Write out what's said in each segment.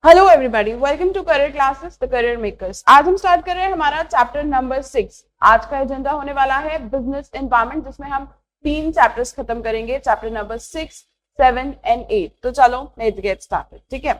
Hello everybody, welcome to career classes the career makers. आज हम start कर रहे हैं हमारा चैप्टर नंबर 6। आज का एजेंडा होने वाला है बिजनेस एनवायरनमेंट, जिसमें हम 3 चैप्टर्स खत्म करेंगे, चैप्टर नंबर 6, 7 एंड 8। तो चलो लेट्स गेट स्टार्टेड। ठीक है,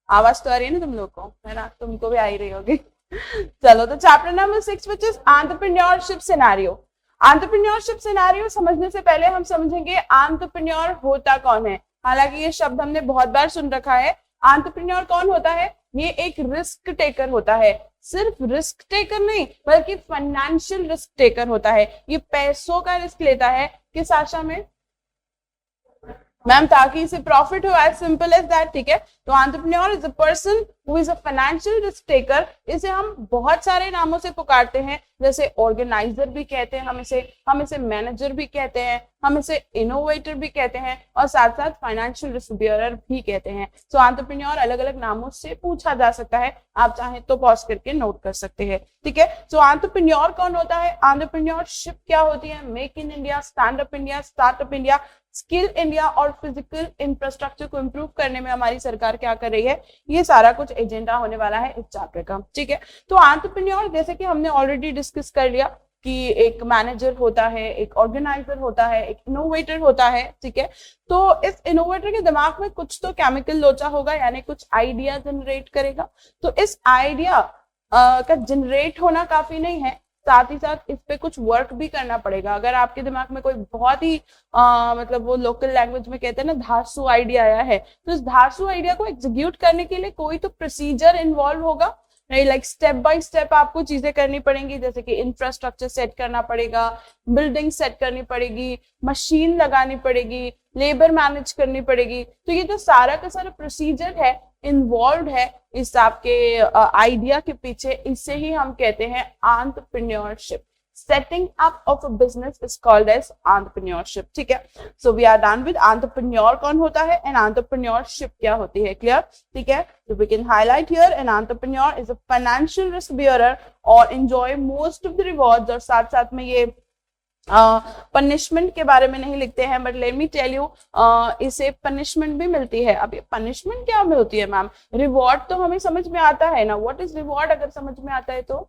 आवाज तो आ रही है ना तुम लोग को, है ना? तुमको भी आ ही रही होगी। चलो, तो chapter number 6 which is entrepreneurship scenario. Entrepreneurship scenario समझने से पहले हम समझेंगे एंटरप्रेन्योर होता कौन है। हालांकि ये शब्द हमने बहुत बार सुन रखा है। एंटरप्रेन्योर कौन होता है? ये एक रिस्क टेकर होता है। सिर्फ रिस्क टेकर नहीं, बल्कि फाइनेंशियल रिस्क टेकर होता है। ये पैसों का रिस्क लेता है। किस आशा में? मैम, ताकि इसे प्रॉफिट हो, एज सिंपल एज दैट। ठीक है, तो entrepreneur is a person who is a financial risk taker. इसे हम बहुत सारे नामों से पुकारते हैं, जैसे ऑर्गेनाइजर भी कहते हैं, हम इसे मैनेजर भी कहते हैं, हम इसे इनोवेटर भी कहते हैं, और साथ साथ फाइनेंशियल रिस्क बियरर भी कहते हैं। सो एंटरप्रेन्योर अलग अलग नामों से पूछा जा सकता है, आप चाहें तो पॉज करके नोट कर सकते हैं। ठीक है, सो एंटरप्रेन्योर कौन होता है, एंटरप्रेन्योरशिप क्या होती है, make in India, stand up India, startup India, skill India और फिजिकल इंफ्रास्ट्रक्चर को इंप्रूव करने में हमारी सरकार क्या कर रही है, ये सारा कुछ एजेंडा होने वाला है इस चैप्टर का। ठीक है, तो एंटरप्रेन्योर जैसे कि हमने ऑलरेडी डिस्कस कर लिया कि एक मैनेजर होता है, एक ऑर्गेनाइजर होता है, एक इनोवेटर होता है। ठीक है, तो इस इनोवेटर के दिमाग में कुछ तो केमिकल लोचा होगा, यानी कुछ आइडिया जनरेट करेगा। तो इस आइडिया का जनरेट होना काफी नहीं है, साथ ही साथ इस पे कुछ वर्क भी करना पड़ेगा। अगर आपके दिमाग में कोई बहुत ही मतलब वो लोकल लैंग्वेज में कहते हैं ना धांसू आइडिया आया है, तो इस धांसू आइडिया को एग्जीक्यूट करने के लिए कोई तो प्रोसीजर इन्वॉल्व होगा, नहीं? लाइक स्टेप बाय स्टेप आपको चीजें करनी पड़ेंगी, जैसे कि इंफ्रास्ट्रक्चर सेट करना पड़ेगा, बिल्डिंग सेट करनी पड़ेगी, मशीन लगानी पड़ेगी, लेबर मैनेज करनी पड़ेगी। तो ये जो सारा का सारा प्रोसीजर है, इन्वॉल्व है इस आपके आइडिया के पीछे, इसे ही हम कहते हैं entrepreneurship. Setting up of a business is called as entrepreneurship. ठीक है, so we are done with entrepreneur कौन होता है एंड एंटरप्रेन्योरशिप क्या होती है। क्लियर? ठीक है, so we can highlight here an entrepreneur is a financial risk bearer or enjoy most of the rewards। और साथ साथ में ये पनिशमेंट के बारे में नहीं लिखते हैं, but let me tell you, इसे पनिशमेंट भी मिलती है। अब ये पनिशमेंट क्या में होती है मैम? रिवॉर्ड तो हमें समझ में आता है ना, व्हाट इज रिवॉर्ड अगर समझ में आता है तो?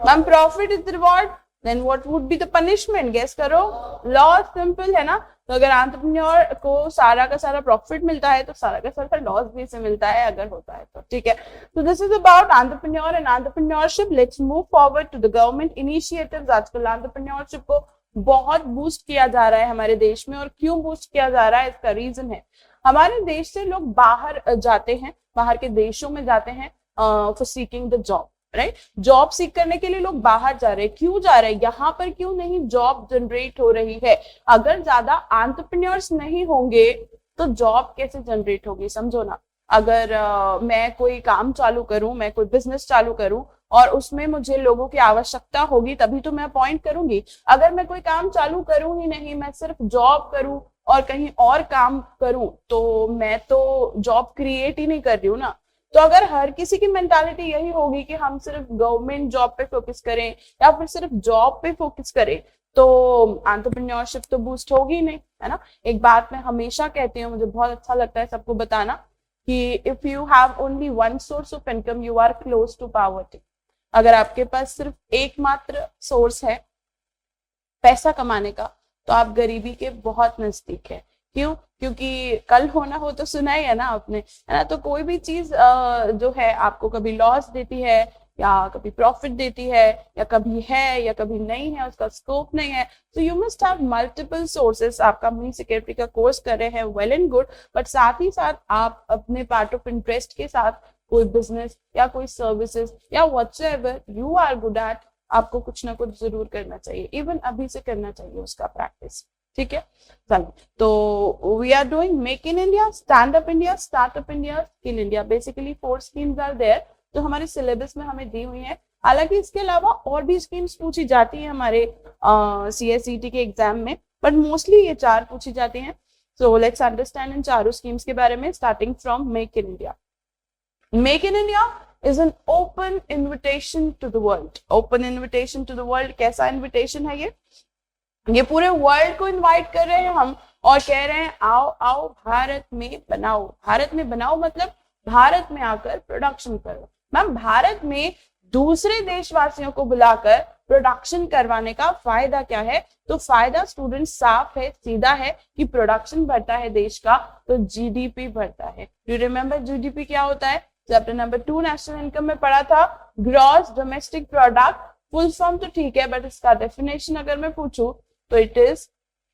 Ma'am, profit is reward, then what would be the punishment? Guess करो। लॉस, सिंपल है ना। तो अगर एंटरप्रेन्योर को सारा का सारा प्रॉफिट मिलता है, तो सारा का सारा लॉस भी इसे मिलता है अगर होता है तो। ठीक है, तो this is about entrepreneur and entrepreneurship. Let's move forward to the government initiatives. आजकल एंटरप्रेन्योरशिप को बहुत बूस्ट किया जा रहा है हमारे देश में, और क्यों बूस्ट किया जा रहा है इसका रीजन है, हमारे देश से लोग बाहर जाते हैं, बाहर के देशों में जाते हैं for seeking the job, right? Job सीख करने के लिए लोग बाहर जा रहे हैं। क्यों जा रहे हैं? यहाँ पर क्यों नहीं जॉब जनरेट हो रही है? अगर ज्यादा एंटरप्रेन्योर्स नहीं होंगे तो जॉब कैसे जनरेट होगी? समझो ना, अगर मैं कोई काम चालू करूं, मैं कोई बिजनेस चालू करूं, और उसमें मुझे लोगों की आवश्यकता होगी, तभी तो मैं अपॉइंट करूंगी। अगर मैं कोई काम चालू करूं ही नहीं, मैं सिर्फ जॉब करूं और कहीं और काम करूं, तो मैं तो जॉब क्रिएट ही नहीं कर रही हूँ ना। तो अगर हर किसी की मेंटालिटी यही होगी कि हम सिर्फ गवर्नमेंट जॉब पे फोकस करें या फिर सिर्फ जॉब पे फोकस करें, तो एंटरप्रेन्योरशिप तो बूस्ट होगी ही नहीं, है ना? एक बात मैं हमेशा कहती हूँ, मुझे बहुत अच्छा लगता है सबको बताना, कि if you have only one source of income you are close to poverty. अगर आपके पास सिर्फ एकमात्र सोर्स है पैसा कमाने का, तो आप गरीबी के बहुत नजदीक है। क्यों? क्योंकि कल होना हो तो सुना ही है ना आपने, है ना? तो कोई भी चीज जो है आपको कभी लॉस देती है या कभी प्रॉफिट देती है, या कभी है या कभी नहीं है, उसका स्कोप नहीं है। तो you must have multiple sources. आप कंपनी सिक्योरिटी का कोर्स कर रहे हैं, वेल एंड गुड, बट साथ ही साथ आप अपने पार्ट ऑफ इंटरेस्ट के साथ कोई बिजनेस या कोई सर्विसेज या whatever you are good at, आपको कुछ ना कुछ जरूर करना चाहिए, इवन अभी से करना चाहिए उसका प्रैक्टिस। ठीक है, चलो, तो we are doing make in India, stand up India, startup India, skill India. Basically 4 schemes are there, तो हमारे सिलेबस में हमें दी हुई है। हालांकि इसके अलावा और भी स्कीम्स पूछी जाती है हमारे CSET के एग्जाम में, बट मोस्टली ये 4 पूछी जाती हैं। सो लेट्स अंडरस्टैंड इन चारों स्कीम्स के बारे में, starting from make in India. Make in India is an open invitation to the world। open invitation to the world कैसा invitation है ये पूरे वर्ल्ड को इनवाइट कर रहे हैं हम, और कह रहे हैं आओ आओ भारत में बनाओ। भारत में बनाओ मतलब भारत में आकर प्रोडक्शन करो। मैम भारत में दूसरे देशवासियों को बुलाकर प्रोडक्शन करवाने का फायदा क्या है? तो फायदा स्टूडेंट साफ है, सीधा है कि प्रोडक्शन बढ़ता है देश का तो जीडीपी बढ़ता है। यू रिमेम्बर जीडीपी क्या होता है? चैप्टर नंबर 2 नेशनल इनकम में पढ़ा था, gross domestic product. Full form तो ठीक है, बट इसका डेफिनेशन अगर मैं पूछूं तो it is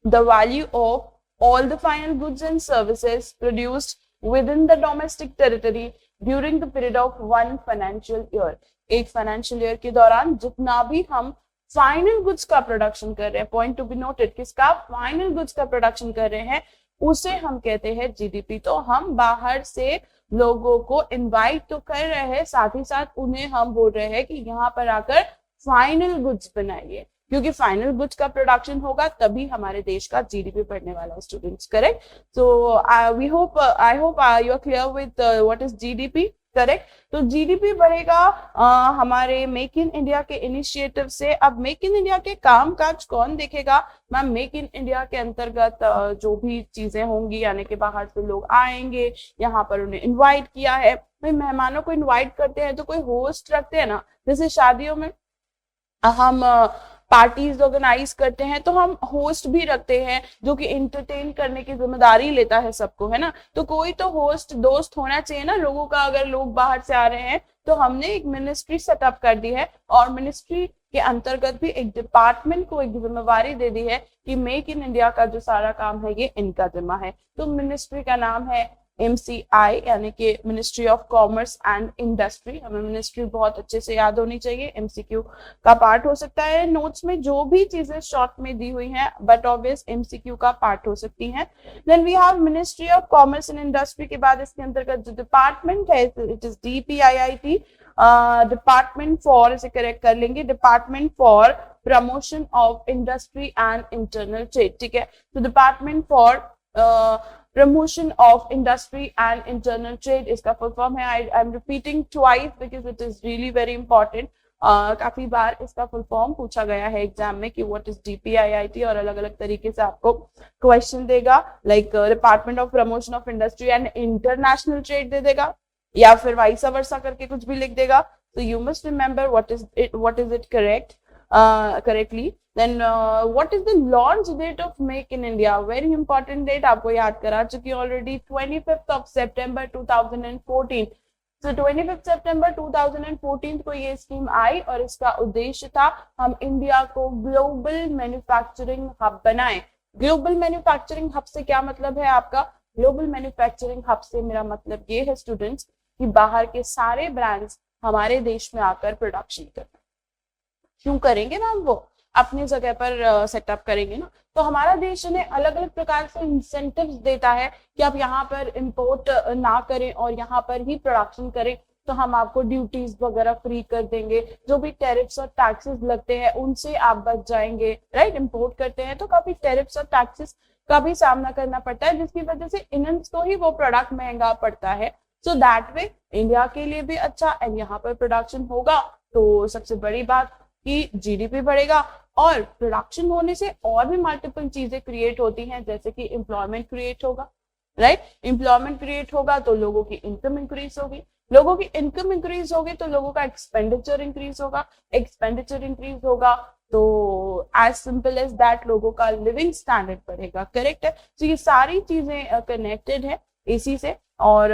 the value of all the final goods and services produced within the domestic territory during the period of one financial year। एक फाइनेंशियल ईयर के दौरान जितना भी हम फाइनल गुड्स का प्रोडक्शन कर रहे हैं, पॉइंट टू बी नोटेड, किसका? फाइनल गुड्स का प्रोडक्शन कर रहे हैं, उसे हम कहते हैं जीडीपी। तो हम बाहर से लोगों को इनवाइट तो कर रहे हैं, साथ ही साथ उन्हें हम बोल रहे हैं कि यहाँ पर आकर फाइनल गुड्स बनाइए, क्योंकि फाइनल गुड्स का प्रोडक्शन होगा तभी हमारे देश का जीडीपी बढ़ने वाला है students. Correct? So I hope you are clear with what is GDP. Correct? तो जीडीपी बढ़ेगा हमारे मेक इन इंडिया के इनिशिएटिव से। अब मेक इन इंडिया के काम काज कौन देखेगा? मैम मेक इन इंडिया के अंतर्गत जो भी चीजें होंगी, यानी कि बाहर से लोग आएंगे, यहाँ पर उन्हें इन्वाइट किया है। भाई मेहमानों को इन्वाइट करते हैं तो कोई होस्ट रखते हैं ना, जैसे शादियों में हम पार्टीज ऑर्गेनाइज करते हैं तो हम होस्ट भी रखते हैं जो कि एंटरटेन करने की जिम्मेदारी लेता है सबको, है ना। तो कोई तो होस्ट दोस्त होना चाहिए ना लोगों का। अगर लोग बाहर से आ रहे हैं तो हमने एक मिनिस्ट्री सेटअप कर दी है और मिनिस्ट्री के अंतर्गत भी एक डिपार्टमेंट को एक जिम्मेवारी दे दी है कि मेक इन इंडिया का जो सारा काम है ये इनका जिम्मा है। तो मिनिस्ट्री का नाम है MCI, यानी कि ministry of commerce and industry. हमें मिनिस्ट्री बहुत अच्छे से याद होनी चाहिए, MCQ का पार्ट हो सकता है। नोट्स में जो भी चीजें शॉर्ट में दी हुई हैं बट ऑब्वियस MCQ का पार्ट हो सकती हैं। Then we have ministry of commerce and industry के बाद इसके अंतर्गत जो डिपार्टमेंट है it is DPIIT, department for, इसे करेक्ट कर लेंगे, department for promotion of industry and internal trade. ठीक है? तो department for promotion of industry and internal trade इसका फुल फॉर्म है। I am repeating twice because it is really very important. काफी बार इसका फुल फॉर्म पूछा गया है एग्जाम में कि व्हाट इज DPIIT, और अलग अलग तरीके से आपको क्वेश्चन देगा, like department of promotion of industry and international trade दे देगा, या फिर वाइस वर्सा करके कुछ भी लिख देगा। तो you must remember what is it correctly. Then what is the launch date of Make in India? Very important date, आपको याद करा चुकी already, 25th of September 2014। तो 25th September 2014 को ये स्कीम आई और इसका उद्देश्य था हम इंडिया को ग्लोबल मैन्युफैक्चरिंग हब बनाएं। ग्लोबल मैन्युफैक्चरिंग हब से क्या मतलब है आपका? ग्लोबल मैन्युफैक्चरिंग हब से मेरा मतलब ये है स्टूडेंट्स कि बाहर के सारे ब्रांड्स हमारे देश में आकर प्रोडक्शन करें। क्यों करेंगे मैम? वो अपनी जगह पर सेटअप करेंगे ना। तो हमारा देश उन्हें अलग अलग प्रकार से इंसेंटिव्स देता है कि आप यहाँ पर इंपोर्ट ना करें और यहाँ पर ही प्रोडक्शन करें, तो हम आपको ड्यूटीज वगैरह फ्री कर देंगे, जो भी टैरिफ्स और टैक्सेस लगते हैं उनसे आप बच जाएंगे। राइट? इंपोर्ट करते हैं तो काफी टैरिफ्स और टैक्सेस का भी सामना करना पड़ता है, जिसकी वजह से इंडियंस को ही वो प्रोडक्ट महंगा पड़ता है। सो दैट वे इंडिया के लिए भी अच्छा, एंड यहाँ पर प्रोडक्शन होगा तो सबसे बड़ी बात कि जीडीपी बढ़ेगा, और प्रोडक्शन होने से और भी मल्टीपल चीजें क्रिएट होती हैं, जैसे कि एम्प्लॉयमेंट क्रिएट होगा। राइट? एम्प्लॉयमेंट क्रिएट होगा तो लोगों की इनकम इंक्रीज होगी, लोगों की इनकम इंक्रीज होगी तो लोगों का एक्सपेंडिचर इंक्रीज होगा, एक्सपेंडिचर इंक्रीज होगा तो एज सिंपल एज दैट लोगों का लिविंग स्टैंडर्ड बढ़ेगा। करेक्ट है? तो ये सारी चीजें कनेक्टेड है इसी से, और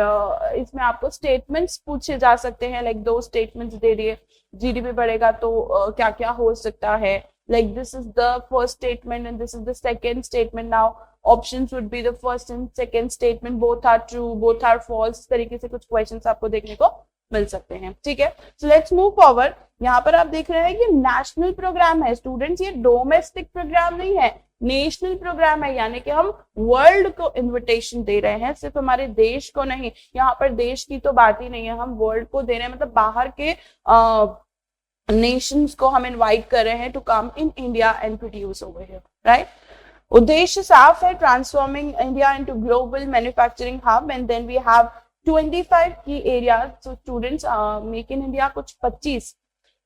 इसमें आपको स्टेटमेंट्स पूछे जा सकते हैं, लाइक 2 स्टेटमेंट्स दे दिए, जीडीपी बढ़ेगा तो क्या क्या हो सकता है, like this is the first statement and this is the second statement. Now options would be the first and second statement, both are true, both are false, इस तरीके से कुछ क्वेश्चंस आपको देखने को मिल सकते हैं। ठीक है? So let's move forward. यहाँ पर आप देख रहे हैं कि नेशनल प्रोग्राम है स्टूडेंट्स, ये डोमेस्टिक प्रोग्राम नहीं है, नेशनल प्रोग्राम है, यानी कि हम वर्ल्ड को इनविटेशन दे रहे हैं, सिर्फ हमारे देश को नहीं। यहाँ पर देश की तो बात ही नहीं है, हम वर्ल्ड को दे रहे हैं, मतलब बाहर के नेशंस को हम इनवाइट कर रहे हैं to come in India and produce over here. Right? उद्देश्य साफ है, transforming India into global manufacturing hub, and then we have 25 key areas. So students make in India कुछ 25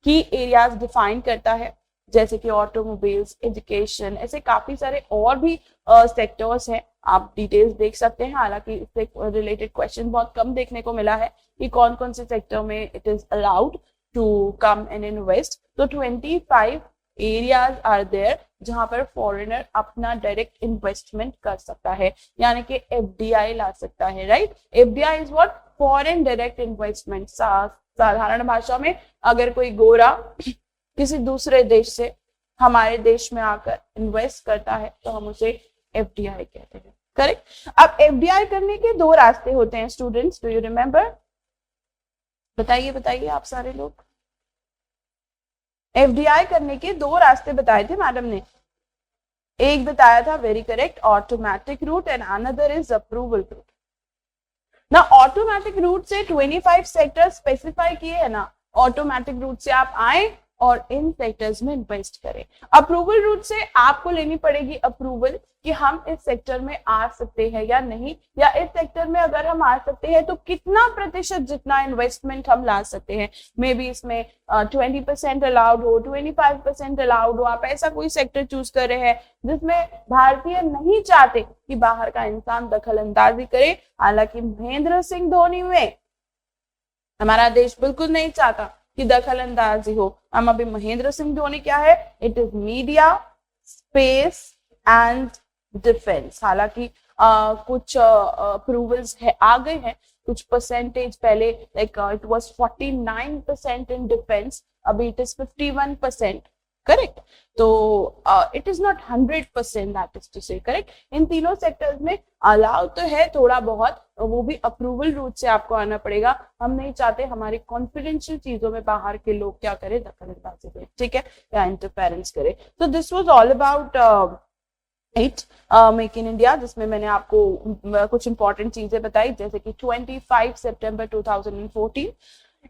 की एरियाज डिफाइन करता है। जैसे कि ऑटोमोबाइल्स, एजुकेशन, ऐसे काफी सारे और भी सेक्टर्स हैं, आप डिटेल्स देख सकते हैं। हालांकि इससे रिलेटेड क्वेश्चन बहुत कम देखने को मिला है कि कौन कौन से सेक्टर में it is allowed to come and invest. तो 25 एरियाज आर देयर जहां पर फॉरेनर अपना डायरेक्ट इन्वेस्टमेंट कर सकता है, यानी कि एफडीआई ला सकता है, right. FDI is what, foreign direct investment. साधारण भाषा में अगर कोई गोरा किसी दूसरे देश से हमारे देश में आकर इन्वेस्ट करता है तो हम उसे एफडीआई कहते हैं, करेक्ट। अब एफडीआई करने के दो रास्ते होते हैं स्टूडेंट्स, डू यू रिमेम्बर? बताइए बताइए आप सारे लोग। एफडीआई करने के दो रास्ते बताए थे मैडम ने। एक बताया था, very correct, automatic route, and another is approval route. ना ऑटोमेटिक रूट से 25 सेक्टर स्पेसिफाई किए है ना, ऑटोमेटिक रूट से आप आए और इन सेक्टर्स में इन्वेस्ट करें। अप्रूवल रूट से आपको लेनी पड़ेगी अप्रूवल कि हम इस सेक्टर में आ सकते हैं या नहीं, या इस सेक्टर में अगर हम आ सकते हैं तो कितना प्रतिशत जितना इन्वेस्टमेंट हम ला सकते हैं। मे बी इसमें 20% अलाउड हो, 25% अलाउड हो। आप ऐसा कोई सेक्टर चूज कर रहे हैं जिसमें भारतीय नहीं चाहते कि बाहर का इंसान दखल अंदाजी करे। हालांकि महेंद्र सिंह धोनी में हमारा देश बिल्कुल नहीं चाहता कि दखल अंदाजी हो। हम अभी महेंद्र सिंह धोनी क्या है, it is media, space and defence. हालांकि कुछ अप्रूवल्स आ गए हैं, कुछ परसेंटेज पहले like it was 49% in defence, अभी इट इज 51%, करेक्ट। तो it is not 100%, that is to say, correct. इन तीनों सेक्टर्स में अलाउ तो है थोड़ा बहुत, वो भी अप्रूवल रूट से आपको आना पड़ेगा। हम नहीं चाहते हमारी कॉन्फिडेंशियल चीजों में बाहर के लोग क्या करें, दखल अंदाजी करें, ठीक है, या इंटरफेरेंस करें। तो this was all about make in India, जिसमें मैंने आपको कुछ इंपॉर्टेंट चीजें बताई, जैसे कि 25 सितंबर 2014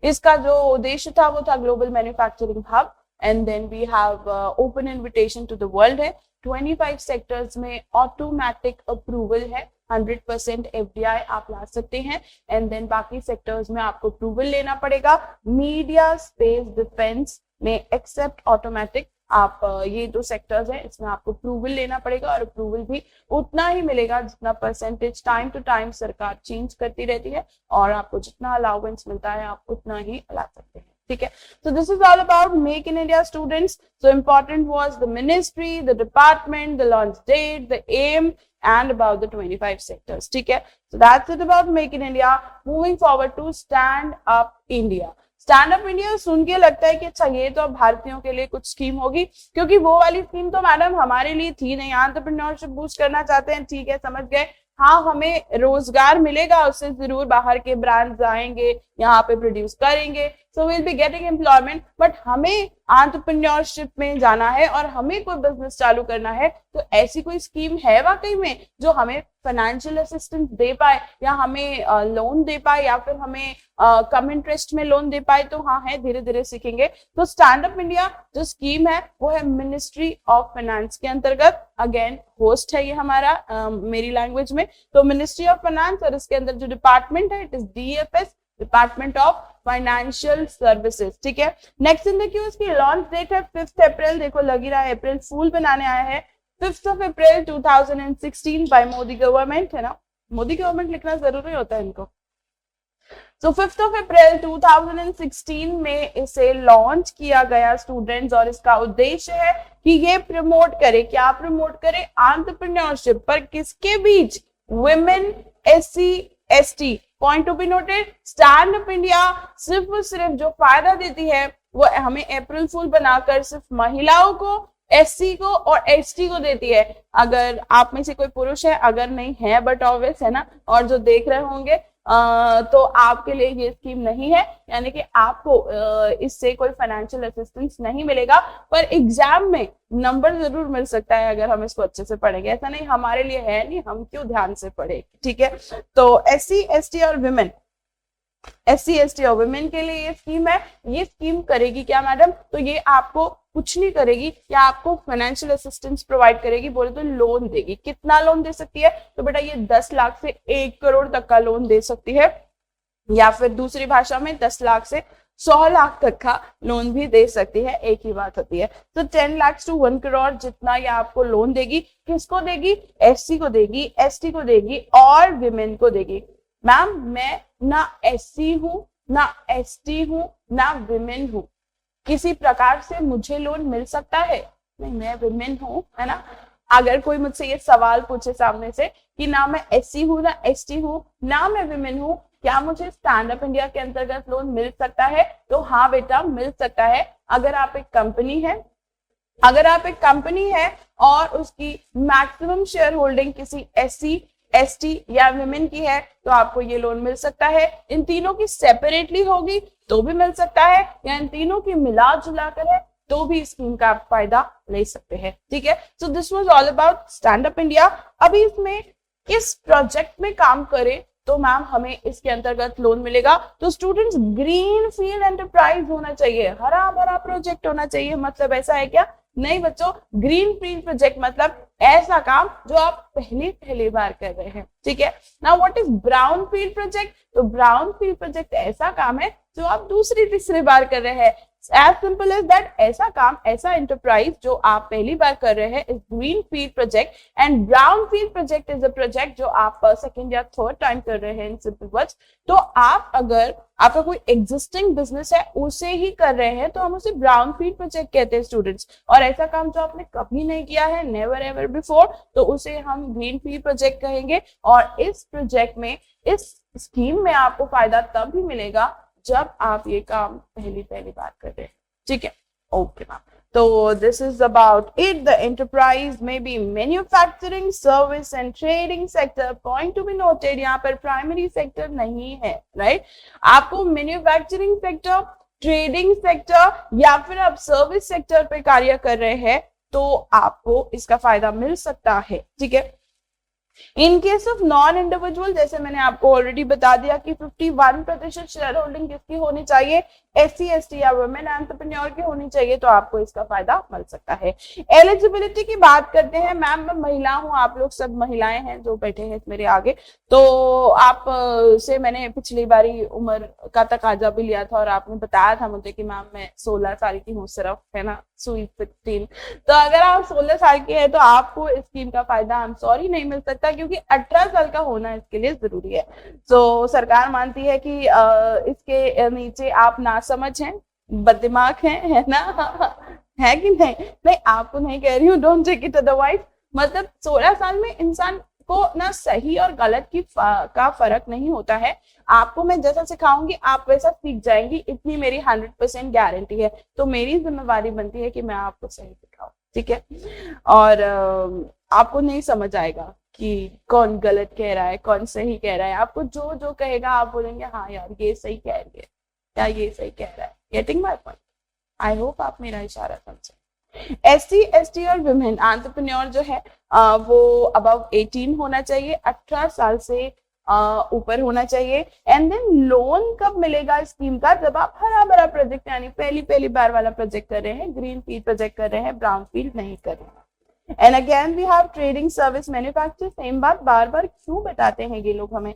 इसका जो उद्देश्य था वो था global manufacturing hub, and then we have open invitation to the world है। 25 सेक्टर्स में ऑटोमेटिक अप्रूवल है, 100% एफडीआई आप ला सकते हैं, एंड देन बाकी सेक्टर्स में आपको अप्रूवल लेना पड़ेगा। मीडिया, स्पेस, डिफेंस में एक्सेप्ट ऑटोमेटिक आप ये दो सेक्टर्स हैं, इसमें आपको अप्रूवल लेना पड़ेगा, और अप्रूवल भी उतना ही मिलेगा जितना परसेंटेज टाइम टू टाइम सरकार चेंज करती रहती है, और आपको जितना अलाउंस मिलता है आप उतना ही ला सकते हैं, ठीक है। So this is all about Make in India, students. So important was the ministry, the department, the launch date, the aim, and about the 25 sectors, ठीक है। So that's it about Make in India. Moving forward to Stand Up India. Stand up India सुन के लगता है कि अच्छा ये तो अब भारतीयों के लिए कुछ स्कीम होगी, क्योंकि वो वाली स्कीम तो मैडम हमारे लिए थी नहीं। एंटरप्रेन्योरशिप बूस्ट करना चाहते हैं, ठीक है, समझ गए। हाँ, हमें रोजगार मिलेगा उससे, जरूर बाहर के ब्रांड्स आएंगे, यहाँ पे प्रोड्यूस करेंगे, so will be getting employment. But हमें एंटरप्रेन्योरशिप में जाना है और हमें कोई बिजनेस चालू करना है, तो ऐसी कोई स्कीम है वाकई में जो हमें फाइनेंशियल असिस्टेंस दे पाए, या हमें लोन दे पाए, या फिर हमें कम इंटरेस्ट में लोन दे पाए? तो हाँ है, धीरे धीरे सीखेंगे। तो स्टैंड अप इंडिया जो स्कीम है वो है मिनिस्ट्री ऑफ फाइनेंस के अंतर्गत। अगेन होस्ट है ये हमारा मेरी लैंग्वेज में, तो मिनिस्ट्री ऑफ फाइनेंस, और इसके अंदर जो डिपार्टमेंट है it is DFS, department of financial services, ठीक है। नेक्स्ट इन द क्यू इसकी लॉन्च डेट है 5 अप्रैल, देखो लग ही रहा है अप्रैल फूल बनाने आया है। 5 अप्रैल 2016 बाय मोदी गवर्नमेंट, है ना, मोदी गवर्नमेंट लिखना जरूरी होता है इनको। So 5 अप्रैल 2016 में इसे लॉन्च किया गया स्टूडेंट्स, और इसका उद्देश्य है कि ये प्रमोट करे, क्या प्रमोट करे, एंटरप्रेन्योरशिप, पर किसके बीच, women, SC, ST. Point to be noted, stand up India सिर्फ और सिर्फ जो फायदा देती है वो हमें अप्रैल फूल बनाकर सिर्फ महिलाओं को, एससी को और एसटी को देती है। अगर आप में से कोई पुरुष है, अगर नहीं है बट ऑब्वियस है ना, और जो देख रहे होंगे तो आपके लिए ये स्कीम नहीं है, यानी कि आपको इससे कोई फाइनेंशियल असिस्टेंस नहीं मिलेगा, पर एग्जाम में नंबर जरूर मिल सकता है अगर हम इसको अच्छे से पढ़ेंगे। ऐसा नहीं हमारे लिए है नहीं, हम क्यों ध्यान से पढ़े, ठीक है। तो एससी, एसटी और विमेन, एससी, एसटी और वुमेन के लिए ये स्कीम है। ये स्कीम करेगी क्या मैडम, तो ये आपको कुछ नहीं करेगी, या आपको फाइनेंशियल असिस्टेंस प्रोवाइड करेगी, बोले तो लोन देगी। कितना लोन दे सकती है, तो बेटा ये 10 लाख से 1 करोड़ तक का लोन दे सकती है, या फिर दूसरी भाषा में 10 लाख से 100 लाख तक का लोन भी दे सकती है, एक ही बात होती है। तो 10 लाख to 1 करोड़ जितना ये आपको लोन देगी, किसको देगी? एससी को देगी, एसटी को देगी और विमेन को देगी। मैम मैं ना एससी हूं, ना एसटी हूं, ना विमेन हूं, किसी प्रकार से मुझे लोन मिल सकता है? नहीं, मैं विमेन हूं, है ना। अगर कोई मुझसे ये सवाल पूछे सामने से कि ना मैं एससी हूं, ना एसटी हूं, ना मैं विमेन हूं, क्या मुझे स्टैंड अप इंडिया के अंतर्गत लोन मिल सकता है? तो हाँ बेटा, मिल सकता है। अगर आप एक कंपनी है और उसकी मैक्सिमम शेयर होल्डिंग किसी एससी, एसटी या विमेन की है तो आपको ये लोन मिल सकता है। इन तीनों की सेपरेटली होगी तो भी मिल सकता है, या इन तीनों की मिला जुला कर है तो भी स्कीम का आप फायदा ले सकते हैं। ठीक है, so this was all about stand up India. अभी इसमें किस प्रोजेक्ट में काम करें तो मैम हमें इसके अंतर्गत लोन मिलेगा? तो स्टूडेंट्स, ग्रीन फील्ड एंटरप्राइज होना चाहिए, हरा भरा प्रोजेक्ट होना चाहिए। मतलब ऐसा है क्या? नहीं बच्चों, ग्रीन फील्ड प्रोजेक्ट मतलब ऐसा काम जो आप पहली बार कर रहे हैं। ठीक है, now what is brown field project? तो ब्राउन फील्ड प्रोजेक्ट ऐसा काम है जो आप दूसरी तीसरी बार कर रहे हैं। एज सिंपल एज दैट, ऐसा काम, ऐसा एंटरप्राइज जो आप पहली बार कर रहे हैं is green field project, and brown field project is a project जो आप सेकंड या थर्ड टाइम कर रहे हैं। इन सिंपल वर्ड्स, तो आप अगर आपका कोई एग्जिस्टिंग बिजनेस है उसे ही कर रहे हैं तो हम उसे ब्राउन फील्ड प्रोजेक्ट कहते हैं स्टूडेंट्स। और ऐसा काम जो आपने कभी नहीं किया है, नेवर एवर बिफोर, तो उसे हम ग्रीन फील्ड प्रोजेक्ट कहेंगे। और इस प्रोजेक्ट में, इस स्कीम में आपको फायदा तब भी मिलेगा जब आप ये काम पहली बार कर रहे हैं। ठीक है, ओके मैम। तो this is about it. The enterprise may be manufacturing, service and trading sector. Point to be noted, यहाँ पर प्राइमरी सेक्टर नहीं है, राइट। आपको मैन्युफैक्चरिंग सेक्टर, ट्रेडिंग सेक्टर या फिर आप सर्विस सेक्टर पे कार्य कर रहे हैं तो आपको इसका फायदा मिल सकता है। ठीक है, in case of non individual, जैसे मैंने आपको ऑलरेडी बता दिया कि 51% शेयर होल्डिंग किसकी होनी चाहिए? एससी, एसटी या वुमेन एंटरप्रेन्योर की होनी चाहिए, तो आपको इसका फायदा मिल सकता है। एलिजिबिलिटी की बात करते हैं। मैम मैं महिला हूं, आप लोग सब महिलाएं हैं जो बैठे हैं मेरे आगे, तो आप से मैंने पिछली बारी उम्र का तकाजा भी लिया था और आपने बताया था मुझे कि मैम मैं 16 साल की हूँ सिर्फ, है ना, स्वीट 16। तो अगर आप 16 साल के हैं तो आपको इस स्कीम का फायदा, आई एम सॉरी, नहीं मिल सकता, क्योंकि 18 साल का होना इसके लिए जरूरी है। तो सरकार मानती है कि इसके नीचे आप ना समझ हैं, बददिमाग हैं, है ना, है कि नहीं? नहीं, आपको नहीं कह रही हूँ, डोंट टेक इट अदरवाइज। मतलब 16 साल में इंसान को ना सही और गलत का फर्क नहीं होता है। आपको मैं जैसा सिखाऊंगी आप वैसा सीख जाएंगी, इतनी मेरी 100% गारंटी है। तो मेरी जिम्मेवारी बनती है कि मैं आपको सही सिखाऊं। ठीक है, और आपको नहीं समझ आएगा कि कौन गलत कह रहा है, कौन सही कह रहा है। आपको जो जो कहेगा आप बोलेंगे हाँ यार ये सही कह रही है या ये सही कह रहा है। Getting my point? I hope आप मेरा इशारा समझे। एससी, एसटी और वुमेन एंटरप्रेन्योर जो है वो अबव 18 होना चाहिए, 18 साल से ऊपर होना चाहिए। एंड देन लोन कब मिलेगा स्कीम का? जब आप हरा भरा प्रोजेक्ट, यानी पहली बार वाला प्रोजेक्ट कर रहे हैं, ग्रीन फील्ड प्रोजेक्ट कर रहे हैं, ब्राउन फील्ड नहीं कर रहे हैं। And again we have trading, service, manufacture. Same बात बार बार क्यों बताते हैं ये लोग हमें?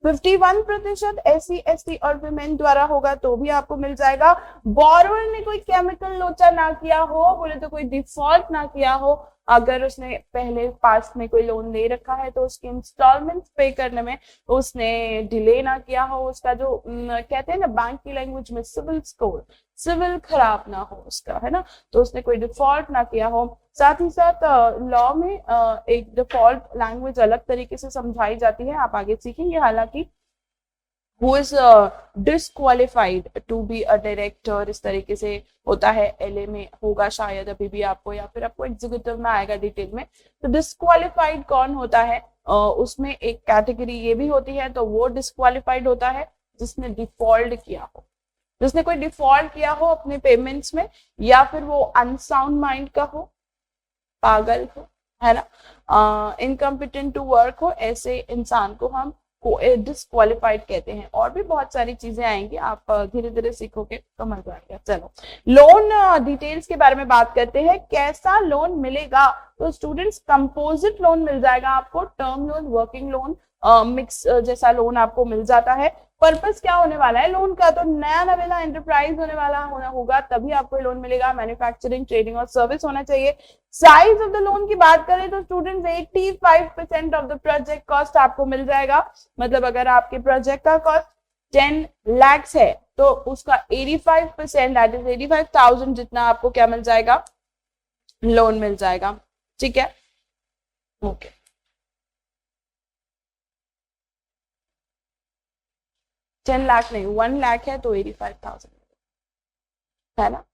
51% एससी, एसटी और वुमेन द्वारा होगा तो भी आपको मिल जाएगा। बोरोवर ने कोई केमिकल लोचा ना किया हो, बोले तो कोई डिफॉल्ट ना किया हो, अगर उसने पहले पास्ट में कोई लोन ले रखा है तो उसके इंस्टॉलमेंट्स पे करने में उसने डिले ना किया हो, उसका जो कहते हैं ना बैंक की लैंग्वेज में सिविल स्कोर, सिविल खराब ना हो उसका, है ना, तो उसने कोई डिफॉल्ट ना किया हो। साथ ही साथ लॉ में एक डिफॉल्ट लैंग्वेज अलग तरीके से समझाई जाती है, आप आगे सीखेंगे। हालांकि who is disqualified to be a director, इस तरीके से होता है। एलए में होगा शायद अभी भी आपको, या फिर आपको एग्जीक्यूटिव में आएगा डिटेल में। तो डिस्क्वालिफाइड कौन होता है? उसमें एक कैटेगरी ये भी होती है, तो वो डिस्क्वालिफाइड होता है जिसने डिफॉल्ट किया हो, जिसने कोई डिफॉल्ट किया हो अपने पेमेंट्स में, या फिर वो अनसाउंड माइंड का हो, पागल हो, है ना, इनकम्पिटेंट टू वर्क हो, ऐसे इंसान को हम डिस्क्वालिफाइड कहते हैं। और भी बहुत सारी चीजें आएंगी, आप धीरे धीरे सीखोगे तो मजा आएगा। चलो लोन डिटेल्स के बारे में बात करते हैं। कैसा लोन मिलेगा? तो स्टूडेंट्स कंपोजिट लोन मिल जाएगा आपको, term loan, working loan, mix जैसा लोन आपको मिल जाता है। पर्पस क्या होने वाला है लोन का, तो नया नवेला एंटरप्राइज होगा तभी आपको लोन मिलेगा। मैन्युफैक्चरिंग, ट्रेडिंग और सर्विस होना चाहिए। साइज ऑफ द लोन की बात करें तो students 85% of the project cost आपको मिल जाएगा। मतलब अगर आपके प्रोजेक्ट का कॉस्ट 10 लाख है तो उसका 85% दैट इज 85,000 जितना आपको क्या मिल जाएगा, लोन मिल जाएगा। ठीक है, ओके। 10 लाख नहीं, 1 लाख है तो 85,000 है ना।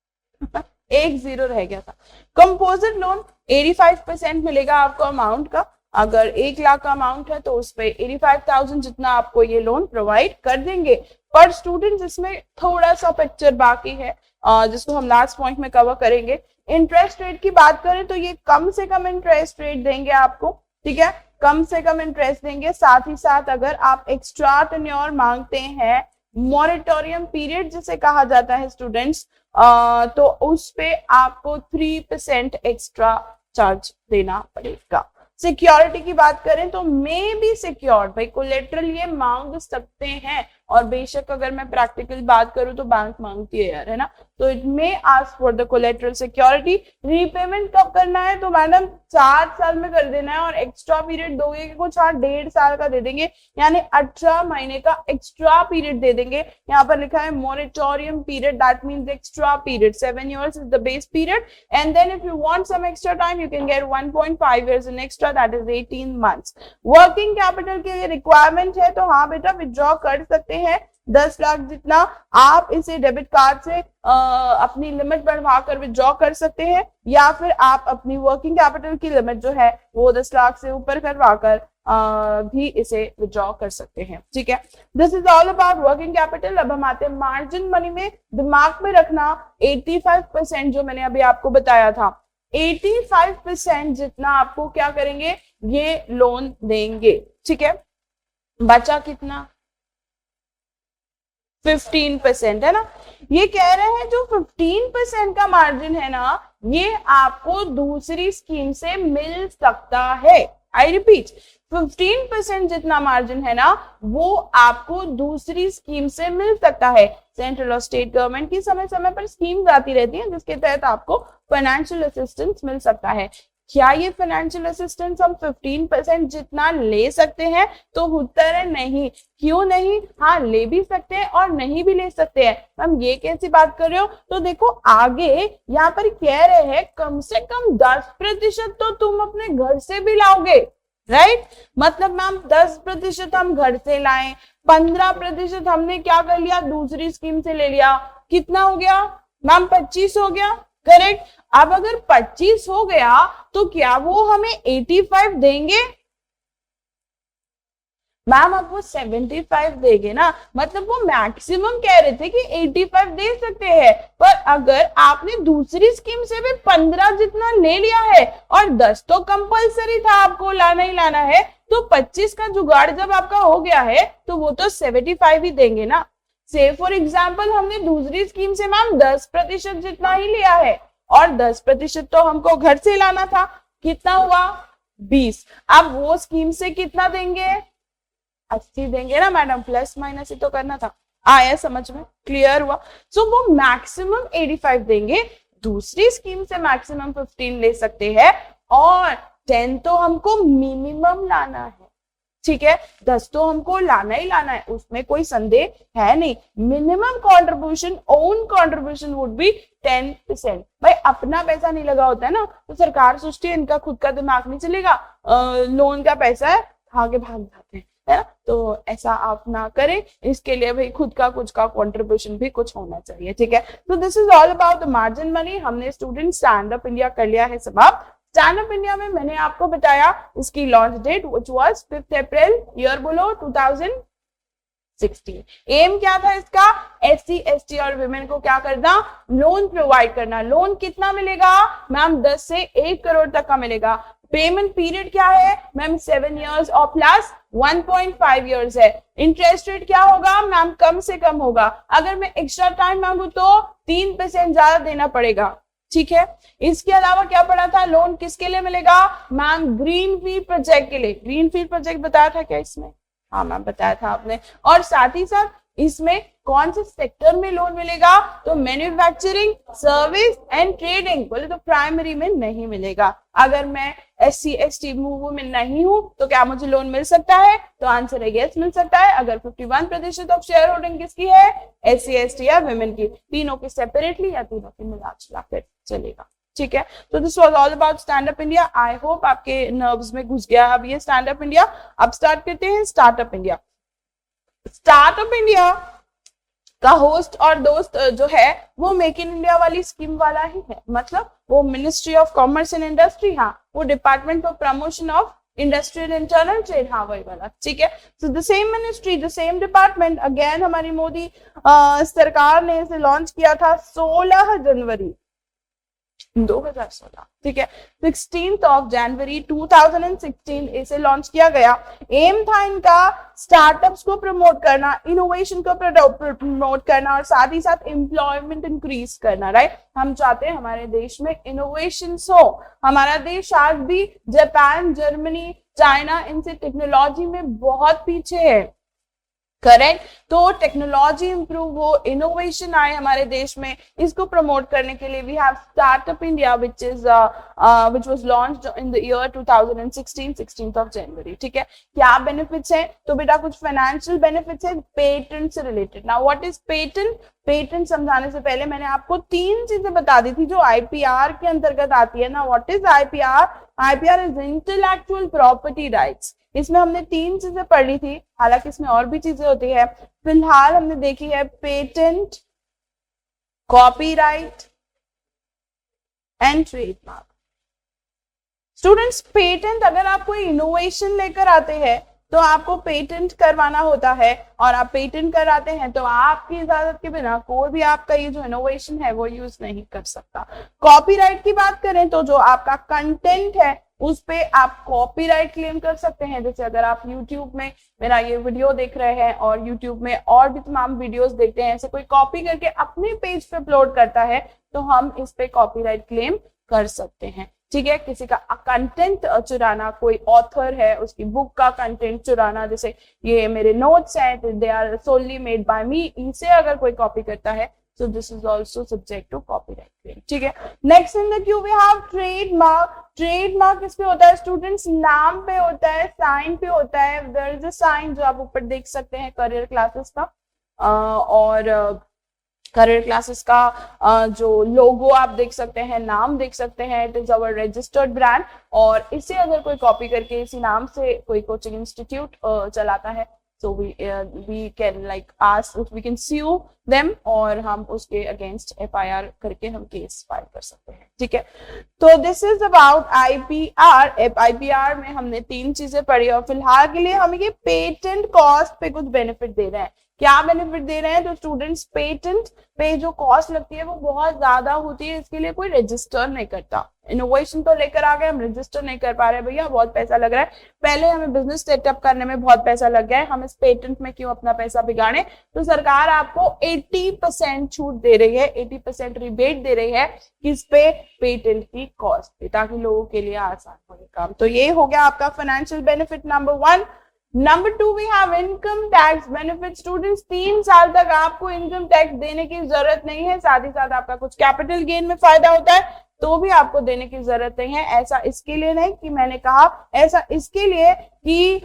एक जीरो रह गया था। कंपोजिट लोन 85% मिलेगा आपको अमाउंट का। अगर 1 लाख का अमाउंट है तो उस पे 85,000 जितना आपको ये लोन प्रोवाइड कर देंगे। पर स्टूडेंट्स इसमें थोड़ा सा पिक्चर बाकी है जिसको हम लास्ट पॉइंट में कवर करेंगे। इंटरेस्ट रेट की बात करें तो ये कम से कम इंटरेस्ट रेट देंगे आपको, ठीक है, कम से कम इंटरेस्ट देंगे। साथ ही साथ अगर आप एक्स्ट्रा टेन्योर मांगते हैं, मॉरेटोरियम पीरियड जिसे कहा जाता है स्टूडेंट्स, तो उस पे आपको 3% एक्स्ट्रा चार्ज देना पड़ेगा। सिक्योरिटी की बात करें तो मे बी सिक्योर्ड, भाई कोलेटरल ये मांग सकते हैं, और बेशक अगर मैं प्रैक्टिकल बात करूं तो बैंक मांगती है यार, है ना। तो it may ask for the collateral security. Repayment कब करना है, तो मैडम 4 साल में कर देना है, और एक्स्ट्रा पीरियड दोगे कि कुछ 1.5 साल का दे देंगे, यानी 18 महीने का एक्स्ट्रा पीरियड दे देंगे। यहाँ पर लिखा है moratorium period, that means extra period. 7 years is the base period, and then if you want some extra time you can get 1.5 years in extra, that is 18 months। Working capital के लिए requirement है तो हाँ बेटा withdraw कर सकते हैं 10 लाख जितना। आप इसे डेबिट कार्ड से अपनी लिमिट बढ़वा कर विथड्रॉ कर सकते हैं, या फिर आप अपनी वर्किंग कैपिटल की लिमिट जो है वो 10 लाख से ऊपर करवा कर भी इसे विथड्रॉ कर सकते हैं। ठीक है, this is all about working capital. अब हम आते हैं मार्जिन मनी में। दिमाग में रखना 85% जो मैंने अभी आपको बताया था, 85% जितना आपको क्या करेंगे, ये लोन देंगे। ठीक है, बचा कितना, 15% है ना। ये कह रहे हैं जो 15% का मार्जिन है ना, ये आपको दूसरी स्कीम से मिल सकता है। आई रिपीट, 15% जितना मार्जिन है ना वो आपको दूसरी स्कीम से मिल सकता है। सेंट्रल और स्टेट गवर्नमेंट की समय समय पर स्कीम्स आती रहती हैं जिसके तहत आपको फाइनेंशियल असिस्टेंस मिल सकता है। क्या ये फाइनेंशियल असिस्टेंस हम 15% जितना ले सकते हैं, तो उत्तर है नहीं। क्यों नहीं, हाँ ले भी सकते हैं और नहीं भी ले सकते हैं। हम ये कैसी बात कर रहे हो, तो देखो आगे यहाँ पर कह रहे हैं कम से कम 10% तो तुम अपने घर से भी लाओगे, राइट। मतलब मैम 10% हम घर से लाएं, 15% हमने क्या कर लिया, दूसरी स्कीम से ले लिया, कितना हो गया मैम, 25 हो गया, करेक्ट। अब अगर 25 हो गया तो क्या वो हमें 85 देंगे, मैम अब वो 75 देंगे ना। मतलब वो मैक्सिमम कह रहे थे कि 85 दे सकते हैं, पर अगर आपने दूसरी स्कीम से भी 15 जितना ले लिया है और 10 तो कंपलसरी था आपको लाना ही लाना है, तो 25 का जुगाड़ जब आपका हो गया है तो वो तो 75 ही देंगे ना। से फॉर एग्जाम्पल हमने दूसरी स्कीम से मैम 10% जितना ही लिया है, और 10% तो हमको घर से लाना था, कितना हुआ 20। अब वो स्कीम से कितना देंगे, 80 देंगे ना मैडम, प्लस माइनस ही तो करना था। आया समझ में, क्लियर हुआ। सो वो मैक्सिमम 85 देंगे, दूसरी स्कीम से मैक्सिमम 15 ले सकते हैं, और 10 तो हमको मिनिमम लाना है। ठीक है, 10 तो हमको लाना ही लाना है, उसमें कोई संदेह है नहीं। Minimum contribution, own contribution would be 10%। भाई अपना पैसा नहीं लगा होता है ना, तो सरकार सोचती है इनका खुद का दिमाग नहीं चलेगा, लोन का पैसा है, आगे भाग जाते हैं, है ना। तो ऐसा आप ना करें, इसके लिए भाई खुद का कुछ का कंट्रीब्यूशन भी कुछ होना चाहिए। ठीक है, तो this is all about the margin money. हमने स्टूडेंट स्टैंड अप इंडिया कर लिया है समाप्त। स्टैंड अप इंडिया में मैंने आपको बताया इसकी launch date which was 5 April, year बोलो 2016। एम क्या था इसका, SC ST और विमेन को क्या करना, लोन प्रोवाइड करना। लोन कितना मिलेगा मैम, 10 से 1 करोड़ तक का मिलेगा। पेमेंट पीरियड क्या है मैम, 7 years और प्लस 1.5 years है। इंटरेस्ट रेट क्या होगा मैम, कम से कम होगा। अगर मैं एक्स्ट्रा टाइम मांगू तो 3% ज्यादा देना पड़ेगा। ठीक है, इसके अलावा क्या पढ़ा था, लोन किसके लिए मिलेगा मैम, ग्रीन फील्ड प्रोजेक्ट के लिए। ग्रीन फील्ड प्रोजेक्ट बताया था क्या इसमें, हाँ मैम बताया था आपने। और साथ ही साथ इसमें कौन से सेक्टर में लोन मिलेगा, तो मैन्युफैक्चरिंग, सर्विस एंड ट्रेडिंग। बोले तो प्राइमरी में नहीं मिलेगा। अगर मैं SC ST वुमेन नहीं हूं तो क्या मुझे लोन मिल सकता है, तो आंसर है यस मिल सकता है। अगर 51% ऑफ शेयर होल्डिंग किसकी है, SC ST या वुमेन की, तीनों की सेपरेटली या तीनों की मिला जुला कर चलेगा। ठीक है, तो this was all about stand up India. I hope आपके नर्व्स में घुस गया अब ये स्टैंड अप इंडिया। अब स्टार्ट करते हैं स्टार्टअप इंडिया। स्टार्टअप इंडिया का होस्ट और दोस्त जो है वो मेक इन इंडिया वाली स्कीम वाला ही है, मतलब वो ministry of commerce and industry, हाँ वो department of promotion of industrial internal trade, हाँ वही वाला। ठीक है, so the same ministry, the same department, again हमारी मोदी सरकार ने इसे लॉन्च किया था 16 जनवरी 2016। ठीक है, 16 जनवरी 2016 इसे लॉन्च किया गया। एम था इनका स्टार्टअप्स को प्रमोट करना, इनोवेशन को प्रमोट करना और साथ ही साथ एम्प्लॉयमेंट इंक्रीज करना। राइट, हम चाहते हैं हमारे देश में इनोवेशन हो। हमारा देश आज भी जापान, जर्मनी, चाइना इनसे टेक्नोलॉजी में बहुत पीछे है। करेक्ट, तो टेक्नोलॉजी इंप्रूव हो, इनोवेशन आए हमारे देश में, इसको प्रमोट करने के लिए we have startup India which was launched in the year 2016, 16 January. ठीक है, क्या बेनिफिट्स हैं, तो बेटा कुछ फाइनेंशियल बेनिफिट्स हैं पेटेंट से related. Now what is patent? Patent समझाने से पहले मैंने आपको 3 चीजें बता दी थी जो IPR के अंतर्गत आती है ना। What is IPR? IPR is intellectual property rights. इसमें हमने 3 चीजें पढ़ी थी, हालांकि इसमें और भी चीजें होती है। फिलहाल हमने देखी है patent, copyright and trademark. Students, patent अगर आप कोई इनोवेशन लेकर आते हैं तो आपको पेटेंट करवाना होता है, और आप पेटेंट कराते हैं तो आपकी इजाजत के बिना कोई भी आपका ये जो इनोवेशन है वो यूज नहीं कर सकता। कॉपीराइट की बात करें तो जो आपका कंटेंट है उस पे आप कॉपीराइट क्लेम कर सकते हैं। जैसे अगर आप YouTube में मेरा ये वीडियो देख रहे हैं और YouTube में और भी तमाम वीडियोस देखते हैं, ऐसे कोई कॉपी करके अपने पेज पे अपलोड करता है तो हम इस पे कॉपीराइट क्लेम कर सकते हैं। ठीक है, किसी का कंटेंट चुराना, कोई ऑथर है उसकी बुक का कंटेंट चुराना, जैसे ये मेरे नोट्स हैं दे आर सोनली मेड बाय मी, इनसे अगर कोई कॉपी करता है so this is also subject to copyright claim। ठीक है, next in the queue we have trademark। Trademark किस पे होता है स्टूडेंट्स? नाम पे होता है, साइन पे होता है। there is a sign जो आप ऊपर देख सकते हैं करियर क्लासेस का, और करियर क्लासेस का जो लोगो आप देख सकते हैं, नाम देख सकते हैं, it is our registered brand. और इसे अगर कोई कॉपी करके इसी नाम से कोई कोचिंग इंस्टीट्यूट चलाता है so we can like ask if we can sue them, और हम उसके अगेंस्ट FIR करके हम केस फाइल कर सकते हैं। ठीक है, तो this is about IPR। IPR में हमने 3 चीजें पढ़ी और फिलहाल के लिए हमें ये पेटेंट कॉस्ट पे कुछ बेनिफिट दे रहे हैं। क्या बेनिफिट दे रहे हैं? तो स्टूडेंट्स, पेटेंट पे जो कॉस्ट लगती है वो बहुत ज्यादा होती है, इसके लिए कोई रजिस्टर नहीं करता। इनोवेशन तो लेकर आ गए, हम रजिस्टर नहीं कर पा रहे, भैया बहुत पैसा लग रहा है, पहले हमें बिजनेस सेटअप करने में बहुत पैसा लग गया है, हम इस पेटेंट में क्यों अपना पैसा बिगाड़े। तो सरकार आपको 80% छूट दे रही है, 80% रिबेट दे रही है किस पे? पेटेंट की कॉस्ट पे, ताकि लोगों के लिए आसान हो काम। तो ये हो गया आपका financial benefit number 1। Number 2 we have income tax benefit. Students, 3 साल तक आपको इनकम टैक्स देने की जरूरत नहीं है, साथ ही साथ आपका कुछ कैपिटल गेन में फायदा होता है तो भी आपको देने की जरूरत नहीं है। ऐसा इसके लिए नहीं कि मैंने कहा, ऐसा इसके लिए कि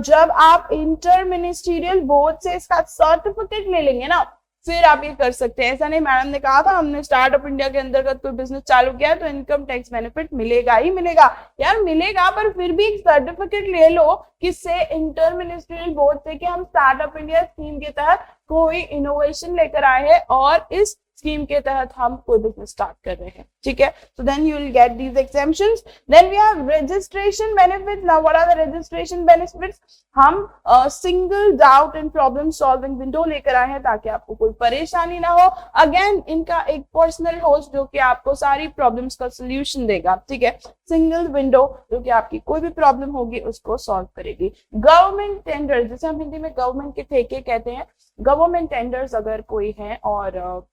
जब आप इंटर मिनिस्ट्रियल बोर्ड से इसका सर्टिफिकेट ले लेंगे ना, फिर आप ये कर सकते हैं। ऐसा नहीं, मैडम ने कहा था हमने स्टार्टअप इंडिया के अंतर्गत कोई बिजनेस चालू किया है तो इनकम टैक्स बेनिफिट मिलेगा ही मिलेगा। यार मिलेगा, पर फिर भी एक सर्टिफिकेट ले लो किससे? इंटर मिनिस्ट्रियल बोर्ड से, कि हम स्टार्टअप इंडिया स्कीम के तहत कोई इनोवेशन लेकर आए हैं और इस स्कीम के तहत हम कोई बिजनेस स्टार्ट कर रहे हैं। ठीक है, so then you will get these exemptions। Then we have registration benefits। Now what are the registration benefits? हम single doubt and problem solving window लेकर आए हैं ताकि आपको कोई परेशानी ना हो। अगेन इनका एक पर्सनल होस्ट जो कि आपको सारी प्रॉब्लम्स का सोल्यूशन देगा। ठीक है, सिंगल विंडो जो कि आपकी कोई भी प्रॉब्लम होगी उसको सॉल्व करेगी। गवर्नमेंट टेंडर, जैसे हम हिंदी में गवर्नमेंट के ठेके कहते हैं, गवर्नमेंट टेंडर्स अगर कोई है और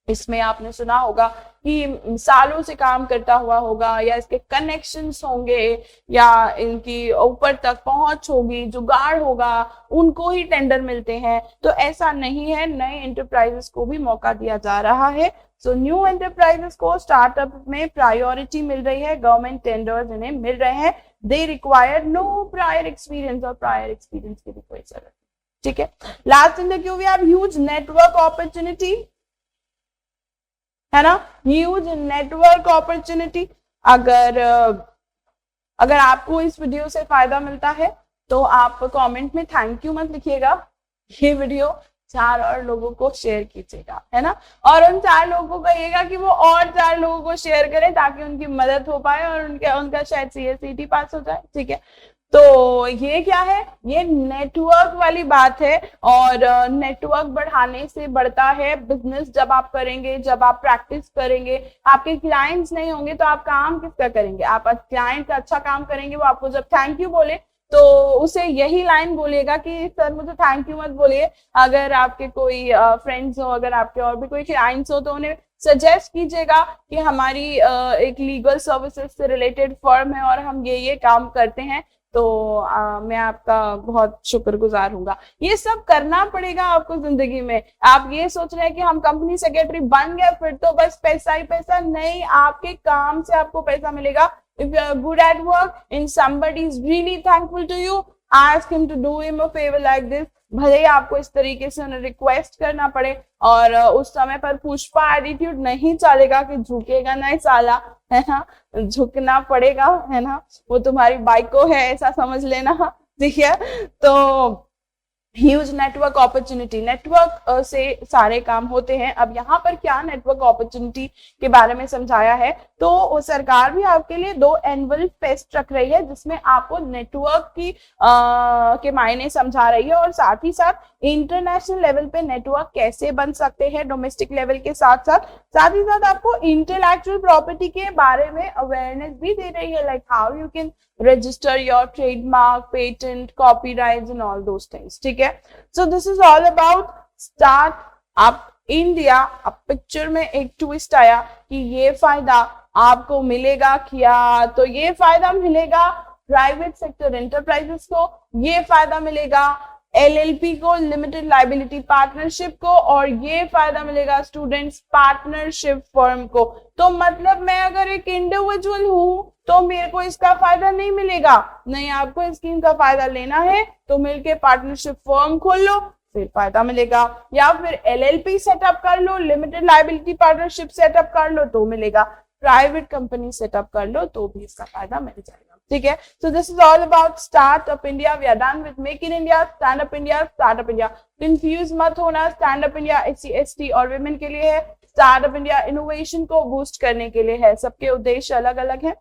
इसमें आपने सुना होगा कि सालों से काम करता हुआ होगा, या इसके कनेक्शंस होंगे, या इनकी ऊपर तक पहुंच होगी, जुगाड़ होगा, उनको ही टेंडर मिलते हैं। तो ऐसा नहीं है, नए एंटरप्राइजेस को भी मौका दिया जा रहा है। सो न्यू एंटरप्राइजेस को स्टार्टअप में प्रायोरिटी मिल रही है, गवर्नमेंट टेंडर्स इन्हें मिल रहे हैं। They require no prior experience, और प्रायर एक्सपीरियंस की भी कोई जरूरत नहीं। ठीक है, last in the queue we have huge network opportunity, है ना, ह्यूज नेटवर्क अपॉर्चुनिटी। अगर आपको इस वीडियो से फायदा मिलता है तो आप कमेंट में थैंक यू मत लिखिएगा, ये वीडियो 4 और लोगों को शेयर कीजिएगा, है ना, और उन 4 लोगों को कहिएगा कि वो और 4 लोगों को शेयर करें ताकि उनकी मदद हो पाए और उनका शायद CSET पास हो जाए। ठीक है, तो ये क्या है, ये नेटवर्क वाली बात है, और नेटवर्क बढ़ाने से बढ़ता है बिजनेस। जब आप करेंगे, जब आप प्रैक्टिस करेंगे, आपके क्लाइंट्स नहीं होंगे तो आप काम किसका करेंगे? आप क्लाइंट का अच्छा काम करेंगे, वो आपको जब थैंक यू बोले तो उसे यही लाइन बोलिएगा कि सर मुझे थैंक यू मत बोलिए। अगर आपके कोई फ्रेंड्स हो, अगर आपके और भी कोई क्लाइंट्स हो, तो उन्हें सजेस्ट कीजिएगा कि हमारी एक लीगल सर्विसेज से रिलेटेड फर्म है और हम ये काम करते हैं, तो मैं आपका बहुत शुक्रगुजार हूँगा। ये सब करना पड़ेगा आपको जिंदगी में। आप ये सोच रहे हैं कि हम कंपनी सेक्रेटरी बन गए फिर तो बस पैसा ही पैसा, नहीं, आपके काम से आपको पैसा मिलेगा। If you are good at work and somebody is really thankful to you, ask him to do him a favor like this. भले ही आपको इस तरीके से उन्हें रिक्वेस्ट करना पड़े, और उस समय पर पुष्पा एटीट्यूड नहीं चलेगा कि झुकेगा नहीं साला, है ना, झुकना पड़ेगा, है ना, वो तुम्हारी बाइको है ऐसा समझ लेना। ठीक है, तो ह्यूज नेटवर्क अपॉर्चुनिटी, नेटवर्क से सारे काम होते हैं। अब यहाँ पर क्या नेटवर्क अपॉर्चुनिटी के बारे में समझाया है, तो सरकार भी आपके लिए 2 एनुअल फेस्ट रख रही है जिसमें आपको नेटवर्क की के मायने समझा रही है, और साथ ही साथ इंटरनेशनल लेवल पे नेटवर्क कैसे बन सकते हैं डोमेस्टिक लेवल के साथ ही साथ आपको इंटेलेक्चुअल प्रॉपर्टी के बारे में अवेयरनेस भी दे रही है, like how you can register your trademark, patent, copyrights and all those things. ठीक है, so this is all about start up India। अब पिक्चर में एक ट्विस्ट आया कि ये फायदा आपको मिलेगा क्या, तो ये फायदा मिलेगा प्राइवेट सेक्टर एंटरप्राइजेस को, ये फायदा मिलेगा LLP को, लिमिटेड लाइबिलिटी पार्टनरशिप को, और ये फायदा मिलेगा स्टूडेंट्स पार्टनरशिप फर्म को। तो मतलब मैं अगर एक इंडिविजुअल हूं तो मेरे को इसका फायदा नहीं मिलेगा, नहीं, आपको इस स्कीम का फायदा लेना है तो मिलके पार्टनरशिप फर्म खोल लो, फिर फायदा मिलेगा, या फिर LLP सेटअप कर लो, लिमिटेड लाइबिलिटी पार्टनरशिप सेटअप कर लो तो मिलेगा, प्राइवेट कंपनी सेटअप कर लो तो भी इसका फायदा मिल जाएगा। ठीक है, so this is all about startup India. We are done with make in India, stand up India, startup India. Confuse मत होना, stand up India SC ST और विमेन के लिए है, स्टार्टअप इंडिया इनोवेशन को बूस्ट करने के लिए है, सबके उद्देश्य अलग अलग है।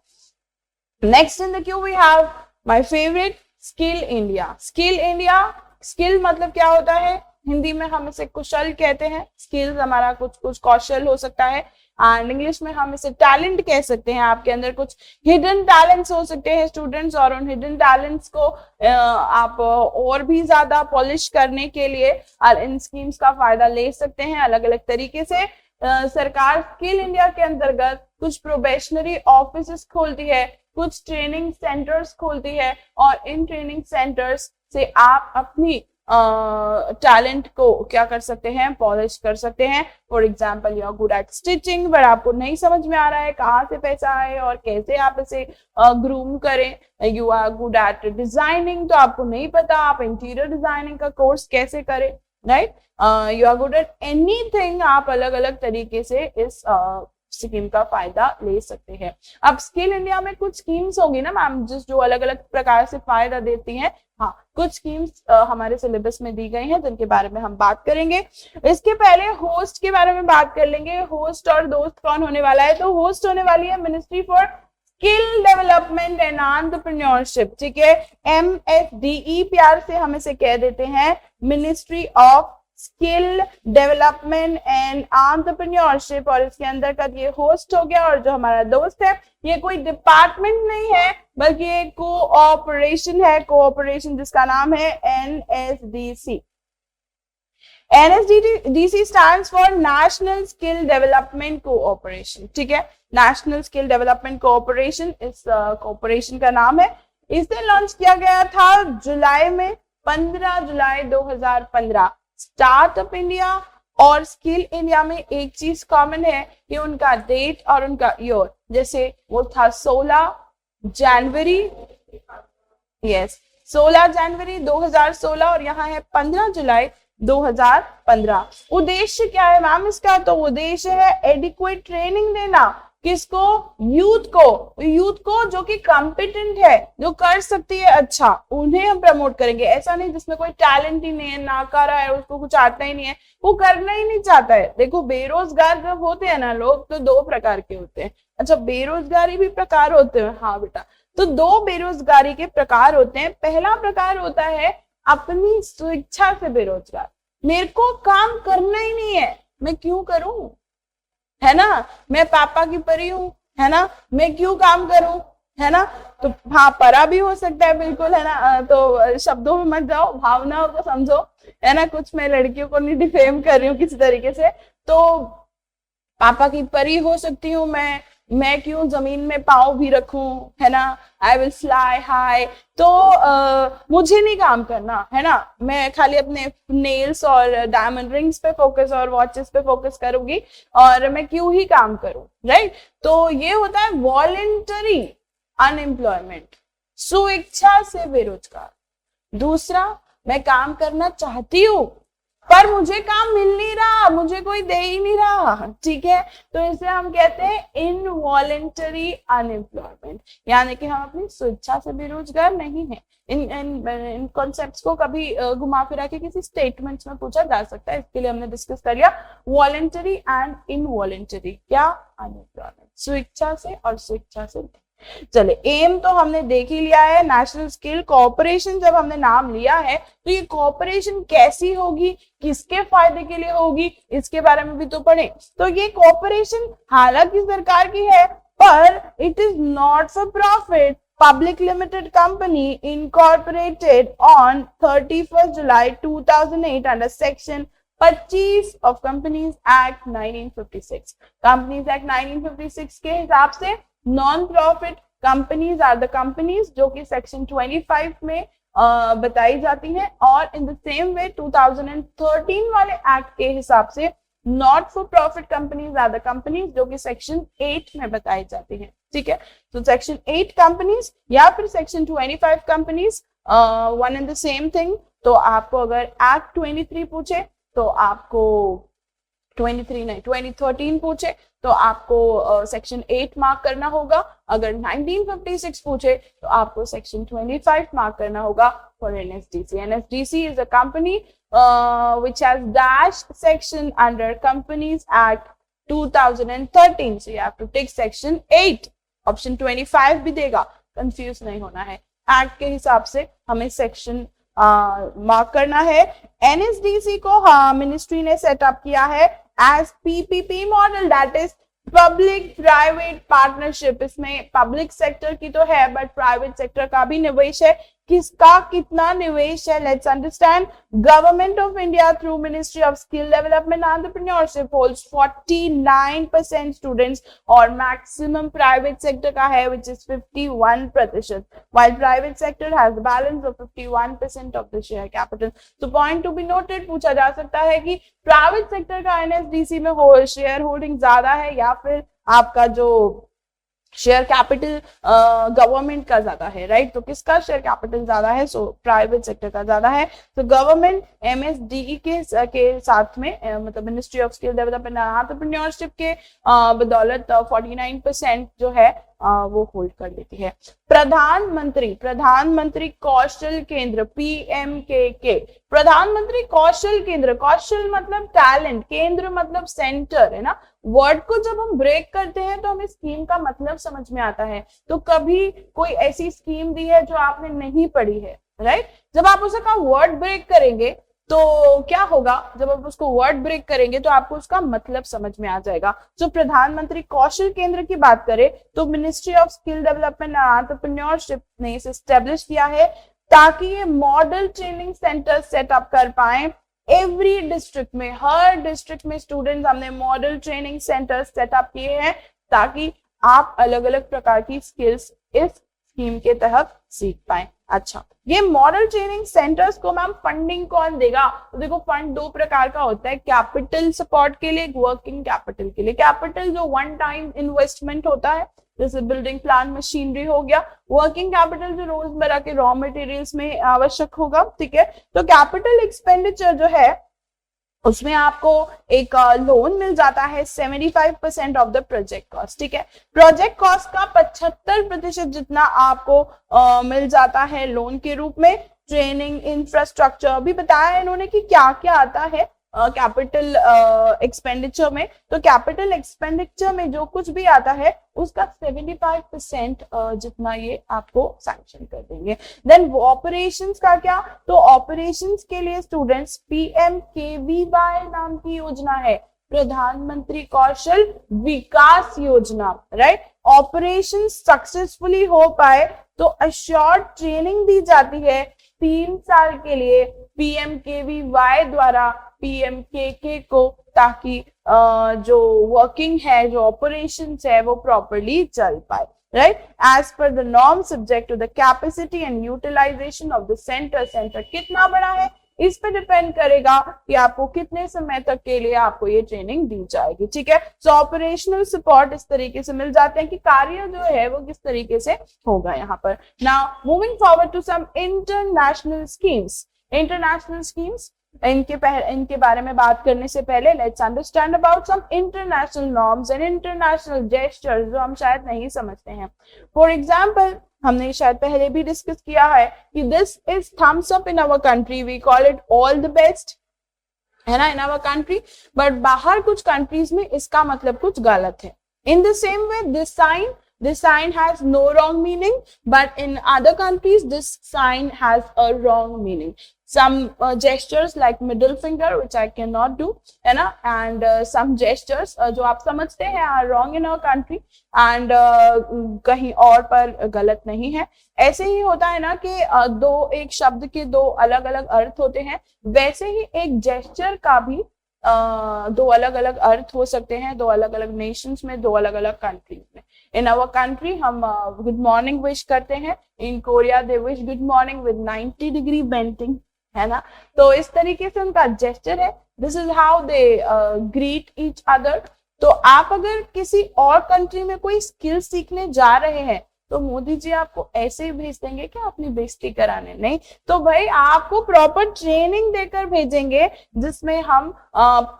Next in the queue we have my favourite skill India. Skill India, skill मतलब क्या होता है, हिंदी में हम इसे कुशल कहते हैं, स्किल्स हमारा कुछ कौशल हो सकता है, एंड इंग्लिश में हम इसे टैलेंट कह सकते हैं। आपके अंदर कुछ हिडन टैलेंट्स हो सकते हैं स्टूडेंट्स, और उन हिडन टैलेंट्स को आप और भी ज्यादा पॉलिश करने के लिए इन स्कीम्स का फायदा ले सकते हैं अलग अलग तरीके से। सरकार स्किल इंडिया के अंतर्गत कुछ प्रोबेशनरी ऑफिस खोलती है, कुछ ट्रेनिंग सेंटर्स खोलती है, और इन ट्रेनिंग सेंटर्स से आप अपनी टैलेंट को क्या कर सकते हैं, पॉलिश कर सकते हैं। For example, you are good at stitching, but आपको नहीं समझ में आ रहा है कहाँ से पैसा आए और कैसे आप इसे ग्रूम करें। You are good at designing, तो आपको नहीं पता आप इंटीरियर डिजाइनिंग का कोर्स कैसे करें, right. You are good at anything, आप अलग अलग तरीके से इस स्कीम का फायदा ले सकते हैं। अब स्किल इंडिया में कुछ स्कीम्स होगी ना मैम, जो अलग अलग प्रकार से फायदा देती हैं। हाँ, कुछ स्कीम्स हमारे सिलेबस में दी गई हैं जिनके बारे में हम बात करेंगे। इसके पहले होस्ट के बारे में बात कर लेंगे। होस्ट और दोस्त कौन होने वाला है, तो होस्ट होने वाली है ministry for skill development and entrepreneurship. ठीक है, MSDE प्यार से हम इसे कह देते हैं, ministry of skill development and entrepreneurship. और इसके अंदर का ये होस्ट हो गया, और जो हमारा दोस्त है ये कोई डिपार्टमेंट नहीं है बल्कि एक कोऑपरेशन है, कोऑपरेशन जिसका नाम है NSDC। NSDC stands for national skill development cooperation, ठीक है, नेशनल स्किल डेवलपमेंट कोऑपरेशन इस कोऑपरेशन का नाम है। इसे लॉन्च किया गया था जुलाई में, 15 जुलाई 2015। स्टार्टअप इंडिया और स्किल इंडिया में एक चीज कॉमन है कि उनका डेट और उनका ईयर, जैसे वो था 16 जनवरी, यस 16 जनवरी 2016 और यहाँ है 15 जुलाई 2015। उद्देश्य क्या है मैम इसका? तो उद्देश्य है एडिक्वेट ट्रेनिंग देना, किसको? यूथ को जो कि कॉम्पिटेंट है, जो कर सकती है अच्छा, उन्हें हम प्रमोट करेंगे। ऐसा नहीं जिसमें कोई टैलेंट ही नहीं है, नाकारा है, उसको कुछ आता ही नहीं है, वो करना ही नहीं चाहता है। देखो बेरोजगार जब होते हैं ना लोग, तो दो प्रकार के होते हैं। अच्छा, बेरोजगारी भी प्रकार होते हैं? हाँ बेटा, तो दो बेरोजगारी के प्रकार होते हैं। पहला प्रकार होता है अपनी स्वेच्छा से बेरोजगार, मेरे को काम करना ही नहीं है, मैं क्यों करूं, है ना, मैं पापा की परी हूं, है ना, मैं क्यों काम करूं, है ना। तो हाँ, परा भी हो सकता है, बिल्कुल, है ना। तो शब्दों में मत जाओ, भावनाओं को समझो, है ना। कुछ मैं लड़कियों को नहीं डिफेम कर रही हूँ किसी तरीके से। तो पापा की परी हो सकती हूँ मैं क्यों जमीन में पाँव भी रखूं, है ना, आई विल फ्लाई हाई। तो मुझे नहीं काम करना, है ना, मैं खाली अपने नेल्स और डायमंड रिंग्स पे फोकस और वॉचेस पे फोकस करूंगी, और मैं क्यों ही काम करूं, राइट। तो ये होता है वॉलेंटरी अनएम्प्लॉयमेंट, स्वेच्छा से बेरोजगार। दूसरा, मैं काम करना चाहती हूँ पर मुझे काम मिल नहीं रहा, मुझे कोई दे ही नहीं रहा, ठीक है, तो इसे हम कहते हैं इनवॉलेंटरी अनएम्प्लॉयमेंट, यानी कि हम अपनी स्वेच्छा से बेरोजगार नहीं है। इन कॉन्सेप्ट्स को कभी घुमा फिरा के किसी स्टेटमेंट्स में पूछा जा सकता है, इसके लिए हमने डिस्कस कर लिया वॉलेंटरी एंड इनवॉलेंटरी। क्या? अनएम्प्लॉयमेंट, स्वेच्छा से और स्वेच्छा से नहीं। चले, एम तो हमने देख ही लिया है, नेशनल स्किल कोऑपरेशन जब हमने नाम लिया है, तो ये कोऑपरेशन कैसी होगी, किसके फायदे के लिए होगी, इसके बारे में भी तो पढ़े। तो ये कोऑपरेशन हालांकि सरकार की है, पर it is not for profit, public limited company incorporated on 31 July 2008 under section 25 of companies act 1956। Companies act 1956 के हिसाब से non profit companies are the companies जो कि सेक्शन 25 में बताई जाती हैं, और इन द सेम वे 2013 वाले एक्ट के हिसाब से not for profit companies are the companies जो कि सेक्शन 8 में बताई जाती हैं, ठीक है। तो सेक्शन 8 कंपनीज या फिर section 25 companies, one and the same thing. तो आपको अगर एक्ट 23 पूछे तो आपको 2013 पूछे तो आपको सेक्शन 8 मार्क करना होगा। अगर 1956 पूछे तो आपको सेक्शन 25 मार्क करना होगा for NSDC. NSDC is a company which has dash section under Companies Act 2013, so you have to take section 8। Option 25 भी देगा, कंफ्यूज नहीं होना है, एक्ट के हिसाब से हमें सेक्शन मार्क करना है। एनएसडीसी को हाँ मिनिस्ट्री ने सेटअप किया है as PPP model, that is public private partnership. इसमें पब्लिक सेक्टर की तो है बट प्राइवेट सेक्टर का भी निवेश है। किसका कितना निवेश है, let's understand. Government of India through ministry of skill development entrepreneurship holds 49% students, और मैक्सिमम प्राइवेट सेक्टर का है which is 51%, while private sector has a balance of 51% of the share capital। तो पॉइंट टू बी नोटेड, पूछा जा सकता है कि private sector का एनएसडीसी में शेयर होल्डिंग ज्यादा है या फिर आपका जो शेयर कैपिटल गवर्नमेंट का ज्यादा है, राइट। तो किसका शेयर कैपिटल ज्यादा है? सो प्राइवेट सेक्टर का ज्यादा है। तो गवर्नमेंट एमएसडीई के साथ में मतलब ministry of skill development and entrepreneurship के बदौलत 49% जो है वो होल्ड कर लेती है। प्रधानमंत्री कौशल केंद्र पीएमकेके, प्रधानमंत्री कौशल केंद्र, कौशल मतलब टैलेंट, केंद्र मतलब सेंटर, है ना। वर्ड को जब हम ब्रेक करते हैं तो हमें स्कीम का मतलब समझ में आता है। तो कभी कोई ऐसी स्कीम दी है जो आपने नहीं पढ़ी है, राइट। जब आप उसका वर्ड ब्रेक करेंगे तो क्या होगा, जब आप उसको वर्ड ब्रेक करेंगे तो आपको उसका मतलब समझ में आ जाएगा। जो प्रधानमंत्री कौशल केंद्र की बात करें तो ministry of skill development and entrepreneurship ने इसे एस्टेब्लिश किया है ताकि ये मॉडल ट्रेनिंग सेंटर सेटअप कर पाए एवरी डिस्ट्रिक्ट में, हर डिस्ट्रिक्ट में स्टूडेंट्स हमने मॉडल ट्रेनिंग सेंटर सेटअप किए हैं ताकि आप अलग अलग प्रकार की स्किल्स इस स्कीम के तहत सीख पाए। अच्छा, ये मॉडल ट्रेनिंग सेंटर्स को मैम फंडिंग कौन देगा? तो देखो फंड दो प्रकार का होता है, कैपिटल सपोर्ट के लिए, वर्किंग कैपिटल के लिए। कैपिटल जो वन टाइम इन्वेस्टमेंट होता है, जैसे बिल्डिंग प्लान मशीनरी हो गया। वर्किंग कैपिटल जो रोजमर्रा के रॉ मटेरियल्स में आवश्यक होगा, ठीक है। तो कैपिटल एक्सपेंडिचर जो है उसमें आपको एक लोन मिल जाता है 75% ऑफ द प्रोजेक्ट कॉस्ट, ठीक है। प्रोजेक्ट कॉस्ट का 75% जितना आपको मिल जाता है लोन के रूप में। ट्रेनिंग, इंफ्रास्ट्रक्चर भी बताया है इन्होंने कि क्या क्या आता है कैपिटल एक्सपेंडिचर में। तो कैपिटल एक्सपेंडिचर में जो कुछ भी आता है उसका 75% जितना ये आपको सैंक्शन कर देंगे। देन ऑपरेशंस का क्या? तो ऑपरेशंस के लिए स्टूडेंट्स PMKVY नाम की योजना है, प्रधानमंत्री कौशल विकास योजना, राइट। ऑपरेशन सक्सेसफुली हो पाए तो अश्योर्ड ट्रेनिंग दी जाती है 3 साल के लिए PMKVY द्वारा PMKK को, ताकि जो वर्किंग है, जो ऑपरेशंस है वो प्रॉपर्ली चल पाए, right. As per the norm subject to the capacity and utilisation of the centre. Centre कितना बड़ा है इस पे डिपेंड करेगा कि आपको कितने समय तक के लिए आपको ये ट्रेनिंग दी जाएगी, ठीक है। सो ऑपरेशनल सपोर्ट इस तरीके से मिल जाते हैं कि कार्य जो है वो किस तरीके से होगा यहाँ पर। Now moving forward to some international schemes. International schemes, इनके बारे में बात करने से पहले let's understand about some international norms and international gestures जो हम शायद नहीं समझते हैं। फॉर एग्जाम्पल, हमने शायद पहले भी डिस्कस किया है कि this is thumbs up in our country, we call it all the best, है ना, इन आवर कंट्री। बट बाहर कुछ कंट्रीज में इसका मतलब कुछ गलत है। इन the same way this sign has no wrong meaning, but in other countries this sign has a wrong meaning. Some gestures like middle finger which I cannot do, है ना, and some gestures जो आप समझते हैं are wrong in our country and कहीं और पर गलत नहीं है। ऐसे ही होता है ना कि एक शब्द के दो अलग अलग अर्थ होते हैं, वैसे ही एक जेस्चर का भी दो अलग अलग अर्थ हो सकते हैं, दो अलग अलग नेशंस में, दो अलग अलग कंट्रीज में। इन आवर कंट्री हम गुड मॉर्निंग विश करते हैं, in Korea they wish good morning with 90 degree bending, है ना। तो इस तरीके से उनका जेस्चर है, this is how they greet each other. तो आप अगर किसी और कंट्री में कोई स्किल सीखने जा रहे हैं तो मोदी जी आपको ऐसे ही भेज देंगे क्या अपनी बेइज्जती कराने? नहीं, तो भाई आपको प्रॉपर ट्रेनिंग देकर भेजेंगे जिसमें हम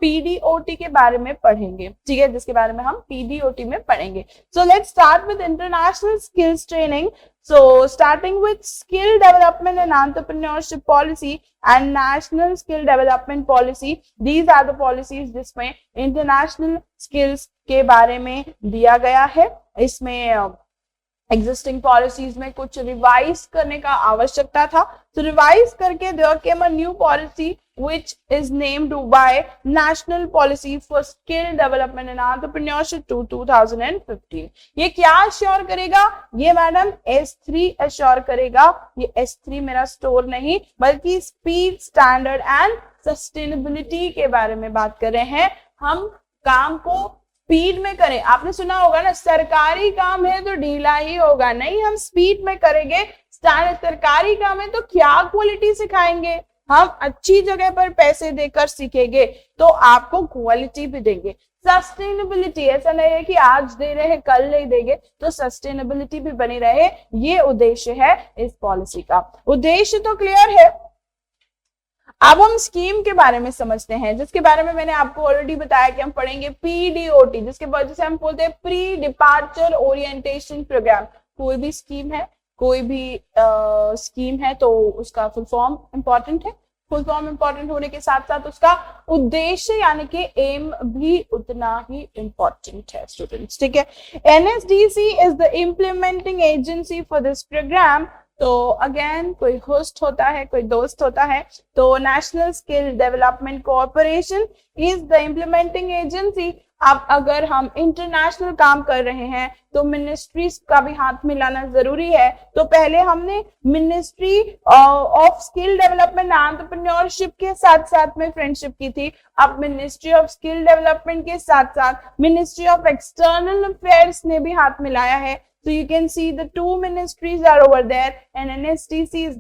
PDOT के बारे में पढ़ेंगे, ठीक है, जिसके बारे में हम PDOT में पढ़ेंगे। So let's start with international skills training. So starting with skill development and entrepreneurship policy and national skill development policy, these are the policies जिसमें international skills के बारे में दिया गया है। इसमें एग्जिस्टिंग पॉलिसीज में कुछ रिवाइज करने का आवश्यकता था, तो रिवाइज करके there came a new policy which is named by National Policy for Skill Development and Entrepreneurship to 2015। ये क्या अश्योर करेगा? ये मैडम S3 अश्योर करेगा। ये S3 मेरा स्टोर नहीं बल्कि स्पीड, स्टैंडर्ड एंड सस्टेनेबिलिटी के बारे में बात कर रहे हैं। हम काम को स्पीड में करें। आपने सुना होगा ना, सरकारी काम है तो ढीला ही होगा, नहीं, हम स्पीड में करेंगे। सरकारी काम है तो क्या क्वालिटी सिखाएंगे, हम अच्छी जगह पर पैसे देकर सीखेंगे तो आपको क्वालिटी भी देंगे। सस्टेनेबिलिटी, ऐसा नहीं है कि आज दे रहे हैं कल नहीं देंगे, तो सस्टेनेबिलिटी भी बनी रहे, ये उद्देश्य है इस पॉलिसी का। उद्देश्य तो क्लियर है। अब हम स्कीम के बारे में समझते हैं, जिसके बारे में मैंने आपको ऑलरेडी बताया कि हम पढ़ेंगे PDOT, जिसके वजह से हम बोलते हैं प्री डिपार्चर ओरिएंटेशन प्रोग्राम। कोई भी स्कीम है, कोई भी स्कीम है तो उसका फुल फॉर्म इंपॉर्टेंट है। फुल फॉर्म इंपॉर्टेंट होने के साथ साथ उसका उद्देश्य यानी कि एम भी उतना ही इंपॉर्टेंट है स्टूडेंट्स, ठीक है। NSDC is the implementing agency for this program. तो अगेन कोई होस्ट होता है, कोई दोस्त होता है, तो national skill development corporation is the implementing agency अब अगर हम इंटरनेशनल काम कर रहे हैं तो मिनिस्ट्रीज का भी हाथ मिलाना जरूरी है। तो पहले हमने ministry of skill development entrepreneurship के साथ साथ में फ्रेंडशिप की थी। अब मिनिस्ट्री ऑफ स्किल डेवलपमेंट के साथ साथ मिनिस्ट्री ऑफ एक्सटर्नल अफेयर्स ने भी हाथ मिलाया है। So you can see the two ministries are over there and NSTC is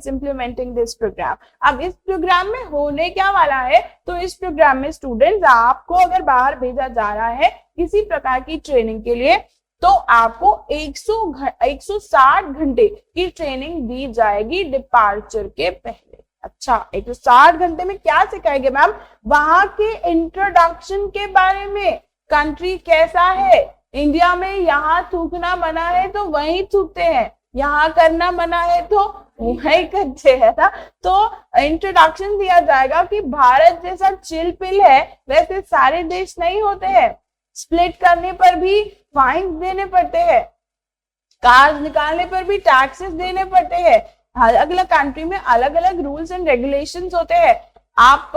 implementing this program. अब इस प्रोग्राम में होने क्या वाला है, तो इस प्रोग्राम में स्टूडेंट्स आपको अगर बाहर भेजा जा रहा है किसी प्रकार की ट्रेनिंग के लिए तो आपको 160 घंटे की ट्रेनिंग दी जाएगी डिपार्चर के पहले। अच्छा, 160 घंटे में क्या सिखाएंगे मैम? वहां के इंट्रोडक्शन के बारे में, कंट्री कैसा है, इंडिया में यहाँ थूकना मना है तो वहीं थूकते हैं, यहाँ करना मना है तो वहीं करते हैं ना। तो इंट्रोडक्शन दिया जाएगा कि भारत जैसा चिल पिल है वैसे सारे देश नहीं होते हैं, स्प्लिट करने पर भी फाइन देने पड़ते हैं, कार्ड निकालने पर भी टैक्सेस देने पड़ते हैं, अलग अलग कंट्री में अलग अलग रूल्स एंड रेगुलेशंस होते हैं। आप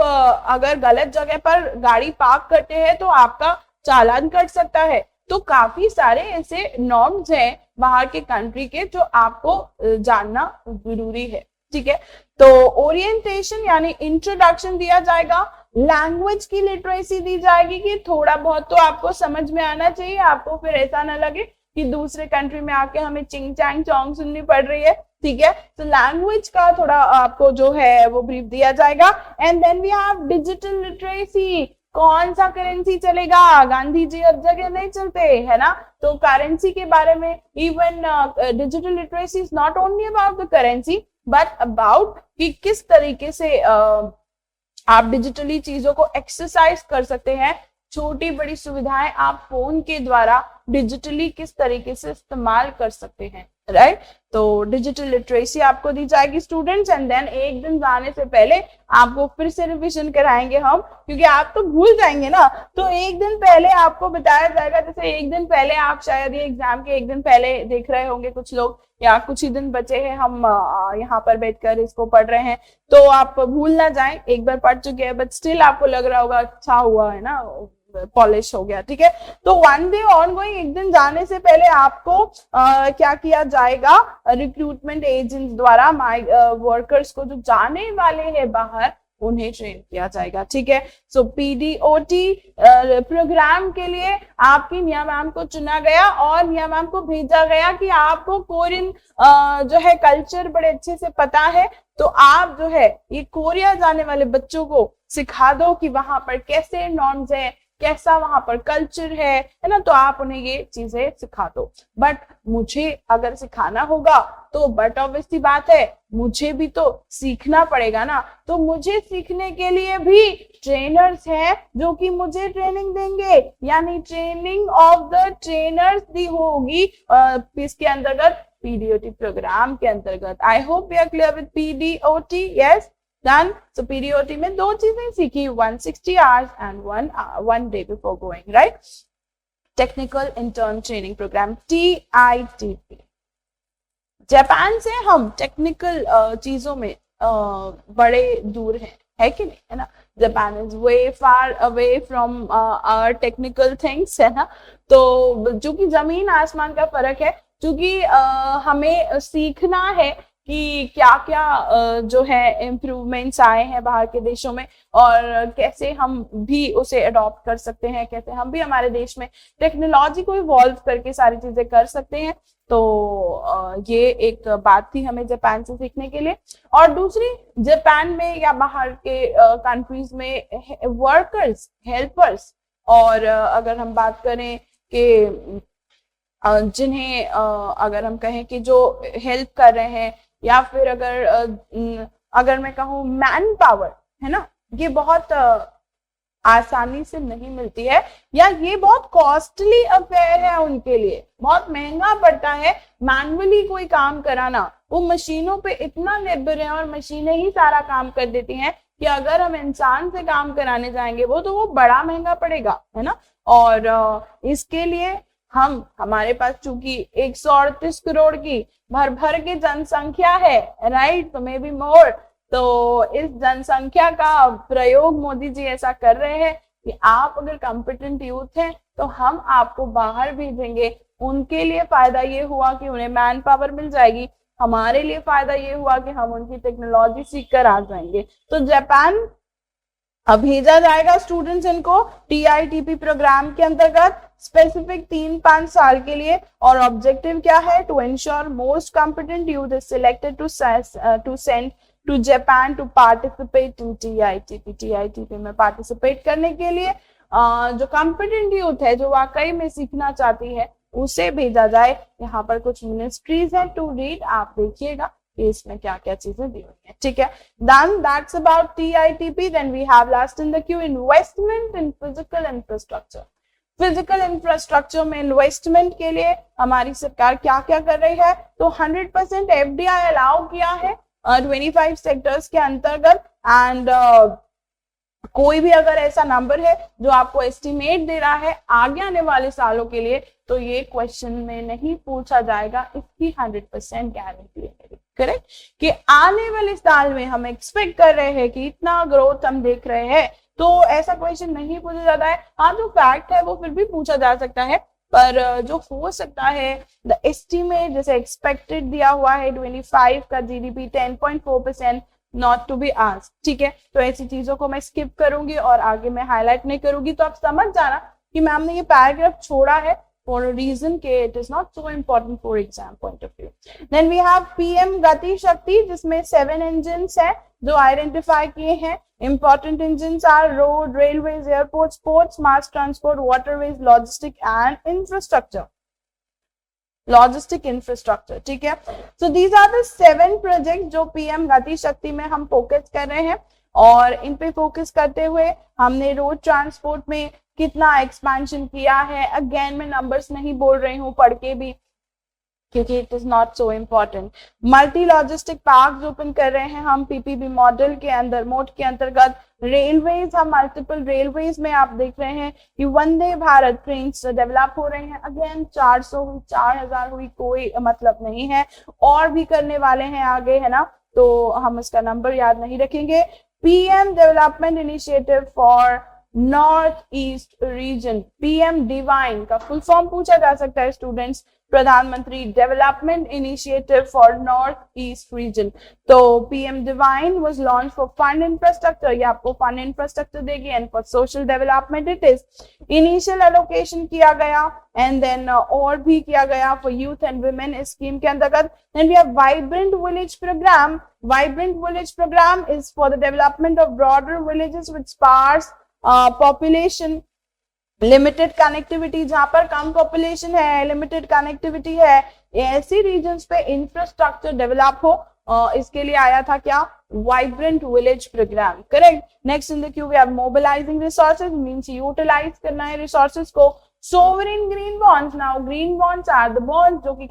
अगर गलत जगह पर गाड़ी पार्क करते हैं तो आपका चालान कट सकता है। तो काफी सारे ऐसे नॉर्म्स हैं बाहर के कंट्री के जो आपको जानना जरूरी है, ठीक है। तो ओरिएंटेशन यानी इंट्रोडक्शन दिया जाएगा, लैंग्वेज की लिटरेसी दी जाएगी कि थोड़ा बहुत तो आपको समझ में आना चाहिए, आपको फिर ऐसा ना लगे कि दूसरे कंट्री में आके हमें चिंग चैंग चोंग सुननी पड़ रही है, ठीक है। तो लैंग्वेज का थोड़ा आपको जो है वो ब्रीफ दिया जाएगा। And then we have digital literacy, कौन सा करेंसी चलेगा, गांधी जी हर जगह नहीं चलते है ना, तो करेंसी के बारे में even digital literacy is not only about the currency but about कि किस तरीके से आप डिजिटली चीजों को एक्सरसाइज कर सकते हैं, छोटी बड़ी सुविधाएं आप फोन के द्वारा डिजिटली किस तरीके से इस्तेमाल कर सकते हैं, राइट। तो डिजिटल लिटरेसी आपको दी जाएगी स्टूडेंट्स। एंड देन एक दिन जाने से पहले आपको फिर से रिवीजन कराएंगे हम, क्योंकि आप तो भूल जाएंगे ना, तो एक दिन पहले आपको बताया जाएगा। जैसे एक दिन पहले आप शायद ये एग्जाम के एक दिन पहले देख रहे होंगे कुछ लोग, या कुछ ही दिन बचे हैं हम यहाँ पर बैठकर इसको पढ़ रहे हैं, तो आप भूल ना जाएं, एक बार पढ़ चुके हैं बट स्टिल आपको लग रहा होगा अच्छा हुआ है ना, पॉलिश हो गया, ठीक है। तो वन डे ऑन गोइंग, एक दिन जाने से पहले आपको क्या किया जाएगा, रिक्रूटमेंट एजेंट्स द्वारा वर्कर्स को जो जाने वाले हैं बाहर उन्हें ट्रेन किया जाएगा, ठीक है। सो पीडीओटी प्रोग्राम के लिए आपकी निया मैम को चुना गया और निया मैम को भेजा गया कि आपको कोरियन जो है कल्चर बड़े अच्छे से पता है, तो आप जो है ये कोरिया जाने वाले बच्चों को सिखा दो कि वहां पर कैसे नॉर्म्स है, कैसा वहां पर कल्चर है ना, तो आप उन्हें ये चीजें सिखा दो। बट मुझे अगर सिखाना होगा तो बट ऑब्वियसली बात है मुझे भी तो सीखना पड़ेगा ना, तो मुझे सीखने के लिए भी ट्रेनर्स हैं जो कि मुझे ट्रेनिंग देंगे, यानी ट्रेनिंग ऑफ द ट्रेनर्स दी होगी इसके अंतर्गत, पीडीओटी प्रोग्राम के अंतर्गत। I hope we are clear with PDOT, yes done. So PDOT में दो चीजें सीखी, 160 hours and one day before going, right? Technical intern training programme TITP। Japan से हम टेक्निकल चीजों में बड़े दूर हैं, है कि नहीं, है ना। Japan is way far away from our technical things, है ना। तो चूंकि जमीन आसमान का फर्क है, क्योंकि हमें सीखना है कि क्या क्या जो है इम्प्रूवमेंट्स आए हैं बाहर के देशों में और कैसे हम भी उसे अडॉप्ट कर सकते हैं, कैसे हम भी हमारे देश में टेक्नोलॉजी को इवॉल्व करके सारी चीजें कर सकते हैं। तो ये एक बात थी हमें जापान से सीखने के लिए। और दूसरी, जापान में या बाहर के कंट्रीज में वर्कर्स, हेल्पर्स, और अगर हम बात करें कि जिन्हें अगर हम कहें कि जो हेल्प कर रहे हैं, या फिर अगर मैं कहूँ मैन पावर, है ना, ये बहुत आसानी से नहीं मिलती है, या ये बहुत कॉस्टली अफेयर है उनके लिए, बहुत महंगा पड़ता है मैनुअली कोई काम कराना। वो मशीनों पे इतना निर्भर है और मशीनें ही सारा काम कर देती हैं कि अगर हम इंसान से काम कराने जाएंगे वो बड़ा महंगा पड़ेगा, है ना। और इसके लिए हमारे पास चूंकि 138 करोड़ की भर के जनसंख्या है, राइट, तो मे बी मोर, तो इस जनसंख्या का प्रयोग मोदी जी ऐसा कर रहे हैं कि आप अगर कॉम्पिटेंट यूथ हैं तो हम आपको बाहर भेजेंगे। उनके लिए फायदा ये हुआ कि उन्हें मैन पावर मिल जाएगी, हमारे लिए फायदा ये हुआ कि हम उनकी टेक्नोलॉजी सीख कर आ जाएंगे। तो जापान अब भेजा जाएगा स्टूडेंट्स इनको TITP प्रोग्राम के अंतर्गत स्पेसिफिक 3-5 साल के लिए। और ऑब्जेक्टिव क्या है? To ensure most competent youth is selected to send to Japan to participate in TITP में पार्टिसिपेट करने के लिए जो कॉम्पिटेंट यूथ है, जो वाकई में सीखना चाहती है, उसे भेजा जाए। यहाँ पर कुछ मिनिस्ट्रीज है टू रीड, आप देखिएगा कि इसमें क्या क्या चीजें दी हुई है। ठीक है, then that's about TITP. Then we have last in the queue investment in physical infrastructure. Physical infrastructure में इन्वेस्टमेंट के लिए हमारी सरकार क्या क्या कर रही है? तो 100% FDI अलाउ किया है 25 सेक्टर्स के अंतर्गत। एंड कोई भी अगर ऐसा नंबर है जो आपको एस्टिमेट दे रहा है आगे आने वाले सालों के लिए, तो ये क्वेश्चन में नहीं पूछा जाएगा, इसकी 100% गारंटी है मेरी। करेक्ट, कि आने वाले साल में हम एक्सपेक्ट कर रहे हैं कि इतना ग्रोथ हम देख रहे हैं, तो ऐसा क्वेश्चन नहीं पूछा जाता है। हाँ, जो फैक्ट है वो फिर भी पूछा जा सकता है, पर जो हो सकता है द एस्टिमेट जैसे एक्सपेक्टेड दिया हुआ है 25 का GDP 10.4%, not to be asked. ठीक है, तो ऐसी चीजों को मैं स्किप करूंगी और आगे मैं हाईलाइट नहीं करूंगी। तो आप समझ जाना कि मैम ने ये पैराग्राफ छोड़ा है for a reason के it is not so important for exam point of view. Then we have PM गति शक्ति, जिसमें 7 engines है जो आइडेंटिफाई किए हैं। Important engines are road, railways, airports, ports, mass transport, waterways, logistic and infrastructure. Logistic infrastructure. ठीक है, so these are the 7 project जो PM गति शक्ति में हम फोकस कर रहे हैं। और इन पे फोकस करते हुए हमने रोड ट्रांसपोर्ट में कितना एक्सपेंशन किया है, अगेन मैं नंबर्स नहीं बोल रही हूँ पढ़ के भी, क्योंकि it is not so important. Multi logistic park open कर रहे हैं हम PPP मॉडल के अंदर, मोड के अंतर्गत। रेलवेज, हम मल्टीपल रेलवेज में आप देख रहे हैं कि वंदे भारत ट्रेन डेवलप हो रहे हैं। अगेन 400 हुई, 4000 हुई, कोई मतलब नहीं है, और भी करने वाले हैं आगे, है ना, तो हम इसका नंबर याद नहीं रखेंगे। PM development initiative for north east region, PM divine का फुल फॉर्म पूछा जा सकता है स्टूडेंट्स, प्रधानमंत्री development initiative for north east region. तो PM divine was launch for fund infrastructure, ये आपको फंड इंफ्रास्ट्रक्चर देगी, and for social development it is initial allocation किया गया, एंड देन और भी किया गया for youth and women scheme के अंतर्गत। Then we have vibrant village program. Vibrant village program is for the development of border villages with sparse population, limited connectivity, जहां पर कम पॉपुलेशन है, लिमिटेड कनेक्टिविटी है, ऐसी रीजन्स पे इंफ्रास्ट्रक्चर डेवलप हो, इसके लिए आया था क्या? Vibrant village program. Correct. Next in the queue we have mobilizing resources, means utilize करना है रिसोर्सेज को। Sovereign green bonds, now green bonds are the bonds जो कि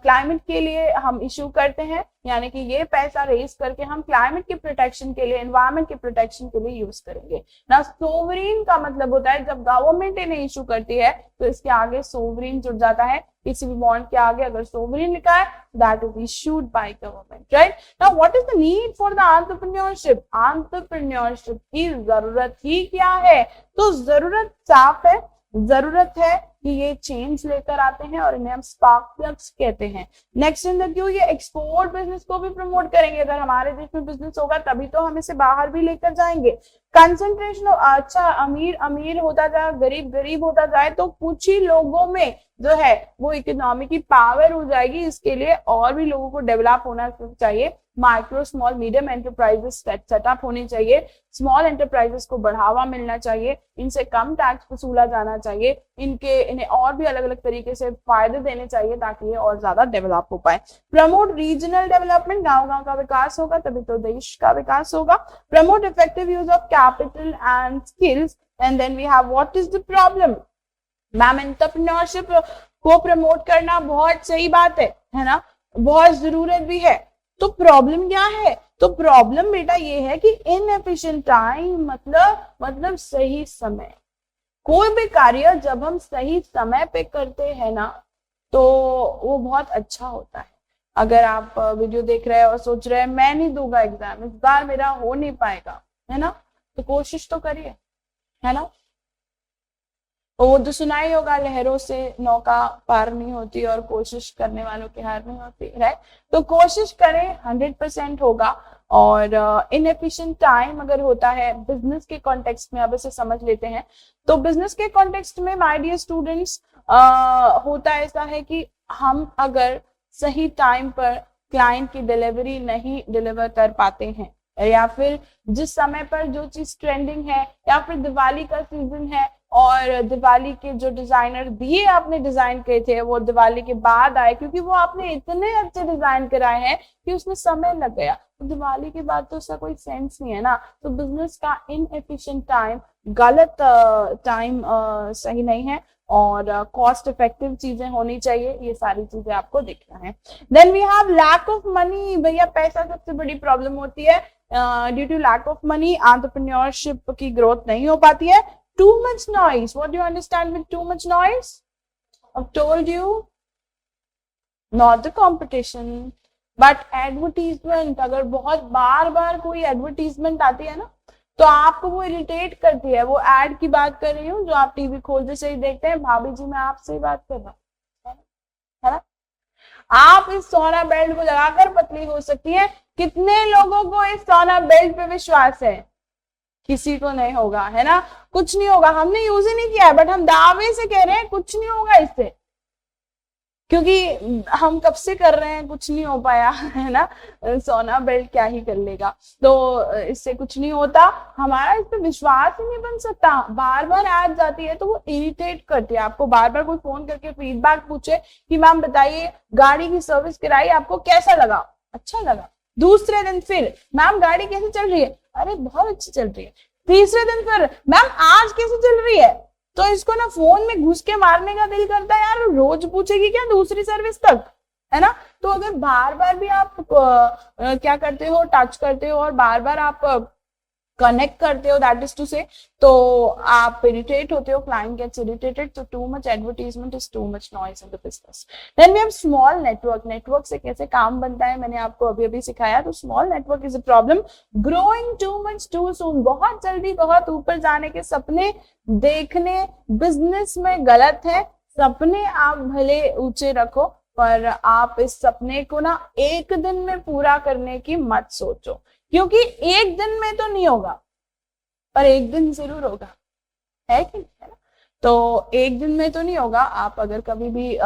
क्लाइमेट के लिए हम इशू करते हैं, यानी कि ये पैसा रेज करके हम क्लाइमेट के प्रोटेक्शन के लिए, एनवायरमेंट के प्रोटेक्शन के लिए यूज करेंगे ना। सोवरेन का मतलब होता है जब गवर्नमेंट इन्हें इशू करती है तो इसके आगे सोवरेन जुड़ जाता है, किसी भी बॉन्ड के आगे अगर सोवरेन लिखा है that is issued by government, right. Now what is the need for the entrepreneurship? Entrepreneurship की जरूरत ही क्या है? तो जरूरत साफ है, जरूरत है कि ये चेंज लेकर आते हैं और इन्हें हम स्पार्क प्लग्स कहते हैं। नेक्स्ट इन द क्यू, ये एक्सपोर्ट बिजनेस को भी प्रमोट करेंगे। अगर हमारे देश में बिजनेस होगा तभी तो हम इसे बाहर भी लेकर जाएंगे। कंसंट्रेशन ऑफ, अच्छा अमीर अमीर होता जाए, गरीब गरीब होता जाए तो कुछ ही लोगों में जो है वो इकोनॉमी की पावर हो जाएगी। इसके लिए और भी लोगों को डेवलप होना चाहिए, micro small medium enterprises setup होनी चाहिए, स्मॉल एंटरप्राइजेस को बढ़ावा मिलना चाहिए, इनसे कम टैक्स वसूला जाना चाहिए, इन्हें और भी अलग अलग तरीके से फायदे देने चाहिए ताकि ये और ज्यादा डेवलप हो पाए। प्रमोट रीजनल डेवलपमेंट, गांव-गांव का विकास होगा तभी तो देश का विकास होगा। Promote effective use of capital and skills, and then we have what is the problem? Ma'am, entrepreneurship को प्रमोट करना बहुत सही बात है ना, बहुत जरूरत भी है। तो प्रॉब्लम क्या है? तो प्रॉब्लम बेटा ये है कि इनएफिशिएंट टाइम, मतलब सही समय। कोई भी कार्य जब हम सही समय पे करते हैं ना तो वो बहुत अच्छा होता है। अगर आप वीडियो देख रहे हैं और सोच रहे हैं मैं नहीं दूंगा एग्जाम, इस बार मेरा हो नहीं पाएगा, है ना, तो कोशिश तो करिए, है ना। वो तो सुना ही होगा, लहरों से नौका पार नहीं होती और कोशिश करने वालों की हार नहीं होती, राइट। तो कोशिश करें, 100% होगा। और इनएफिशिएंट टाइम अगर होता है बिजनेस के कॉन्टेक्स्ट में, अब इसे समझ लेते हैं। तो बिजनेस के कॉन्टेक्स्ट में माय डियर स्टूडेंट्स, होता ऐसा है कि हम अगर सही टाइम पर क्लाइंट की डिलीवरी नहीं डिलीवर कर पाते हैं, या फिर जिस समय पर जो चीज ट्रेंडिंग है, या फिर दिवाली का सीजन है और दिवाली के जो डिजाइनर दिए आपने डिजाइन किए थे वो दिवाली के बाद आए, क्योंकि वो आपने इतने अच्छे डिजाइन कराए हैं कि उसमें समय लग गया, तो दिवाली के बाद तो उसका कोई सेंस नहीं है ना। तो बिजनेस का इनएफिशिएंट टाइम, गलत टाइम सही नहीं है, और कॉस्ट इफेक्टिव चीजें होनी चाहिए, ये सारी चीजें आपको देखना है। Then we have lack of money. भैया पैसा सबसे बड़ी प्रॉब्लम होती है। Due to lack of money entrepreneurship की ग्रोथ नहीं हो पाती है। Too much noise. What do you understand with too much noise? I've told you, not the competition, but advertisement. अगर बहुत बार बार कोई एडवर्टीजमेंट आती है ना, तो आपको वो इरिटेट करती है। वो एड की बात कर रही हूँ जो आप टीवी खोलते से ही देखते हैं। भाभी जी, मैं आपसे ही बात कर रहा हूँ, है ना। आप इस सोना बेल्ट को लगाकर पतली हो सकती है। कितने लोगों को इस सोना बेल्ट पे विश्वास है? किसी को नहीं होगा, है ना। कुछ नहीं होगा, हमने यूज ही नहीं किया है, बट हम दावे से कह रहे हैं कुछ नहीं होगा इससे, क्योंकि हम कब से कर रहे हैं, कुछ नहीं हो पाया, है ना। सोना बेल्ट क्या ही कर लेगा, तो इससे कुछ नहीं होता। हमारा इस पे विश्वास ही नहीं बन सकता। बार बार ऐड जाती है तो वो इरिटेट करती है आपको। बार बार कोई फोन करके फीडबैक पूछे कि मैम बताइए गाड़ी की सर्विस कराई, आपको कैसा लगा? अच्छा लगा। दूसरे दिन फिर मैम गाड़ी कैसे चल रही है? अरे बहुत अच्छी चल रही है। तीसरे दिन फिर मैम आज कैसे चल रही है? तो इसको ना फोन में घुस के मारने का दिल करता है यार, रोज पूछेगी क्या दूसरी सर्विस तक, है ना। तो अगर बार बार भी आप क्या करते हो, टच करते हो और बार बार आप कनेक्ट करते हो, दैट इज टू से, तो आप इरिटेट होते हो, क्लाइंट गेट्स इरिटेटेड। तो too much advertisement is too much noise in the business. Then we have small network. Network से कैसे काम बनता है मैंने आपको अभी अभी सिखाया। तो small network is a problem. Growing too much too soon. बहुत जल्दी बहुत ऊपर जाने के सपने देखने बिजनेस में गलत है। सपने आप भले ऊंचे रखो, पर आप इस सपने को ना एक दिन में पूरा करने की मत सोचो, क्योंकि एक दिन में तो नहीं होगा, पर एक दिन जरूर होगा, है कि नहीं, है ना। तो एक दिन में तो नहीं होगा। आप अगर कभी भी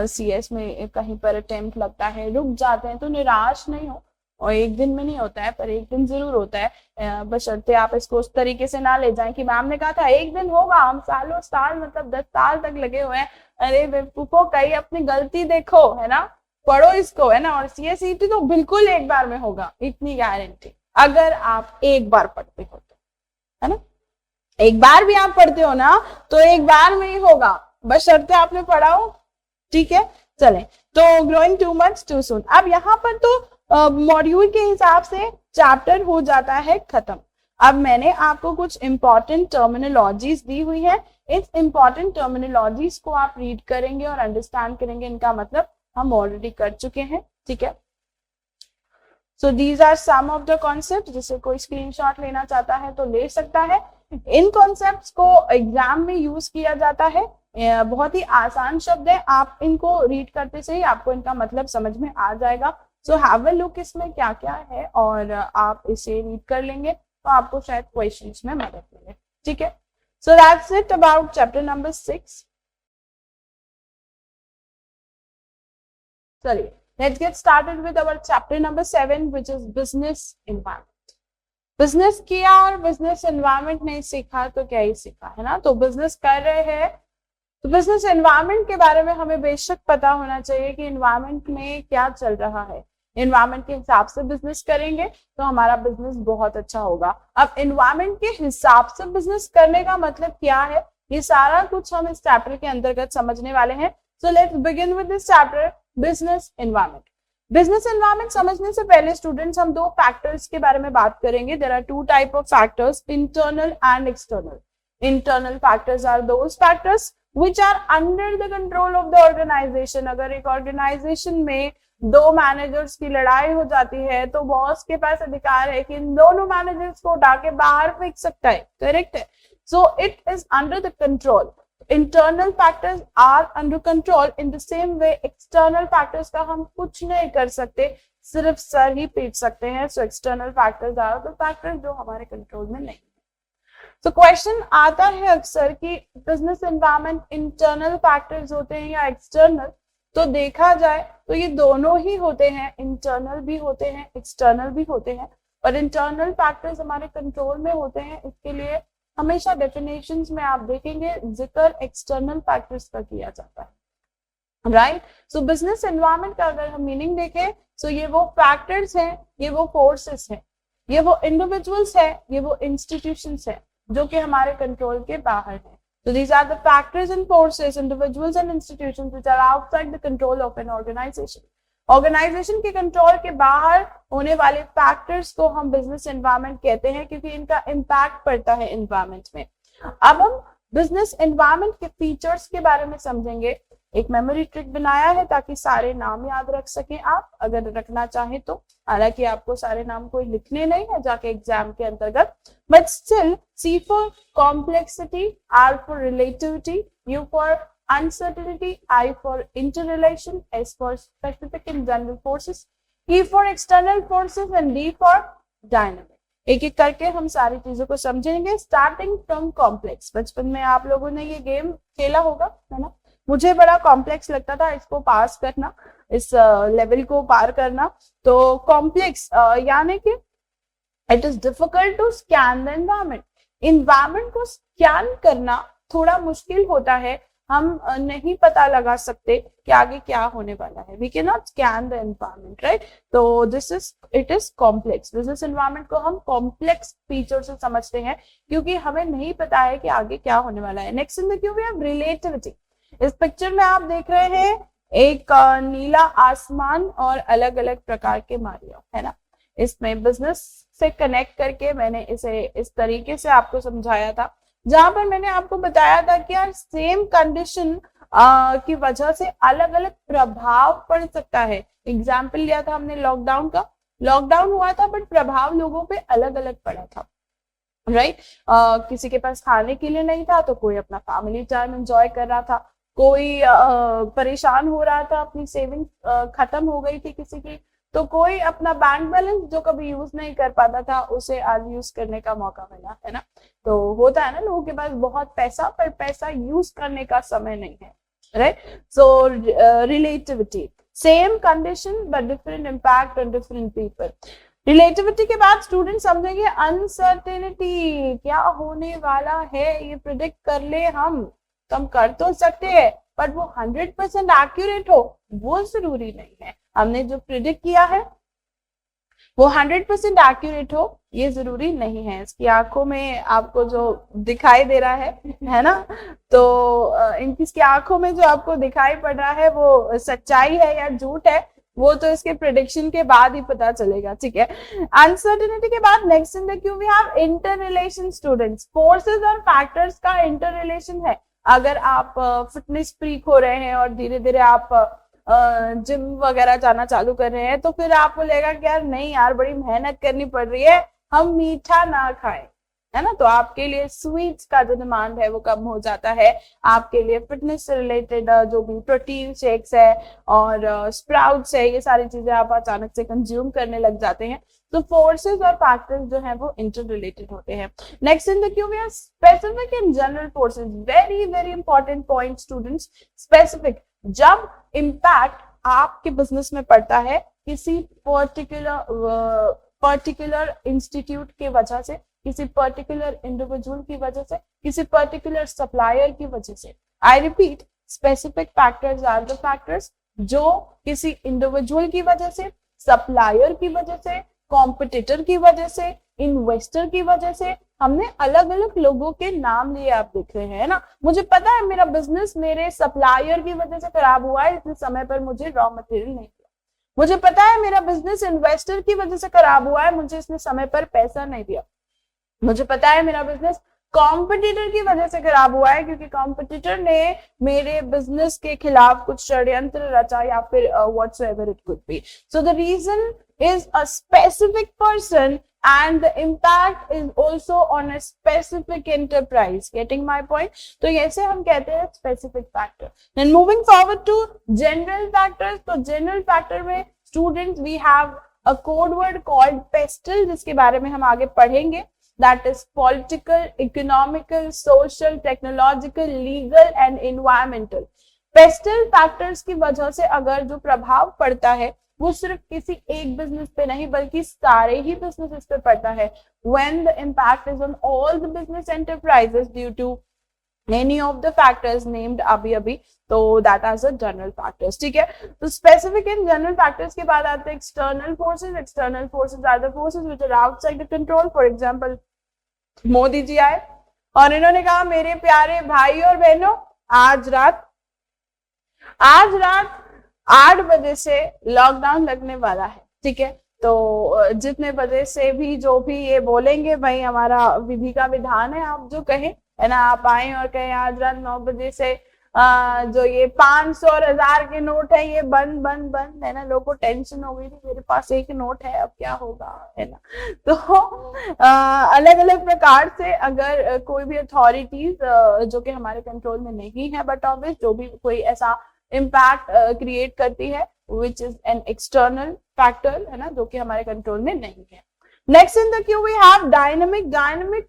CS में कहीं पर अटेम्प्ट लगता है, रुक जाते हैं, तो निराश नहीं हो। और एक दिन में नहीं होता है, पर एक दिन जरूर होता है। बशर्ते आप इसको उस तरीके से ना ले जाएं कि मैम ने कहा था एक दिन होगा, हम सालों साल मतलब 10 साल तक लगे हुए हैं। अरे बेवकूफो, कहीं अपनी गलती देखो, है ना, पढ़ो इसको, है ना। और CSET तो बिल्कुल एक बार में होगा, इतनी गारंटी, अगर आप एक बार पढ़ते हो तो, है ना। एक बार भी आप पढ़ते हो ना तो एक बार में ही होगा, बशर्ते आपने पढ़ा हो, ठीक है। चले, तो growing too much too soon. अब यहाँ पर तो मॉड्यूल के हिसाब से चैप्टर हो जाता है खत्म। अब मैंने आपको कुछ इंपॉर्टेंट टर्मिनोलॉजीज दी हुई है। इस इंपॉर्टेंट टर्मिनोलॉजीज को आप रीड करेंगे और अंडरस्टैंड करेंगे। इनका मतलब हम ऑलरेडी कर चुके हैं, ठीक है। So these are some of the concept. जिसे कोई स्क्रीनशॉट लेना चाहता है तो ले सकता है। इन कॉन्सेप्ट्स को एग्जाम में यूज किया जाता है। बहुत ही आसान शब्द है, आप इनको रीड करते से ही आपको इनका मतलब समझ में आ जाएगा। सो हैव अ लुक इसमें क्या क्या है, और आप इसे रीड कर लेंगे तो आपको शायद क्वेश्चंस में मदद मिले, ठीक है। So that's it about chapter number 6। चलिए, let's get started with our chapter number 7, which is business environment. Business किया और बिजनेस एनवायरनमेंट नहीं सीखा तो क्या ही सीखा, है ना। तो बिजनेस कर रहे हैं तो बिजनेस एनवायरनमेंट के बारे में हमें बेशक पता होना चाहिए कि एनवायरनमेंट में क्या चल रहा है। एनवायरनमेंट के हिसाब से बिजनेस करेंगे तो हमारा बिजनेस बहुत अच्छा होगा। अब एनवायरनमेंट के हिसाब से बिजनेस करने का मतलब क्या है, ये सारा कुछ हम इस चैप्टर के अंतर्गत समझने वाले हैं। So let's begin with this chapter, business environment. Business environment समझने से पहले स्टूडेंट्स हम दो फैक्टर्स के बारे में बात करेंगे। There are two type of factors, internal and external. Internal factors are those factors which are under the control of the organization। अगर एक ऑर्गेनाइजेशन में दो मैनेजर्स की लड़ाई हो जाती है तो बॉस के पास अधिकार है कि इन दोनों मैनेजर्स को उठा के बाहर फेंक सकता है, करेक्ट है। So it is under the control, internal factors are under control. In the same way external factors का हम कुछ नहीं कर सकते, सिर्फ सर ही पीट सकते हैं। So external factors are the factors जो हमारे कंट्रोल में नहीं। तो क्वेश्चन आता है अक्सर कि बिजनेस एनवायरनमेंट इंटरनल फैक्टर्स होते हैं या एक्सटर्नल। तो देखा जाए तो ये दोनों ही होते हैं, इंटरनल भी होते हैं, एक्सटर्नल भी होते हैं। और इंटरनल फैक्टर्स हमारे कंट्रोल में होते हैं, इसके लिए हमेशा डेफिनेशंस में आप देखेंगे जिक्र एक्सटर्नल फैक्टर्स का किया जाता है, राइट। सो बिजनेस एनवायरनमेंट का अगर हम मीनिंग देखें, सो ये वो फैक्टर्स हैं, ये वो फोर्सेस हैं, ये वो इंडिविजुअल्स है, ये वो इंस्टीट्यूशंस है जो कि हमारे कंट्रोल के बाहर है। So these are the factors and forces, individuals and institutions which are outside the control of an organization. Organization के कंट्रोल के बाहर होने वाले फैक्टर्स को हम बिजनेस एनवायरनमेंट कहते हैं क्योंकि इनका इम्पैक्ट पड़ता है एनवायरनमेंट में। अब हम बिजनेस एनवायरनमेंट के फीचर्स के बारे में समझेंगे। एक मेमोरी ट्रिक बनाया है ताकि सारे नाम याद रख सकें आप, अगर रखना चाहें तो। हालांकि आपको सारे नाम कोई लिखने नहीं है जाके एग्जाम के अंतर्गत, but still C for complexity, R for relativity, U for uncertainty, I for interrelation, S for specific and general forces, E for external forces and D for dynamic। एक एक करके हम सारी चीजों को समझेंगे, स्टार्टिंग फ्रॉम कॉम्प्लेक्स। बचपन में आप लोगों ने ये गेम खेला होगा, है ना। मुझे बड़ा कॉम्प्लेक्स लगता था इसको पास करना, इस लेवल को पार करना। तो कॉम्प्लेक्स यानी कि it is difficult to scan the environment. Environment को स्कैन करना थोड़ा मुश्किल होता है, हम नहीं पता लगा सकते कि आगे क्या होने वाला है। We can not scan the environment, right. तो it is complex. Business environment को हम कॉम्प्लेक्स फीचर से समझते हैं क्योंकि हमें नहीं पता है कि आगे क्या होने वाला है। Next in the queue we have relativity. इस पिक्चर में आप देख रहे हैं एक नीला आसमान और अलग अलग प्रकार के मारिया, है ना। इसमें बिजनेस से कनेक्ट करके मैंने इसे इस तरीके से आपको समझाया था, जहां पर मैंने आपको बताया था कि यार सेम कंडीशन की वजह से अलग अलग प्रभाव पड़ सकता है। एग्जाम्पल लिया था हमने लॉकडाउन का। लॉकडाउन हुआ था बट प्रभाव लोगों पे अलग अलग पड़ा था, राइट। किसी के पास खाने के लिए नहीं था तो कोई अपना फैमिली टाइम एंजॉय कर रहा था, कोई परेशान हो रहा था, अपनी सेविंग खत्म हो गई थी किसी की, तो कोई अपना बैंक बैलेंस जो कभी यूज नहीं कर पाता था उसे आज यूज करने का मौका मिला, है ना। तो होता है ना लोगों के पास बहुत पैसा पर पैसा यूज करने का समय नहीं है, right. So relativity, same condition but different impact on different people. Relativity के बाद स्टूडेंट समझेंगे अनसर्टेनिटी, क्या होने वाला है ये प्रिडिक्ट कर ले हम कर तो सकते हैं बट वो 100% एक्यूरेट हो वो जरूरी नहीं है। हमने जो प्रिडिक्ट किया है वो 100% एक्यूरेट हो ये जरूरी नहीं है। इसकी आंखों में आपको जो दिखाई दे रहा है ना, तो इनकी आंखों में जो आपको दिखाई पड़ रहा है वो सच्चाई है या झूठ है वो तो इसके प्रेडिक्शन के बाद ही पता चलेगा, ठीक है। अनसर्टेनिटी के बाद next in the queue we have inter relation. Students, forces और फैक्टर्स का इंटर रिलेशन है। अगर आप फिटनेस फ्रीक हो रहे हैं और धीरे धीरे आप जिम वगैरह जाना चालू कर रहे हैं तो फिर आपको लगेगा कि यार नहीं यार बड़ी मेहनत करनी पड़ रही है, हम मीठा ना खाएं, है ना। तो आपके लिए स्वीट्स का जो डिमांड है वो कम हो जाता है। आपके लिए फिटनेस से रिलेटेड जो भी प्रोटीन शेक्स है और स्प्राउट्स है ये सारी चीजें आप अचानक से कंज्यूम करने लग जाते हैं। तो फोर्सेस और फैक्टर्स जो है वो इंटर रिलेटेड होते हैं। Next in the queue we are specific and general forces. Very very important point students. Specific, जब इम्पैक्ट आपके बिजनेस में पड़ता है किसी पर्टिकुलर इंस्टीट्यूट की वजह से, किसी पर्टिकुलर इंडिविजुअल की वजह से, किसी पर्टिकुलर सप्लायर की वजह से। I repeat, specific factors are the factors जो किसी इंडिविजुअल की वजह से, सप्लायर की वजह से, कॉम्पिटिटर की वजह से, इन्वेस्टर की वजह से, हमने अलग अलग लोगों के नाम लिए आप देख रहे हैं ना। मुझे पता है मेरा बिजनेस मेरे सप्लायर की वजह से खराब हुआ है, इसने समय पर मुझे रॉ मटेरियल नहीं दिया। मुझे पता है मेरा बिजनेस इन्वेस्टर की वजह से खराब हुआ है, मुझे इसने समय पर पैसा नहीं दिया। मुझे पता है मेरा बिजनेस कॉम्पिटिटर की वजह से खराब हुआ है, क्योंकि कॉम्पिटिटर ने मेरे बिजनेस के खिलाफ कुछ षड्यंत्र रचा या फिर whatsoever it could be. So the reason is a specific person and the impact is also on a specific enterprise. Getting my point? तो ऐसे हम कहते हैं specific factor. Then moving forward to general factors. तो general factor में students we have a code word called pestle, जिसके बारे में हम आगे पढ़ेंगे. That is political, economical, social, technological, legal and environmental. Pestle factors की वजह से अगर जो प्रभाव पड़ता है वो सिर्फ किसी एक बिजनेस पे नहीं बल्कि सारे ही बिजनेसेस पे पड़ता है. When the impact is on all the business enterprises due to any of the factors named अभी तो that as a general factors. ठीक है, तो specific and general factors के बाद आते हैं external forces. External forces are the forces which are outside the control. For example, Modi ji आए और इन्होंने कहा मेरे प्यारे भाई और बहनों आज रात 8 बजे से लॉकडाउन लगने वाला है. ठीक है, तो जितने बजे से भी जो भी ये बोलेंगे भाई हमारा विधि का विधान है, आप जो कहें है ना, आप आए और कहें आज रात 9 बजे से जो ये 500 और 1000 के नोट है ये बंद बंद बंद, है ना. लोगों को टेंशन हो गई थी, मेरे पास एक नोट है अब क्या होगा, है ना. तो अलग अलग प्रकार से अगर कोई भी अथॉरिटीज जो कि हमारे कंट्रोल में नहीं है बट ऑब्वियस जो भी कोई ऐसा इम्पैक्ट क्रिएट करती है which is an external factor, है ना, जो कि हमारे कंट्रोल में नहीं है. Next in the queue we have dynamic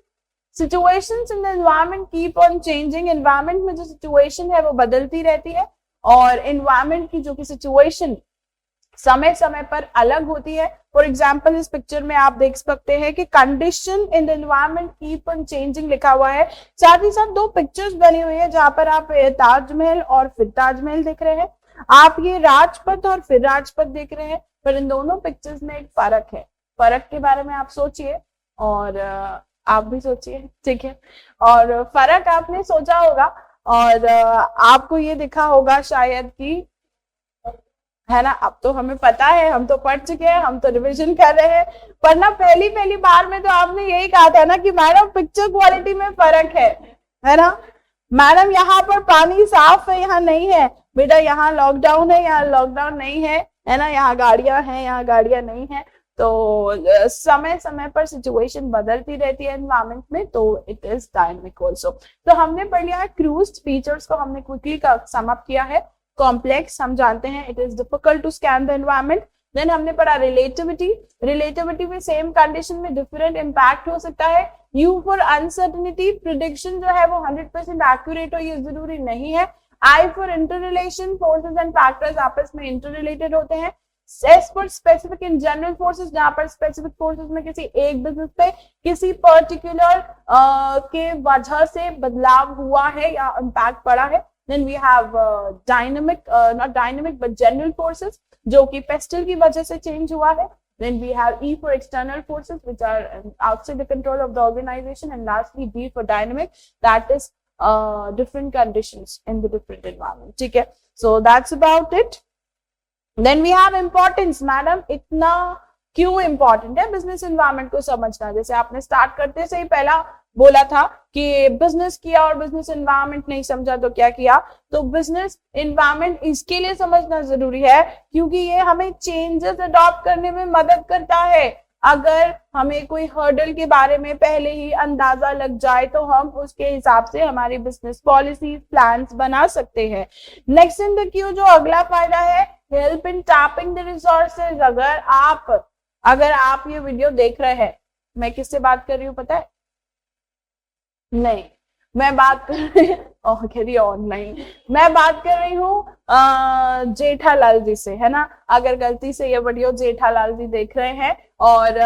situations in the environment keep on changing. Environment में जो सिचुएशन है वो बदलती रहती है और एनवायरनमेंट की जो कि सिचुएशन समय समय पर अलग होती है. फॉर एग्जाम्पल इस पिक्चर में आप देख सकते हैं कि condition in the environment keep on changing लिखा हुआ है. साथ ही साथ 2 पिक्चर्स बनी हुई है जहां पर आप ताजमहल और फिर ताजमहल देख रहे हैं, आप ये राजपथ और फिर राजपथ देख रहे हैं. पर इन दोनों पिक्चर्स में एक फर्क है. फर्क के बारे में आप सोचिए और आप भी सोचिए. ठीक है, और फर्क आपने सोचा होगा और आपको ये दिखा होगा शायद कि, है ना, अब तो हमें पता है, हम तो पढ़ चुके हैं, हम तो रिवीजन कर रहे हैं. पर ना पहली बार में तो आपने यही कहा था ना कि मैडम पिक्चर क्वालिटी में फर्क है ना. मैडम यहाँ पर पानी साफ है, यहाँ नहीं है. बेटा यहाँ लॉकडाउन है, यहाँ लॉकडाउन नहीं है ना. यहाँ गाड़ियां हैं, यहाँ गाड़ियां नहीं है. तो समय समय पर सिचुएशन बदलती रहती है एनवायरमेंट में, तो इट इज डायनेमिक ऑल्सो. तो हमने पढ़ लिया है क्रूज्ड फीचर्स को, हमने क्विकली सम अप किया है. कॉम्प्लेक्स हम जानते हैं, it is difficult to scan the environment. Then हमने पढ़ा रिलेटिविटी में सेम कंडीशन में डिफरेंट इम्पैक्ट हो सकता है. यू फॉर अनसर्टेनिटी, प्रिडिक्शन जो है वो 100% एक्यूरेट हो ये जरूरी नहीं है. I for interrelation, forces and factors आपस में इंटर रिलेटेड होते हैं. S for specific in general forces, जहां पर स्पेसिफिक फोर्सेस में किसी एक बिजनेस पे किसी पर्टिकुलर के वजह से बदलाव हुआ है या इम्पैक्ट पड़ा है. Then we have not dynamic but general forces जो कि pestle की वजह से change हुआ है. Then we have E for external forces which are outside the control of the organization, and lastly D for dynamic, that is different conditions in the different environment. ठीक है, so that's about it. Then we have importance. Madam इतना क्यों important है business environment को समझना? जैसे आपने start करते से ही पहला बोला था कि बिजनेस किया और बिजनेस एनवायरनमेंट नहीं समझा तो क्या किया. तो बिजनेस एनवायरनमेंट इसके लिए समझना जरूरी है क्योंकि ये हमें चेंजेस अडॉप्ट करने में मदद करता है. अगर हमें कोई हर्डल के बारे में पहले ही अंदाजा लग जाए तो हम उसके हिसाब से हमारी बिजनेस पॉलिसी प्लान्स बना सकते हैं. नेक्स्ट इन द क्यू जो अगला फायदा है, help in tapping the resources. अगर आप ये वीडियो देख रहे हैं, मैं किससे बात कर रही हूँ पता है? नहीं, मैं बात कर रही हूँ ऑनलाइन, मैं बात कर रही हूँ जेठालाल जी से, है ना. अगर गलती से ये वीडियो जेठालाल जी देख रहे हैं और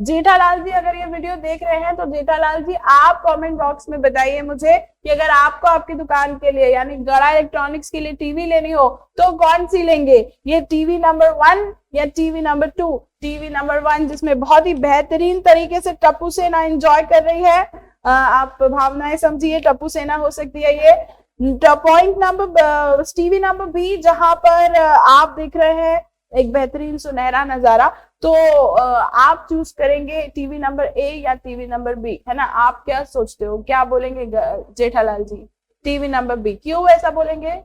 जेठालाल जी अगर ये वीडियो देख रहे हैं तो जेठालाल जी आप कमेंट बॉक्स में बताइए मुझे कि अगर आपको आपकी दुकान के लिए यानी गड़ा इलेक्ट्रॉनिक्स के लिए टीवी लेनी हो तो कौन सी लेंगे? ये टीवी नंबर 1 या टीवी नंबर 2? टीवी नंबर 1 जिसमें बहुत ही बेहतरीन तरीके से टप्पू सेना एंजॉय कर रही है. आप भावनाएं समझिए, टप्पू सेना हो सकती है ये. Point number TV number B जहां पर आप देख रहे हैं एक बेहतरीन सुनहरा नजारा. तो आप चूज करेंगे टीवी नंबर ए या टीवी नंबर बी, है ना? आप क्या सोचते हो, क्या बोलेंगे Jethalal ji? TV number B. क्यों ऐसा बोलेंगे?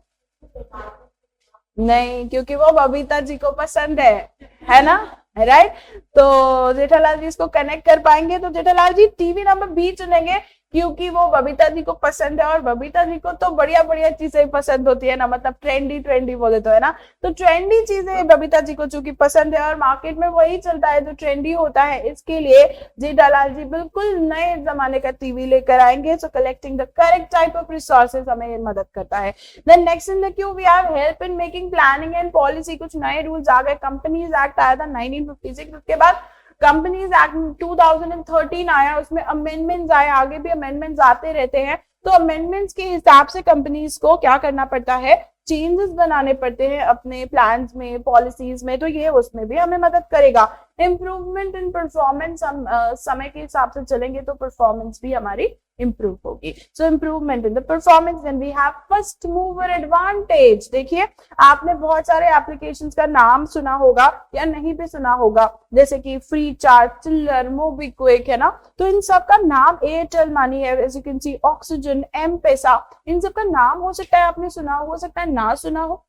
नहीं, क्योंकि वो बबीता जी को पसंद है ना? राइट। तो जेठालाल जी इसको कनेक्ट कर पाएंगे, तो Jethalal ji TV number B चुनेंगे क्योंकि वो बबीता जी को पसंद है, और बबीता जी को तो बढ़िया बढ़िया चीजें पसंद होती है ना, मतलब ट्रेंडी ट्रेंडी बोले तो, है ना? तो ट्रेंडी चीजें बबीता जी को चूंकि पसंद है और मार्केट में वही चलता है जो ट्रेंडी होता है, इसके लिए जेठालाल जी बिल्कुल नए जमाने का टीवी लेकर आएंगे। So collecting the correct type of resources हमें ये मदद करता है। Then next in the queue we have help in making planning and policy. कुछ नए रूल्स आ गए, कंपनीज एक्ट आया था 1956, उसके बाद कंपनीज एक्ट 2013 आया, उसमें अमेंडमेंट्स आए, आगे भी अमेंडमेंट्स आते रहते हैं। तो अमेंडमेंट्स के हिसाब से कंपनीज को क्या करना पड़ता है, चेंजेस बनाने पड़ते हैं अपने प्लान्स में, पॉलिसीज में, तो ये उसमें भी हमें मदद करेगा। इम्प्रूवमेंट इन परफॉर्मेंस, हम समय के हिसाब से चलेंगे तो परफॉर्मेंस भी हमारी इंप्रूव होगी। So improvement in the performance, then we have first mover advantage. देखिए, आपने बहुत सारे एप्लीकेशंस का नाम सुना होगा या नहीं भी सुना होगा, जैसे कि फ्री चार्ज, चिल्लर, मोबीक्विक, है ना? तो इन सब का नाम, एयरटेल मनी है, as you can see, oxygen, M पैसा, इन सब का नाम हो सकता है आपने सुना हो सकता है ना सुना हो,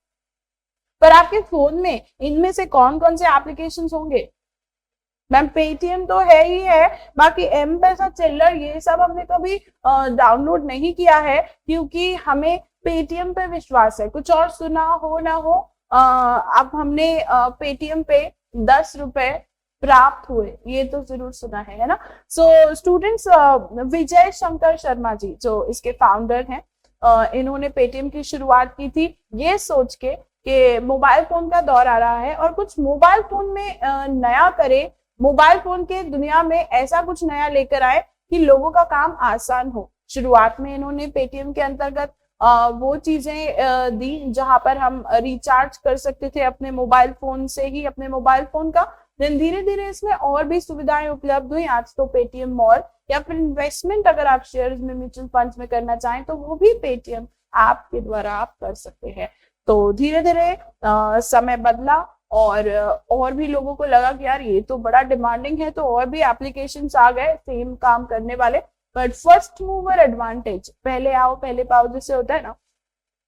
पर आपके फोन में इनमें से कौन कौन से एप्लीकेशंस होंगे? मैम पेटीएम तो है ही है, बाकी एम पैसा, चिल्लर, ये सब हमने कभी डाउनलोड नहीं किया है क्योंकि हमें पेटीएम पे विश्वास है। कुछ और सुना हो ना हो, अब हमने पेटीएम पे 10 रुपए प्राप्त हुए, ये तो जरूर सुना है ना? सो स्टूडेंट्स, विजय शंकर शर्मा जी जो इसके फाउंडर हैं, इन्होंने पेटीएम की शुरुआत की थी ये सोच के कि मोबाइल फोन का दौर आ रहा है और कुछ मोबाइल फोन में नया करे, मोबाइल फोन के दुनिया में ऐसा कुछ नया लेकर आए कि लोगों का काम आसान हो। शुरुआत में इन्होंने पेटीएम के अंतर्गत वो चीजें दी जहां पर हम रिचार्ज कर सकते थे अपने मोबाइल फोन से ही, अपने मोबाइल फोन का। देन धीरे धीरे इसमें और भी सुविधाएं उपलब्ध हुई। आज तो पेटीएम मॉल, या फिर इन्वेस्टमेंट अगर आप शेयर्स में, म्यूचुअल फंड्स में करना चाहें तो वो भी पेटीएम ऐप के द्वारा आप कर सकते हैं। तो धीरे धीरे समय बदला और भी लोगों को लगा कि यार ये तो बड़ा डिमांडिंग है, तो और भी एप्लीकेशंस आ गए सेम काम करने वाले। बट फर्स्ट मूवर एडवांटेज, पहले आओ पहले पाओ जैसे होता है ना,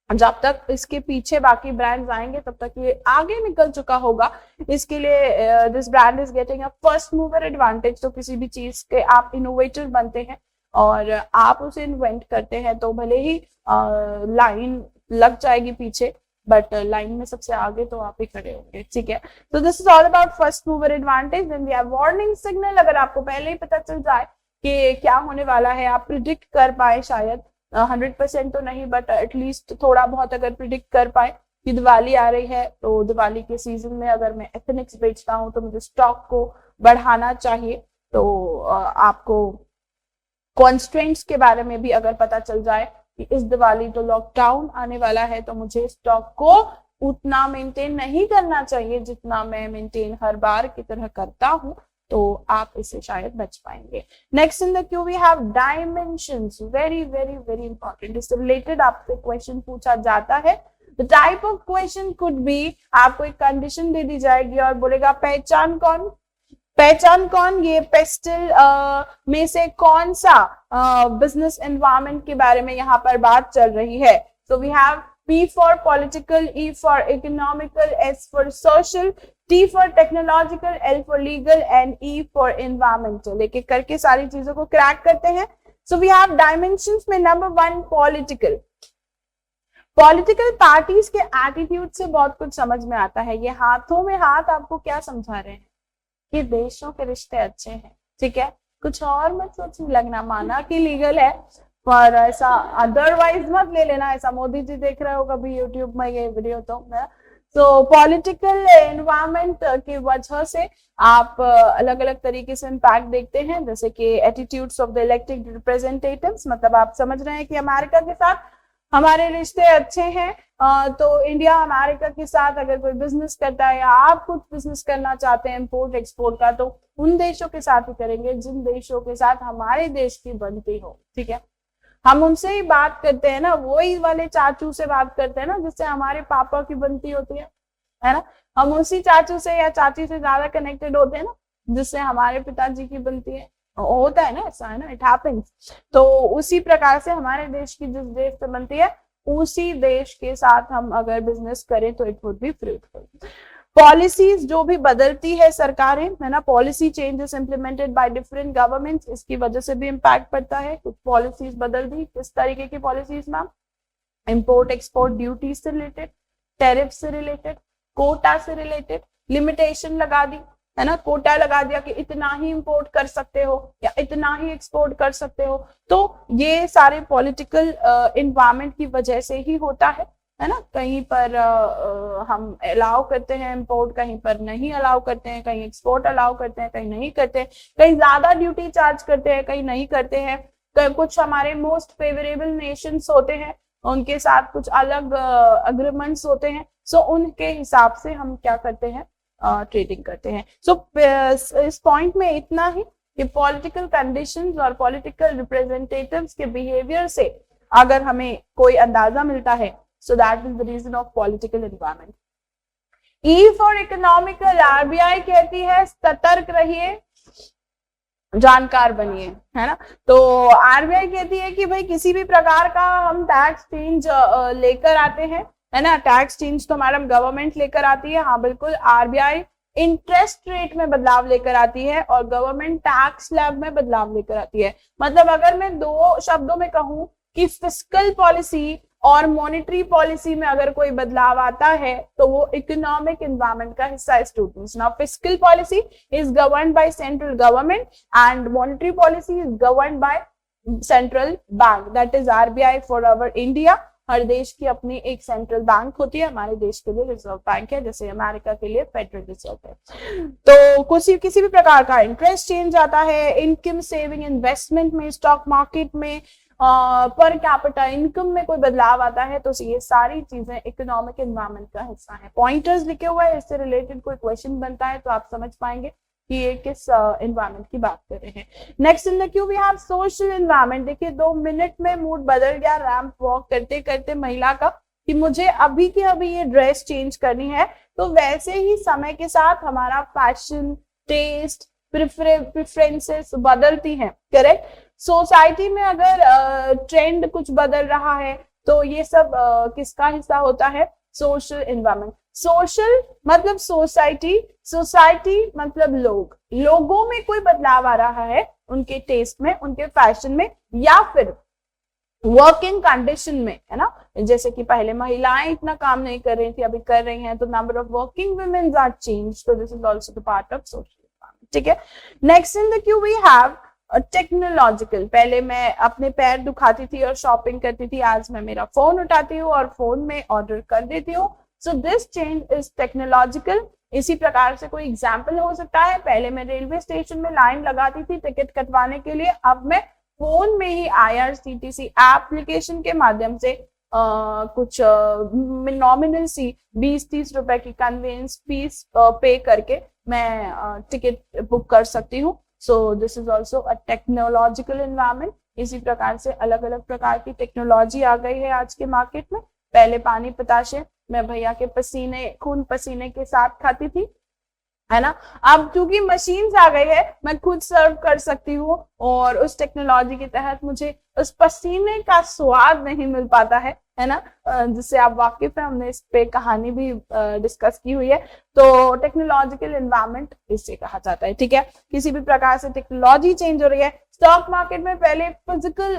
जब तक इसके पीछे बाकी ब्रांड्स आएंगे तब तक ये आगे निकल चुका होगा। इसके लिए this brand is getting a first mover advantage. तो किसी भी चीज के आप इनोवेटर बनते हैं और आप उसे इन्वेंट करते हैं तो भले ही लाइन लग जाएगी पीछे, बट लाइन में सबसे आगे तो आप ही खड़े होंगे, ठीक है? तो this is all about first mover advantage. Then we have warning signal. अगर आपको पहले ही पता चल जाए कि क्या होने वाला है, आप प्रिडिक्ट कर पाए, शायद 100% तो नहीं बट एटलीस्ट थोड़ा बहुत अगर प्रिडिक्ट कर पाए कि दिवाली आ रही है, तो दिवाली के सीजन में अगर मैं एथनिक्स बेचता हूं तो मुझे स्टॉक को बढ़ाना चाहिए। तो आपको कॉन्स्ट्रेंट्स के बारे में भी अगर पता चल जाए कि इस दिवाली तो लॉकडाउन आने वाला है, तो मुझे स्टॉक को उतना मेंटेन नहीं करना चाहिए जितना मैं मेंटेन हर बार की तरह करता हूं, तो आप इससे शायद बच पाएंगे। Next in the queue we have dimensions. Very very very important, इससे रिलेटेड आपसे क्वेश्चन पूछा जाता है। The type of question could be, आपको एक कंडीशन दे दी जाएगी और बोलेगा पहचान कौन, पहचान कौन, ये पेस्टल में से कौन सा बिजनेस एनवायरनमेंट के बारे में यहाँ पर बात चल रही है। So we have P for political, E for economical, S for social, T for technological, L for legal and E for environmental। एक एक करके सारी चीजों को क्रैक करते हैं। So we have dimensions में नंबर 1 political। पॉलिटिकल पार्टीज के एटीट्यूड से बहुत कुछ समझ में आता है। ये हाथों में हाथ आपको क्या समझा रहे हैं कि देशों के रिश्ते अच्छे हैं, ठीक है? कुछ और मत सोचने लगना, माना कि लीगल है पर ऐसा अदरवाइज मत ले लेना। ऐसा मोदी जी देख रहे हो कभी यूट्यूब में ये वीडियो तो पॉलिटिकल एनवायरनमेंट की वजह से आप अलग अलग तरीके से इम्पैक्ट देखते हैं, जैसे कि attitudes of the elected representatives. मतलब आप समझ रहे हैं कि अमेरिका के साथ हमारे रिश्ते अच्छे हैं, तो इंडिया अमेरिका के साथ अगर कोई बिजनेस करता है या आप कुछ बिजनेस करना चाहते हैं इम्पोर्ट एक्सपोर्ट का, तो उन देशों के साथ ही करेंगे जिन देशों के साथ हमारे देश की बनती हो, ठीक है? हम उनसे ही बात करते हैं ना, वही वाले चाचू से बात करते हैं ना जिससे हमारे पापा की बनती होती है ना? हम उसी चाचू से या चाची से ज्यादा कनेक्टेड होते हैं ना जिससे हमारे पिताजी की बनती है, होता है ना, ऐसा है ना, इट हैपेंस। तो उसी प्रकार से हमारे देश की जिस देश से बनती है उसी देश के साथ हम अगर बिजनेस करें तो it would be fruitful. Policies जो भी बदलती है सरकारें, है ना, policy changes implemented by different governments, इसकी वजह से भी इम्पैक्ट पड़ता है। कुछ पॉलिसीज बदल दी, किस तरीके की policies ma'am? Import export duty से रिलेटेड, टैरिफ से रिलेटेड, कोटा से रिलेटेड, लिमिटेशन लगा दी, है ना, कोटा लगा दिया कि इतना ही इंपोर्ट कर सकते हो या इतना ही एक्सपोर्ट कर सकते हो। तो ये सारे पॉलिटिकल एनवायरनमेंट की वजह से ही होता है ना। कहीं पर हम अलाउ करते हैं इंपोर्ट, कहीं पर नहीं अलाउ करते हैं, कहीं एक्सपोर्ट अलाउ करते हैं, कहीं नहीं करते हैं, कहीं ज्यादा ड्यूटी चार्ज करते हैं, कहीं नहीं करते हैं। कुछ हमारे मोस्ट फेवरेबल नेशंस होते हैं, उनके साथ कुछ अलग अग्रीमेंट्स होते हैं। सो उनके हिसाब से हम क्या करते हैं, ट्रेडिंग करते हैं। सो इस पॉइंट में इतना ही कि पॉलिटिकल कंडीशंस और पॉलिटिकल रिप्रेजेंटेटिव्स के बिहेवियर से अगर हमें कोई अंदाजा मिलता है, so that is the reason of political environment. E for economical, RBI कहती है सतर्क रहिए, जानकार बनिए, है ना। तो आरबीआई कहती है कि भाई किसी भी प्रकार का हम टैक्स चेंज लेकर आते हैं, है ना, टैक्स चेंज तो मैडम गवर्नमेंट लेकर आती है, हाँ बिल्कुल। आरबीआई इंटरेस्ट रेट में बदलाव लेकर आती है और गवर्नमेंट टैक्स स्लैब में बदलाव लेकर आती है। मतलब अगर मैं दो शब्दों में कहूं कि फिस्कल पॉलिसी और मॉनेटरी पॉलिसी में अगर कोई बदलाव आता है तो वो इकोनॉमिक एनवायरनमेंट का हिस्सा है students. Now fiscal policy is governed by central government and monetary policy is governed by central bank, that is RBI for our India. हर देश की अपनी एक सेंट्रल बैंक होती है, हमारे देश के लिए रिजर्व बैंक है, जैसे अमेरिका के लिए फेडरल रिजर्व है। तो किसी भी प्रकार का इंटरेस्ट चेंज आता है, इनकम सेविंग इन्वेस्टमेंट में, स्टॉक मार्केट में, पर कैपिटा इनकम में कोई बदलाव आता है, तो ये सारी चीजें इकोनॉमिक एनवायरनमेंट का हिस्सा है। पॉइंटर्स लिखे हुए हैं, इससे रिलेटेड कोई क्वेश्चन बनता है तो आप समझ पाएंगे कि ये किस एनवायरनमेंट की बात कर रहे हैं। Next in the queue we have social environment. देखिए 2 मिनट में मूड बदल गया रैंप वॉक करते करते महिला का, कि मुझे अभी के अभी ये ड्रेस चेंज करनी है। तो वैसे ही समय के साथ हमारा फैशन, टेस्ट, प्रेफरेंसेस बदलती हैं, करेक्ट। सोसाइटी में अगर ट्रेंड कुछ बदल रहा है तो ये सब किसका हिस्सा होता है? Social environment. सोशल मतलब सोसाइटी, सोसाइटी मतलब लोग, लोगों में कोई बदलाव आ रहा है, उनके टेस्ट में, उनके फैशन में, या फिर वर्किंग कंडीशन में, है ना। जैसे कि पहले महिलाएं इतना काम नहीं कर रही थी, अभी कर रही हैं, तो number of working women are change, तो this is also the part of social environment, ठीक है। Next in the queue we have technological. पहले मैं अपने पैर दुखाती थी और शॉपिंग करती थी, आज मैं मेरा फोन उठाती हूँ और फोन में ऑर्डर कर देती हूँ। So this change is technological. इसी प्रकार से कोई एग्जाम्पल हो सकता है, पहले मैं रेलवे स्टेशन में लाइन लगाती थी टिकट कटवाने के लिए, अब मैं फोन में ही IRCTC एप्लीकेशन के माध्यम से कुछ नॉमिनल सी 20-30 रुपए की कन्वीनियंस फीस पे करके मैं टिकट बुक कर सकती हूँ। सो this is also a technological environment. इसी प्रकार से अलग अलग प्रकार की टेक्नोलॉजी आ गई है आज के मार्केट में। पहले पानी पताशे मैं भैया के पसीने, खून पसीने के साथ खाती थी, है ना। अब क्योंकि मशीन्स आ गई है, मैं खुद सर्व कर सकती हूँ और उस टेक्नोलॉजी के तहत मुझे उस पसीने का स्वाद नहीं मिल पाता है ना, जिससे आप वाकिफ है, हमने इस पे कहानी भी डिस्कस की हुई है। तो टेक्नोलॉजिकल एनवायरनमेंट इसे कहा जाता है, ठीक है। किसी भी प्रकार से टेक्नोलॉजी चेंज हो रही है। स्टॉक मार्केट में पहले फिजिकल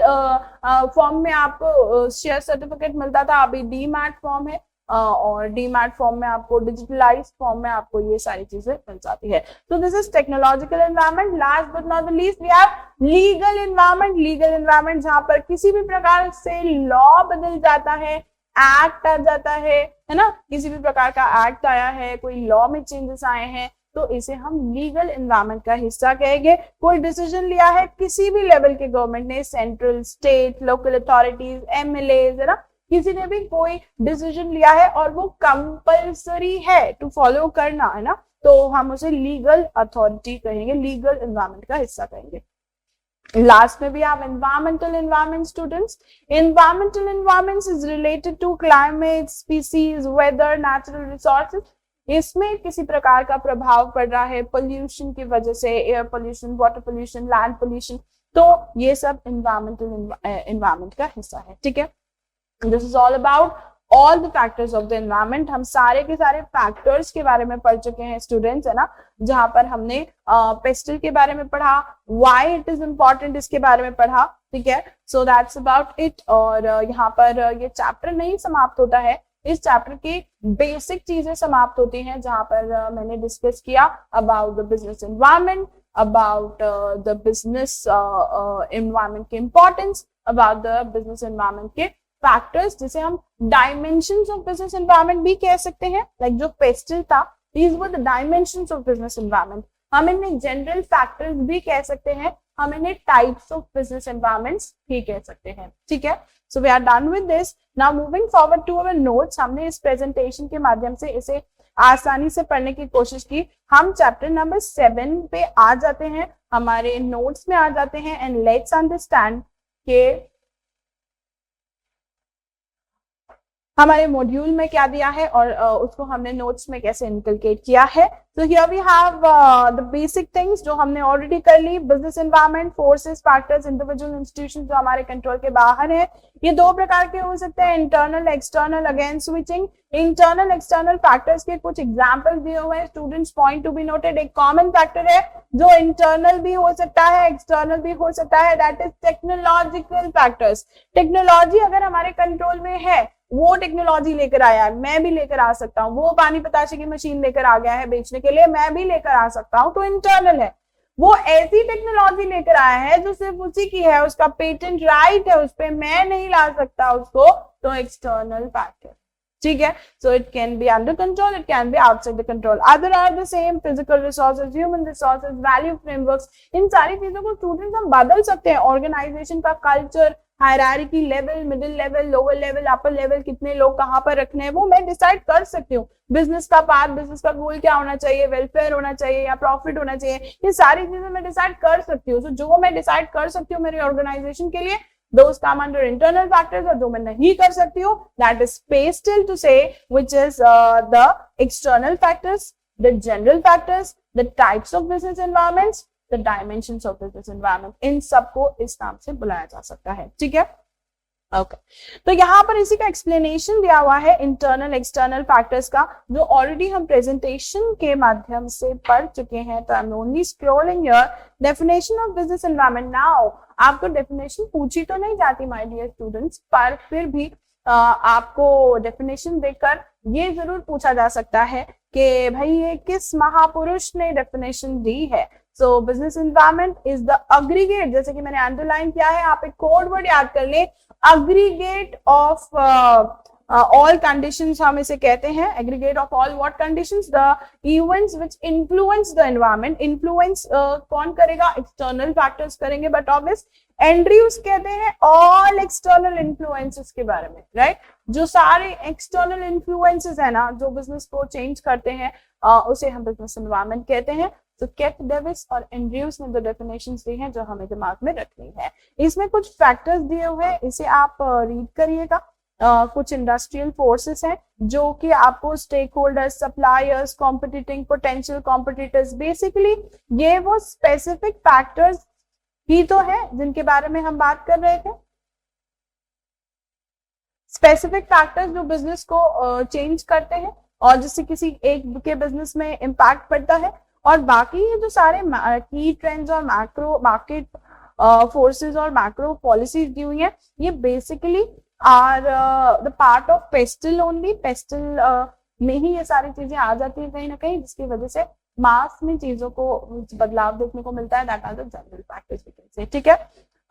फॉर्म में आपको शेयर सर्टिफिकेट मिलता था, अभी डीमैट फॉर्म है और डीमैट फॉर्म में आपको, डिजिटलाइज्ड फॉर्म में आपको ये सारी चीजें मिल जाती है। तो this is technological environment. Last but not the least we have legal environment. Legal environment जहां पर किसी भी प्रकार से लॉ बदल जाता है, एक्ट आ जाता है ना, किसी भी प्रकार का एक्ट आया है, कोई लॉ में चेंजेस आए हैं, तो इसे हम लीगल एनवायरनमेंट का हिस्सा कहेंगे। कोई डिसीजन लिया है किसी भी लेवल के गवर्नमेंट ने, central, state, local authorities, MLAs, है ना, किसी ने भी कोई डिसीजन लिया है और वो कंपल्सरी है टू फॉलो करना, है ना, तो हम उसे लीगल अथॉरिटी कहेंगे, लीगल एनवायरनमेंट का हिस्सा कहेंगे। लास्ट में भी आप environmental environment students. Environmental environment is related to climate, species, weather, natural resources. इसमें किसी प्रकार का प्रभाव पड़ रहा है पोल्यूशन की वजह से, air pollution, water pollution, land pollution, तो ये सब एनवायरमेंट का हिस्सा है। ठीक है, this is all about all the factors of the environment. हम सारे के सारे फैक्टर्स के बारे में पढ़ चुके हैं स्टूडेंट्स, है ना, जहां पर हमने पेस्टल के बारे में पढ़ा, व्हाई इट इज इंपॉर्टेंट इसके बारे में पढ़ा। ठीक है, सो दैट्स अबाउट इट। और यहाँ पर ये चैप्टर नहीं समाप्त होता है, इस चैप्टर की बेसिक चीजें समाप्त होती हैं, जहां पर मैंने डिस्कस किया about the business environment, about the business environment के importance, about the business environment के फैक्टर्स, जिसे हम डायमेंशंस ऑफ बिजनेस एनवायरमेंट भी कह सकते हैं। लाइक जो पेस्टल था, these were the dimensions of business environment. हम इन्हें जनरल फैक्टर्स भी कह सकते हैं, हम इन्हें टाइप्स ऑफ बिजनेस एनवायरमेंट्स भी कह सकते हैं। ठीक है, so we are done with this. Now moving forward to our notes. हमने इस प्रेजेंटेशन के माध्यम से इसे आसानी से पढ़ने की कोशिश की। हम चैप्टर नंबर 7 पे आ जाते हैं, हमारे नोट्स में आ जाते हैं, एंड लेट्स अंडरस्टैंड के हमारे मॉड्यूल में क्या दिया है और उसको हमने नोट्स में कैसे इनकलकेट किया है। तो here we have the basic things जो हमने ऑलरेडी कर ली। Business environment, forces, factors, individual, institution जो हमारे कंट्रोल के बाहर है। ये दो प्रकार के हो सकते हैं, internal, external. Again switching, internal external factors के कुछ एग्जाम्पल दिए हुए हैं students, point to be noted. एक कॉमन फैक्टर है जो इंटरनल भी हो सकता है, एक्सटर्नल भी हो सकता है, that is technological factors. Technology अगर हमारे कंट्रोल में है, वो टेक्नोलॉजी लेकर आया है, मैं भी लेकर आ सकता हूँ। वो पानी पताशे की मशीन लेकर आ गया है बेचने के लिए, मैं भी लेकर आ सकता हूँ, तो इंटरनल है। वो ऐसी टेक्नोलॉजी लेकर आया है जो सिर्फ उसी की है, उसका पेटेंट राइट है उस पर, मैं नहीं ला सकता उसको, तो एक्सटर्नल फैक्टर। ठीक है, so it can be under control, it can be outside the control. Other are the same, physical resources, human resources, value frameworks. इन सारी चीजों को स्टूडेंट्स हम बदल सकते हैं। ऑर्गेनाइजेशन का culture, hierarchy, level, middle level, lower level, upper level, कितने लोग कहाँ पर रखने हैं, वो मैं डिसाइड कर सकती हूँ। बिजनेस का पाथ, बिजनेस का गोल क्या होना चाहिए, वेलफेयर होना चाहिए या प्रॉफिट होना चाहिए, ये सारी चीजें मैं डिसाइड कर सकती हूँ। जो मैं डिसाइड कर सकती हूँ मेरी ऑर्गेनाइजेशन के लिए, those come under internal factors, और जो मैं नहीं कर सकती हूँ, that is pastel to say, which is the external factors, the general factors, the types of business environments, the dimensions of business environment। इन सबको इस नाम से बुलाया जा सकता है। ठीक है, ओके। तो यहाँ पर इसी का एक्सप्लेनेशन दिया हुआ है इंटरनल एक्सटर्नल फैक्टर्स का, जो ऑलरेडी हम प्रेजेंटेशन के माध्यम से पढ़ चुके हैं। तो I am only scrolling here, definition of business environment. Now आपको डेफिनेशन पूछी तो नहीं जाती माय डियर स्टूडेंट्स, पर फिर भी आपको डेफिनेशन देखकर ये जरूर पूछा जा सकता है कि भाई ये किस महापुरुष ने डेफिनेशन दी है। सो business environment is the aggregate, जैसे कि मैंने अंडरलाइन किया है, आप एक कोड वर्ड याद कर ले, अग्रीगेट ऑफ ऑल कंडीशंस हम इसे कहते हैं। Aggregate of all what conditions, the events which influence the environment. Influence कौन करेगा, एक्सटर्नल फैक्टर्स करेंगे, बट ऑब्वियस एंड्रयूज कहते हैं ऑल एक्सटर्नल इन्फ्लुएंसेस के बारे में, राइट। जो सारे एक्सटर्नल इन्फ्लुएंसेस है ना, जो बिजनेस को चेंज करते हैं, उसे हम बिजनेस एनवायरनमेंट कहते हैं। तो केट डेविस और एंड्रयूज ने दो डेफिनेशंस दी हैं जो हमें दिमाग में रखनी है। इसमें कुछ फैक्टर्स दिए हुए हैं, इसे आप रीड करिएगा। कुछ इंडस्ट्रियल फोर्सेस हैं जो कि आपको stakeholders, suppliers, competing potential competitors, basically ये वो स्पेसिफिक फैक्टर्स ही तो है जिनके बारे में हम बात कर रहे थे। स्पेसिफिक फैक्टर्स जो बिजनेस को चेंज करते हैं और जिससे किसी एक के बिजनेस में इम्पैक्ट पड़ता है, और बाकी ये जो सारे की ट्रेंड्स और मैक्रो मार्केट फोर्सेस और मैक्रो पॉलिसीज दी हुई हैं, ये basically are the part of PESTLE only. PESTLE में ही ये सारी चीजें आ जाती हैं कहीं ना कहीं, जिसकी वजह से मास में चीजों को बदलाव देखने को मिलता है। That are the general factors we can say. ठीक है,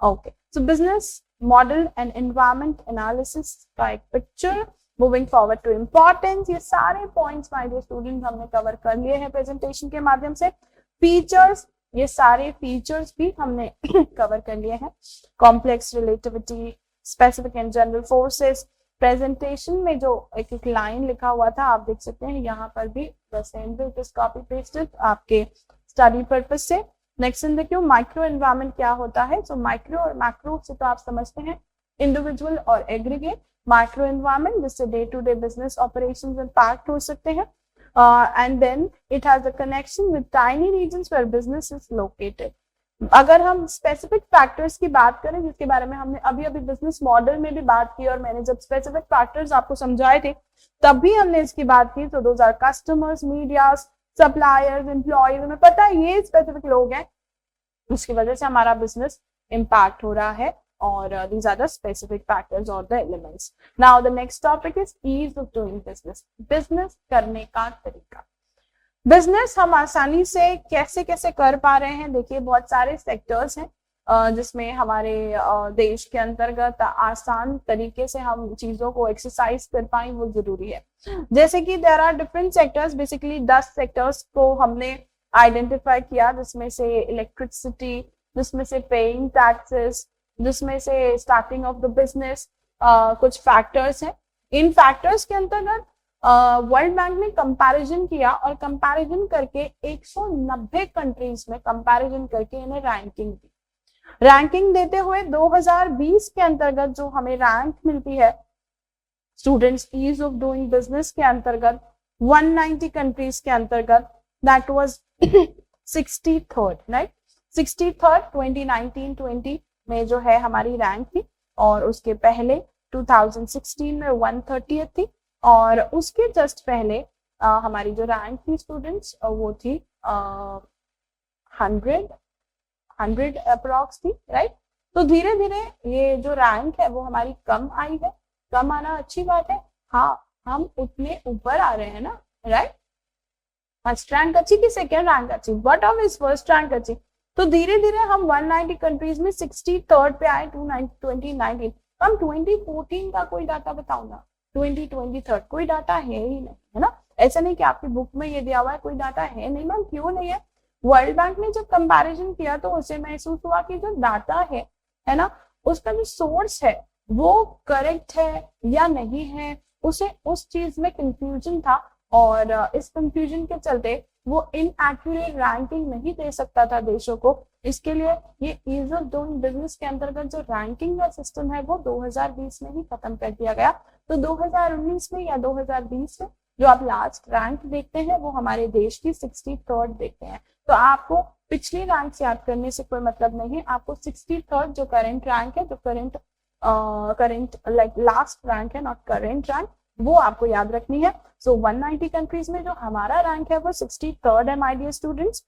okay. So business model and environment analysis का एक picture. Moving forward to importance, ये सारे पॉइंट्स माय डियर स्टूडेंट हमने कवर कर लिए हैं प्रेजेंटेशन के माध्यम से। फीचर्स, ये सारे फीचर्स भी हमने कवर कर लिए हैं। Complex relativity, specific and general forces. Presentation में जो एक लाइन लिखा हुआ था आप देख सकते हैं, यहाँ पर भी कॉपी पेस्टेड आपके स्टडी पर्पस से। नेक्स्ट देखियो, माइक्रो एनवायरनमेंट क्या होता है। सो माइक्रो और मैक्रो से तो आप समझते हैं, इंडिविजुअल और एग्रीगेट। माइक्रो एनवायरनमेंट जिससे day to day business operations impact हो सकते हैं। and then it has a connection with tiny regions where business is located. अगर हम स्पेसिफिक फैक्टर्स की बात करें, जिसके बारे में हमने अभी अभी बिजनेस मॉडल में भी बात की, और मैंने जब स्पेसिफिक फैक्टर्स आपको समझाए थे तब भी हमने इसकी बात की, तो those are customers, media, suppliers, employees, हमें पता है ये स्पेसिफिक लोग हैं, उसकी वजह से हमारा बिजनेस इम्पैक्ट हो रहा है, और these are the specific factors or the elements. Now the next topic is ease of doing business. Business करने का तरीका। बिजनेस हम आसानी से कैसे कैसे कर पा रहे हैं, देखिए बहुत सारे सेक्टर्स हैं जिसमें हमारे देश के अंतर्गत आसान तरीके से हम चीजों को एक्सरसाइज कर पाए, वो जरूरी है। जैसे कि there are different sectors, basically 10 sectors को हमने आइडेंटिफाई किया, जिसमें से इलेक्ट्रिसिटी, जिसमें से पेइंग टैक्सेस, जिसमें से स्टार्टिंग ऑफ द बिजनेस, कुछ फैक्टर्स हैं। इन फैक्टर्स के अंतर्गत वर्ल्ड बैंक ने कंपैरिजन किया, और कंपैरिजन करके 190 कंट्रीज में कंपैरिजन करके इन्हें रैंकिंग दी। रैंकिंग देते हुए 2020 के अंतर्गत जो हमें रैंक मिलती है students ease of doing business के अंतर्गत 190 कंट्रीज के अंतर्गत, that was 63rd, right, 63rd 2019-20 में जो है हमारी रैंक थी, और उसके पहले 2016 में 130th थी, और उसके जस्ट पहले हमारी जो रैंक थी स्टूडेंट्स वो थी 100 अप्रॉक्स थी, राइट। तो धीरे धीरे ये जो रैंक है वो हमारी कम आई है। कम आना अच्छी बात है, हाँ, हम उतने ऊपर आ रहे हैं ना, राइट। फर्स्ट रैंक अच्छी कि सेकेंड रैंक अच्छी, but of is first rank अच्छी। तो धीरे धीरे हम 190 कंट्रीज में 63rd पे आए 2019। हम 2014 का कोई डाटा बताओ ना, 2023 कोई डाटा है ही नहीं, है ना। ऐसा नहीं कि आपकी बुक में ये दिया हुआ है, कोई डाटा है नहीं। मैम क्यों नहीं है? वर्ल्ड बैंक ने जब कंपैरिजन किया तो उसे महसूस हुआ कि जो डाटा है ना, उसका जो सोर्स है वो करेक्ट है या नहीं है, उसे उस चीज में कंफ्यूजन था, और इस कंफ्यूजन के चलते वो इनएक्यूरेट रैंकिंग नहीं दे सकता था देशों को। इसके लिए ये ईज ऑफ डूइंग बिजनेस के अंतर्गत जो रैंकिंग का सिस्टम है वो 2020 में ही खत्म कर दिया गया। तो 2019 में या 2020 में जो आप लास्ट रैंक देखते हैं वो हमारे देश की 63rd देखते हैं। तो आपको पिछली रैंक याद करने से कोई मतलब नहीं है, आपको 63rd जो करंट रैंक है, जो करंट लाइक लास्ट रैंक है, नॉट करंट रैंक, वो आपको याद रखनी है। सो 190 कंट्रीज में जो हमारा रैंक है वो 63rd है, my dear students.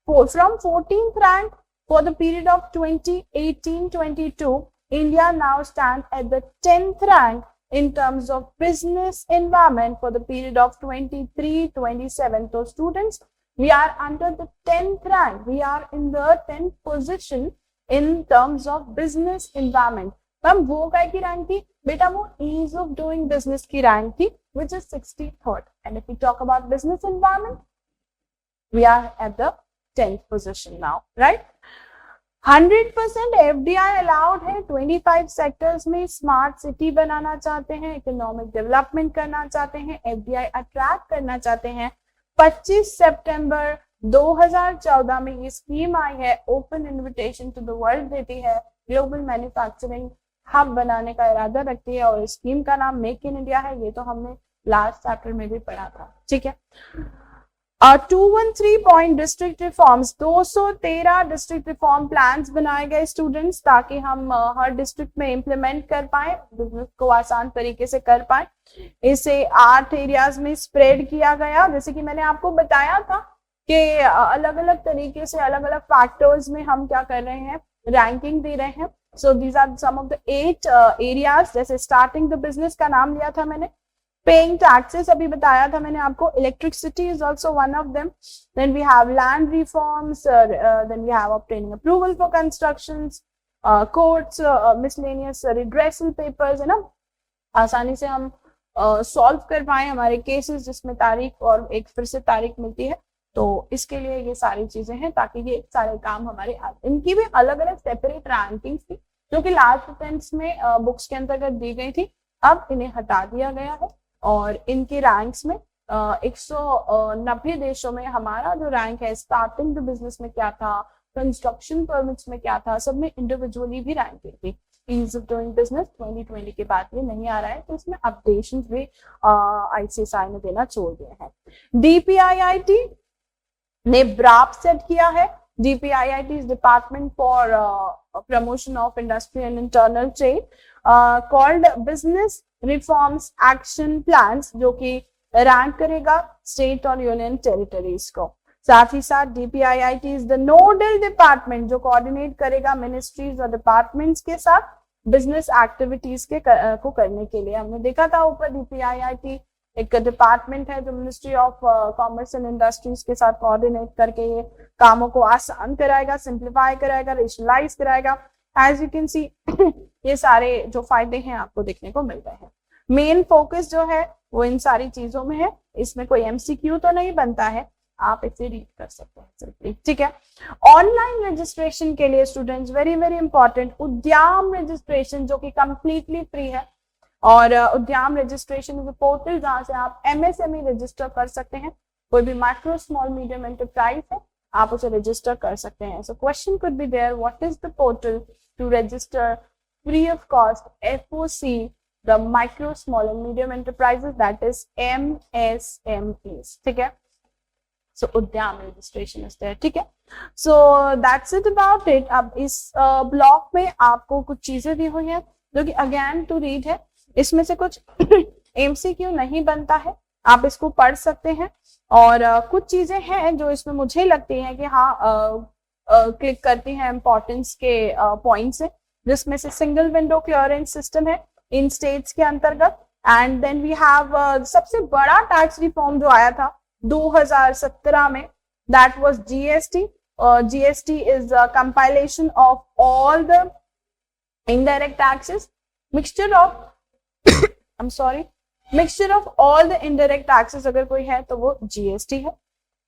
From 14th rank for the period of 2018-22, India now stands at the 10th rank in terms of business environment for the period of 23-27. So students, we are under the 10th rank. We are in the 10th position in terms of business environment. Ma'am वो काय की rank थी बेटा? वो ease of doing business की rank थी, which is 63rd. And if we talk about business environment, we are at the 10th position now, right? 100% FDI allowed है। 25 sectors में स्मार्ट सिटी बनाना चाहते हैं, इकोनॉमिक डेवलपमेंट करना चाहते हैं, FDI अट्रैक्ट करना चाहते हैं। 25 सितंबर 2014 में ये स्कीम आई है, open invitation to the world देती है, ग्लोबल मैन्युफैक्चरिंग हब बनाने का इरादा रखती है, और स्कीम का नाम मेक इन इंडिया है। ये तो हमने लास्ट चैप्टर में भी पढ़ा था, ठीक है। 213 point district reforms, 213 district reform plans बनाए गए स्टूडेंट्स, ताकि हम हर डिस्ट्रिक्ट में इम्प्लीमेंट कर पाए, बिजनेस को आसान तरीके से कर पाए। इसे 8 एरियाज में स्प्रेड किया गया। जैसे कि मैंने आपको बताया था कि अलग अलग तरीके से अलग अलग फैक्टर्स में हम क्या कर रहे हैं, रैंकिंग दे रहे हैं। So these are some of the 8 areas. जैसे स्टार्टिंग द बिजनेस का नाम लिया था मैंने, पेइंग टैक्सेस अभी बताया था मैंने आपको, electricity is also one of them. Then we have land reforms, then we have obtaining approval for constructions, courts, miscellaneous redressal papers, है ना, आसानी से हम सॉल्व कर पाए हमारे केसेस जिसमें तारीख और एक फिर से तारीख मिलती है। तो इसके लिए ये सारी चीजें हैं ताकि ये सारे काम हमारे आते। इनकी भी अलग अलग सेपरेट रैंकिंग्स थी जो कि लास्ट अटेम्प्ट्स में बुक्स के अंतर्गत दी गई थी, अब इन्हें हटा दिया गया है, और इनके रैंक्स में 190 देशों में हमारा जो रैंक है, स्टार्टिंग द बिजनेस में क्या था, कंस्ट्रक्शन परमिट्स में क्या था, सब में इंडिविजुअली भी रैंकिंग थी। ईज ऑफ डूइंग बिजनेस 2020 के बाद ये नहीं आ रहा है, तो इसमें अपडेशन भी ICSI ने देना छोड़ दिया है। DPIIT ने ब्राप सेट किया है। DPIIT is department for promotion of industry and internal trade, called business reforms action plans, जो कि रैंक करेगा स्टेट और यूनियन टेरिटरीज को। साथ ही साथ DPIIT is the nodal department जो कोऑर्डिनेट करेगा मिनिस्ट्रीज और डिपार्टमेंट्स के साथ बिजनेस एक्टिविटीज को करने के लिए। हमने देखा था ऊपर DPIIT एक डिपार्टमेंट है जो ministry of commerce and industries के साथ कोऑर्डिनेट करके ये कामों को आसान कराएगा, सिंप्लीफाई कराएगा, रेशनलाइज कराएगा। एज यू कैन सी ये सारे जो फायदे हैं आपको देखने को मिल रहे हैं। मेन फोकस जो है वो इन सारी चीजों में है। इसमें कोई MCQ तो नहीं बनता है, आप इसे रीड कर सकते हैं सिंपली, ठीक है। ऑनलाइन रजिस्ट्रेशन के लिए स्टूडेंट्स वेरी वेरी इंपॉर्टेंट, उद्यम रजिस्ट्रेशन जो कि कंप्लीटली फ्री है, और उद्यम रजिस्ट्रेशन इज पोर्टल जहां से आप MSME रजिस्टर कर सकते हैं। कोई भी माइक्रो स्मॉल मीडियम एंटरप्राइज है, आप उसे रजिस्टर कर सकते हैं। So question could be there, what is the portal to register free of cost FOC the micro small and medium enterprises, that is MSMEs, ठीक है। So उद्यम रजिस्ट्रेशन इज देयर, ठीक है। So that's it about it। अब इस block में आपको कुछ चीजें दी हुई है जो कि अगेन टू रीड है। इसमें से कुछ MCQ नहीं बनता है, आप इसको पढ़ सकते हैं, और कुछ चीजें हैं जो इसमें मुझे लगती हैं कि हाँ क्लिक करती हैं इंपॉर्टेंस के पॉइंट से, जिसमें से सिंगल विंडो क्लियरेंस सिस्टम है इन स्टेट्स के अंतर्गत, एंड देन वी हैव सबसे बड़ा टैक्स रिफॉर्म जो आया था 2017 में, that was GST। GST is compilation of all the indirect taxes, mixture of all the indirect taxes अगर कोई है तो वो GST है,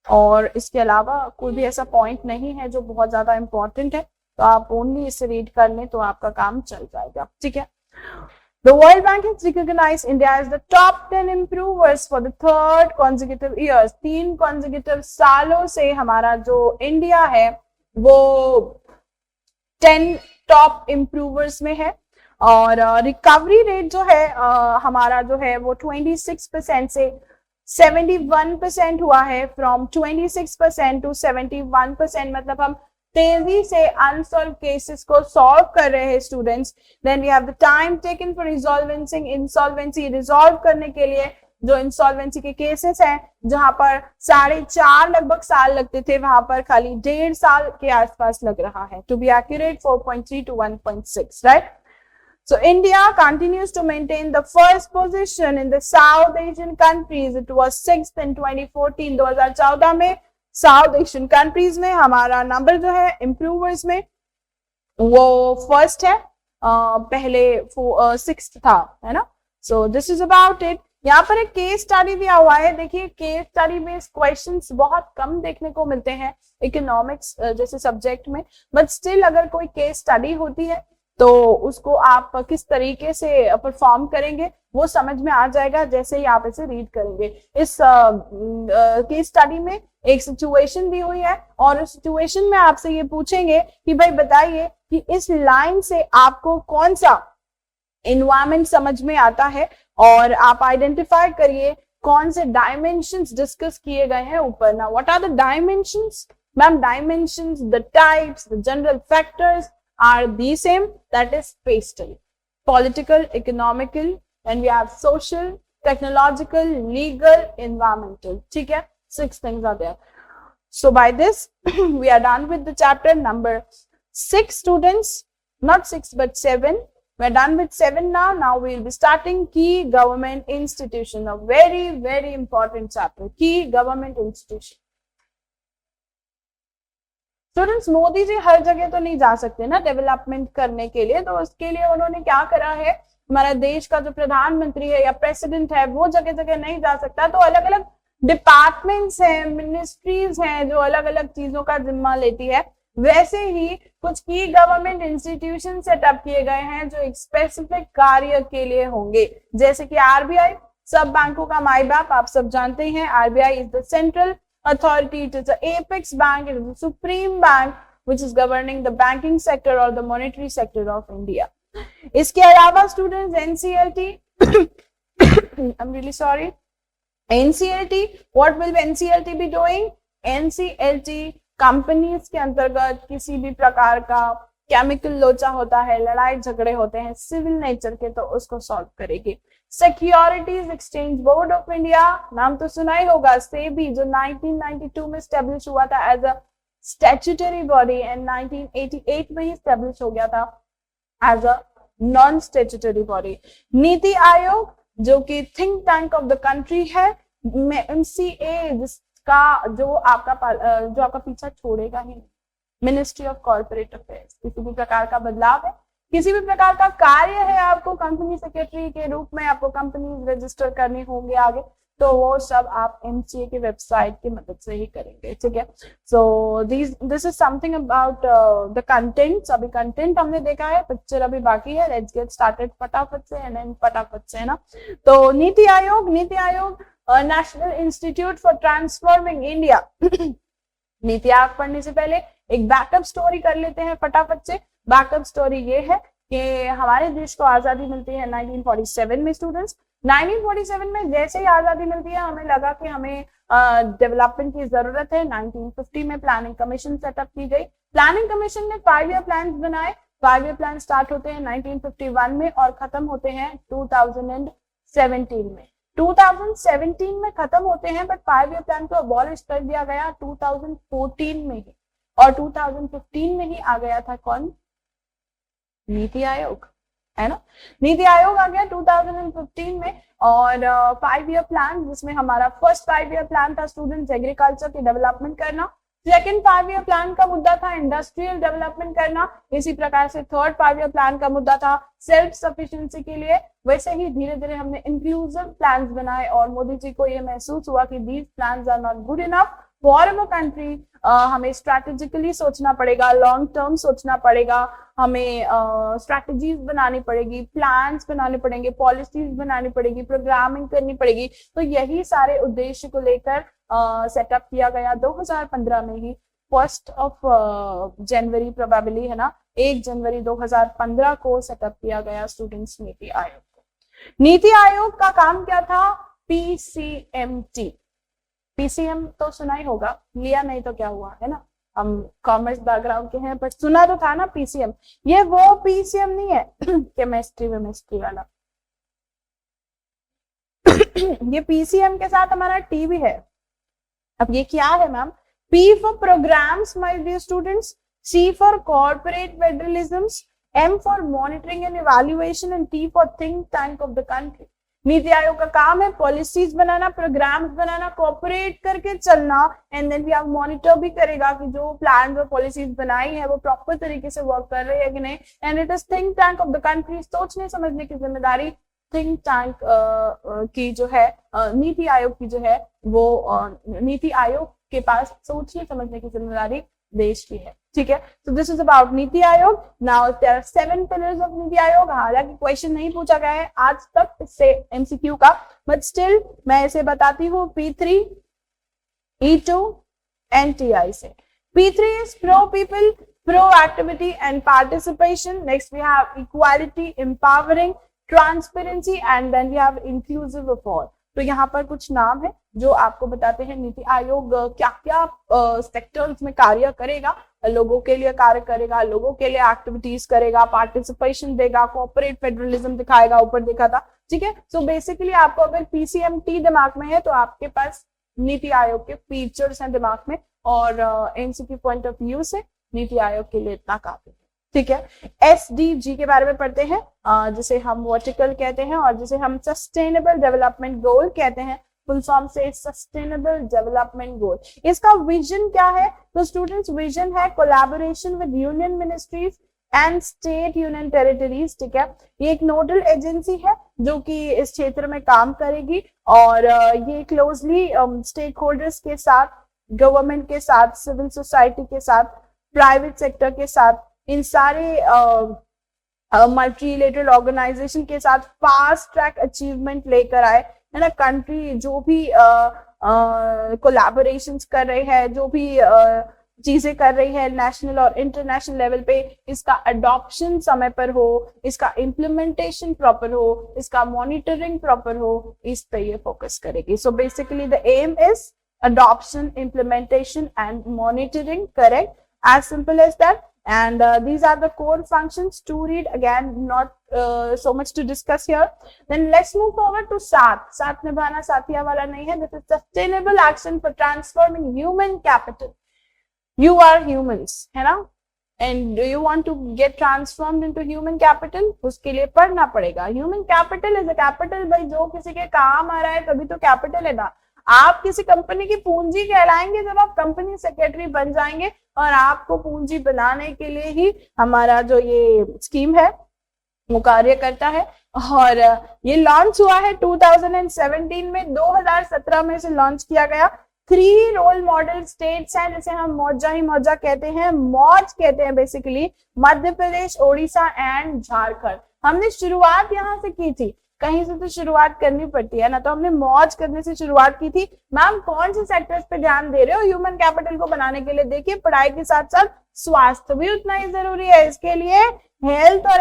और इसके अलावा कोई भी ऐसा पॉइंट नहीं है जो बहुत ज्यादा इंपॉर्टेंट है, तो आप ओनली इसे रीड कर लें तो आपका काम चल जाएगा, ठीक है। The World Bank has recognized India as the top 10 improvers for the third consecutive years। 3 consecutive सालों से हमारा जो इंडिया है वो 10 टॉप इम्प्रूवर्स में है, और रिकवरी रेट जो है हमारा जो है वो 26% से 71% हुआ है। फ्रॉम 26% टू 71%, मतलब हम तेजी से अनसॉल्व केसेस को सॉल्व कर रहे हैं students. Then we have the time taken for insolvency resolve करने के लिए जो इंसॉल्वेंसी के केसेस हैं जहां पर 4.5 लगभग साल लगते थे, वहां पर खाली 1.5 साल के आसपास लग रहा है। To be accurate 4.3 to 1.6, right. So India continues to maintain the first position in the South Asian countries. It was 6th in 2014। 2014 में साउथ एशियन कंट्रीज में हमारा नंबर जो है इम्प्रूवर्स में वो फर्स्ट है, पहले 6th था, है ना। सो दिस इज अबाउट इट। यहाँ पर एक केस स्टडी दिया हुआ है। देखिए केस स्टडी बेस्ड क्वेश्चंस बहुत कम देखने को मिलते हैं इकोनॉमिक्स जैसे सब्जेक्ट में, बट स्टिल अगर कोई केस स्टडी होती है तो उसको आप किस तरीके से परफॉर्म करेंगे वो समझ में आ जाएगा जैसे ही आप इसे रीड करेंगे। इस केस स्टडी में एक सिचुएशन दी हुई है, और उस सिचुएशन में आपसे ये पूछेंगे कि भाई बताइए कि इस लाइन से आपको कौन सा एनवायरमेंट समझ में आता है, और आप आइडेंटिफाई करिए कौन से डायमेंशंस डिस्कस किए गए हैं ऊपर। ना what are the dimensions? Ma'am dimensions, the types, the general factors are the same, that is pastel, political, economical, and we have social, technological, legal, environmental, ठीक है। 6 things are there। So by this we are done with the chapter number 6 students, not 6 but 7। We're done with 7 now। Now we will be starting key government institution, a very very important chapter, key government institution। Students Modi ji हर जगह तो नहीं जा सकते ना development करने के लिए, तो उसके लिए उन्होंने क्या करा है, हमारा देश का जो प्रधानमंत्री है या प्रेसिडेंट है वो जगह जगह नहीं जा सकता, तो अलग अलग डिपार्टमेंट्स हैं, मिनिस्ट्रीज हैं जो अलग अलग चीजों का जिम्मा लेती है। वैसे ही कुछ की गवर्नमेंट इंस्टीट्यूशन सेटअप किए गए हैं जो एक स्पेसिफिक कार्य के लिए होंगे, जैसे कि RBI, सब बैंकों का माई बाप, आप सब जानते हैं। RBI is the central authority, it is the apex bank, it is the supreme bank which is governing the banking sector or the monetary sector of India। इसके अलावा students NCERT I am really sorry, NCERT, what will NCERT be doing? NCERT companies के अंतर्गत किसी भी प्रकार का chemical लोचा होता है, लड़ाई झगड़े होते हैं सिविल नेचर के, तो उसको सॉल्व करेगी। Securities exchange board of India, नाम तो सुना ही होगा, सेबी, जो 1992 में स्टैब्लिश हुआ था as a statutory body and 1988 में ही स्टैब्लिश हो गया था as a non statutory body. NITI Aayog जो कि think tank of the country है। एमसीए जिसका जो आपका पीछा छोड़ेगा ही, मिनिस्ट्री ऑफ कॉर्पोरेट अफेयर्स, किसी भी प्रकार का बदलाव है, किसी भी प्रकार का कार्य है आपको कंपनी सेक्रेटरी के रूप में आपको कंपनी रजिस्टर करनी होंगे आगे, तो वो सब आप एमसीए की वेबसाइट की मदद से ही करेंगे, ठीक है। So this is something about the content. अभी कंटेंट हमने देखा है, पिक्चर अभी बाकी है। लेट्स गेट स्टार्टेड फटाफट से एंड देन फटाफट से, है ना। तो NITI Aayog national institute for transforming India. NITI Aayog पढ़ने से पहले एक बैकअप स्टोरी कर लेते हैं फटाफट से। बैकअप स्टोरी ये है कि हमारे देश को आजादी मिलती है 1947 में। स्टूडेंट्स 1947 में जैसे ही आजादी मिलती है हमें लगा कि हमें डेवलपमेंट की जरूरत है। 1950 में प्लानिंग कमीशन सेटअप की गई। प्लानिंग कमीशन ने 5 ईयर प्लान बनाए। 5 ईयर प्लान स्टार्ट होते हैं 1951 में और खत्म होते हैं 2017 में। 2017 में खत्म होते हैं, बट 5 ईयर प्लान को अबॉलिश कर दिया गया 2014 में ही, और 2015 में ही आ गया था कौन? नीति आयोग, है ना। नीति आयोग आ गया 2015 में। और 5 ईयर प्लान, जिसमें हमारा फर्स्ट 5 ईयर प्लान था स्टूडेंट्स एग्रीकल्चर की डेवलपमेंट करना। सेकेंड 5 ईयर प्लान का मुद्दा था इंडस्ट्रियल डेवलपमेंट करना। इसी प्रकार से थर्ड 5 ईयर प्लान का मुद्दा था सेल्फ सफिशिएंसी के लिए। वैसे ही धीरे धीरे हमने इंक्लूसिव प्लान्स बनाए और मोदी जी को ये महसूस हुआ कि these plans are not good enough for our country. हमें स्ट्रैटेजिकली सोचना पड़ेगा, लॉन्ग टर्म सोचना पड़ेगा, हमें स्ट्रैटेजीज बनानी पड़ेगी, प्लान्स बनाने पड़ेंगे, पॉलिसीज बनानी पड़ेगी, प्रोग्रामिंग करनी पड़ेगी। तो यही सारे उद्देश्य को लेकर सेटअप किया गया 2015 में ही। 1 जनवरी प्रोबेबली, है ना, 1 जनवरी 2015 को सेटअप किया गया स्टूडेंट्स नीति आयोग को। नीति आयोग का काम क्या था? पीसीएमटी। पीसीएम तो सुना ही होगा, लिया नहीं तो क्या हुआ, है ना। हम कॉमर्स बैकग्राउंड के हैं, पर सुना तो था ना पीसीएम। ये वो पीसीएम नहीं है केमिस्ट्री वाला। ये पीसीएम के साथ हमारा टी भी है। अब ये क्या है ma'am? P for programs my dear students, C for corporate federalisms, M for monitoring and evaluation and T for think tank of the country. NITI Aayog का काम है पॉलिसीज बनाना, प्रोग्राम्स बनाना, कोऑपरेट करके चलना, एंड देन भी आप मॉनिटर भी करेगा कि जो प्लान और पॉलिसीज बनाई है वो प्रॉपर तरीके से वर्क कर रही है कि नहीं। And it is think tank of the country. सोचने समझने की जिम्मेदारी थिंक टैंक की जो है, नीति आयोग की जो है वो, नीति आयोग के पास सोचने समझने की जिम्मेदारी देश की है, ठीक है। So this is about Niti Aayog. Now there are 7 pillars of Niti Aayog. हालांकि क्वेश्चन नहीं पूछा गया है आज तक इससे एमसीक्यू का, बट स्टिल मैं इसे बताती हूँ P3, E2 एंड TI से। P3 is pro people, pro activity and participation. Next we have equality, empowering, transparency and then we have inclusive of all. तो यहाँ पर कुछ नाम है जो आपको बताते हैं नीति आयोग क्या क्या सेक्टर्स में कार्य करेगा। लोगों के लिए कार्य करेगा, लोगों के लिए एक्टिविटीज करेगा, पार्टिसिपेशन देगा, कोऑपरेट फेडरलिज्म दिखाएगा, ऊपर देखा था, ठीक है। सो बेसिकली आपको अगर पीसीएमटी दिमाग में है तो आपके पास नीति आयोग के फीचर्स हैं दिमाग में, और एमसीक्यू पॉइंट ऑफ व्यू से नीति आयोग के लिए इतना काफी है, ठीक है। एसडीजी के बारे में पढ़ते हैं, जिसे हम वर्टिकल कहते हैं और जिसे हम सस्टेनेबल डेवलपमेंट गोल कहते हैं। फुल फॉर्म से सस्टेनेबल डेवलपमेंट गोल। इसका विजन क्या है? तो स्टूडेंट्स विजन है collaboration with union ministries and state union territories, ठीक है। ये एक नोडल एजेंसी है जो कि इस क्षेत्र में काम करेगी, और ये क्लोजली स्टेक होल्डर्स के साथ, गवर्नमेंट के साथ, सिविल सोसाइटी के साथ, प्राइवेट सेक्टर के साथ, इन सारे मल्टीलेटरल ऑर्गेनाइजेशन के साथ फास्ट ट्रैक अचीवमेंट लेकर आए, है ना। कंट्री जो भी कोलैबोरेशंस कर रहे हैं, जो भी चीजें कर रही है नेशनल और इंटरनेशनल लेवल पे, इसका अडॉप्शन समय पर हो, इसका इम्प्लीमेंटेशन प्रॉपर हो, इसका मॉनिटरिंग प्रॉपर हो, इस पे ये फोकस करेगी. So basically the aim is adoption, implementation and monitoring. Correct, as simple as that. And these are the core functions to read. Again, not so much to discuss here. Then let's move forward to सात निभाना साथिया वाला नहीं है. This is sustainable action for transforming human capital. You are humans, है ना, and do you want to get transformed into human capital? उसके लिए पढ़ना पड़ेगा. Human capital is a capital भाई जो किसी के काम आ रहा है तभी तो capital है ना. आप किसी कंपनी की पूंजी कहलाएंगे जब आप कंपनी सेक्रेटरी बन जाएंगे, और आपको पूंजी बनाने के लिए ही हमारा जो ये स्कीम है वो कार्य करता है. और ये लॉन्च हुआ है 2017 में, 2017 में इसे लॉन्च किया गया. 3 रोल मॉडल स्टेट्स हैं जिसे हम मौजा ही मौजा कहते हैं, मौज कहते हैं बेसिकली, मध्य प्रदेश, ओडिशा एंड झारखंड. हमने शुरुआत यहाँ से की थी, कहीं से तो शुरुआत करनी पड़ती है ना, तो हमने मौज करने से शुरुआत की थी. मैम कौन से सेक्टर्स पे ध्यान दे रहे हो ह्यूमन कैपिटल को बनाने के लिए? देखिए पढ़ाई के साथ साथ स्वास्थ्य भी उतना ही जरूरी है. इसके लिए हेल्थ और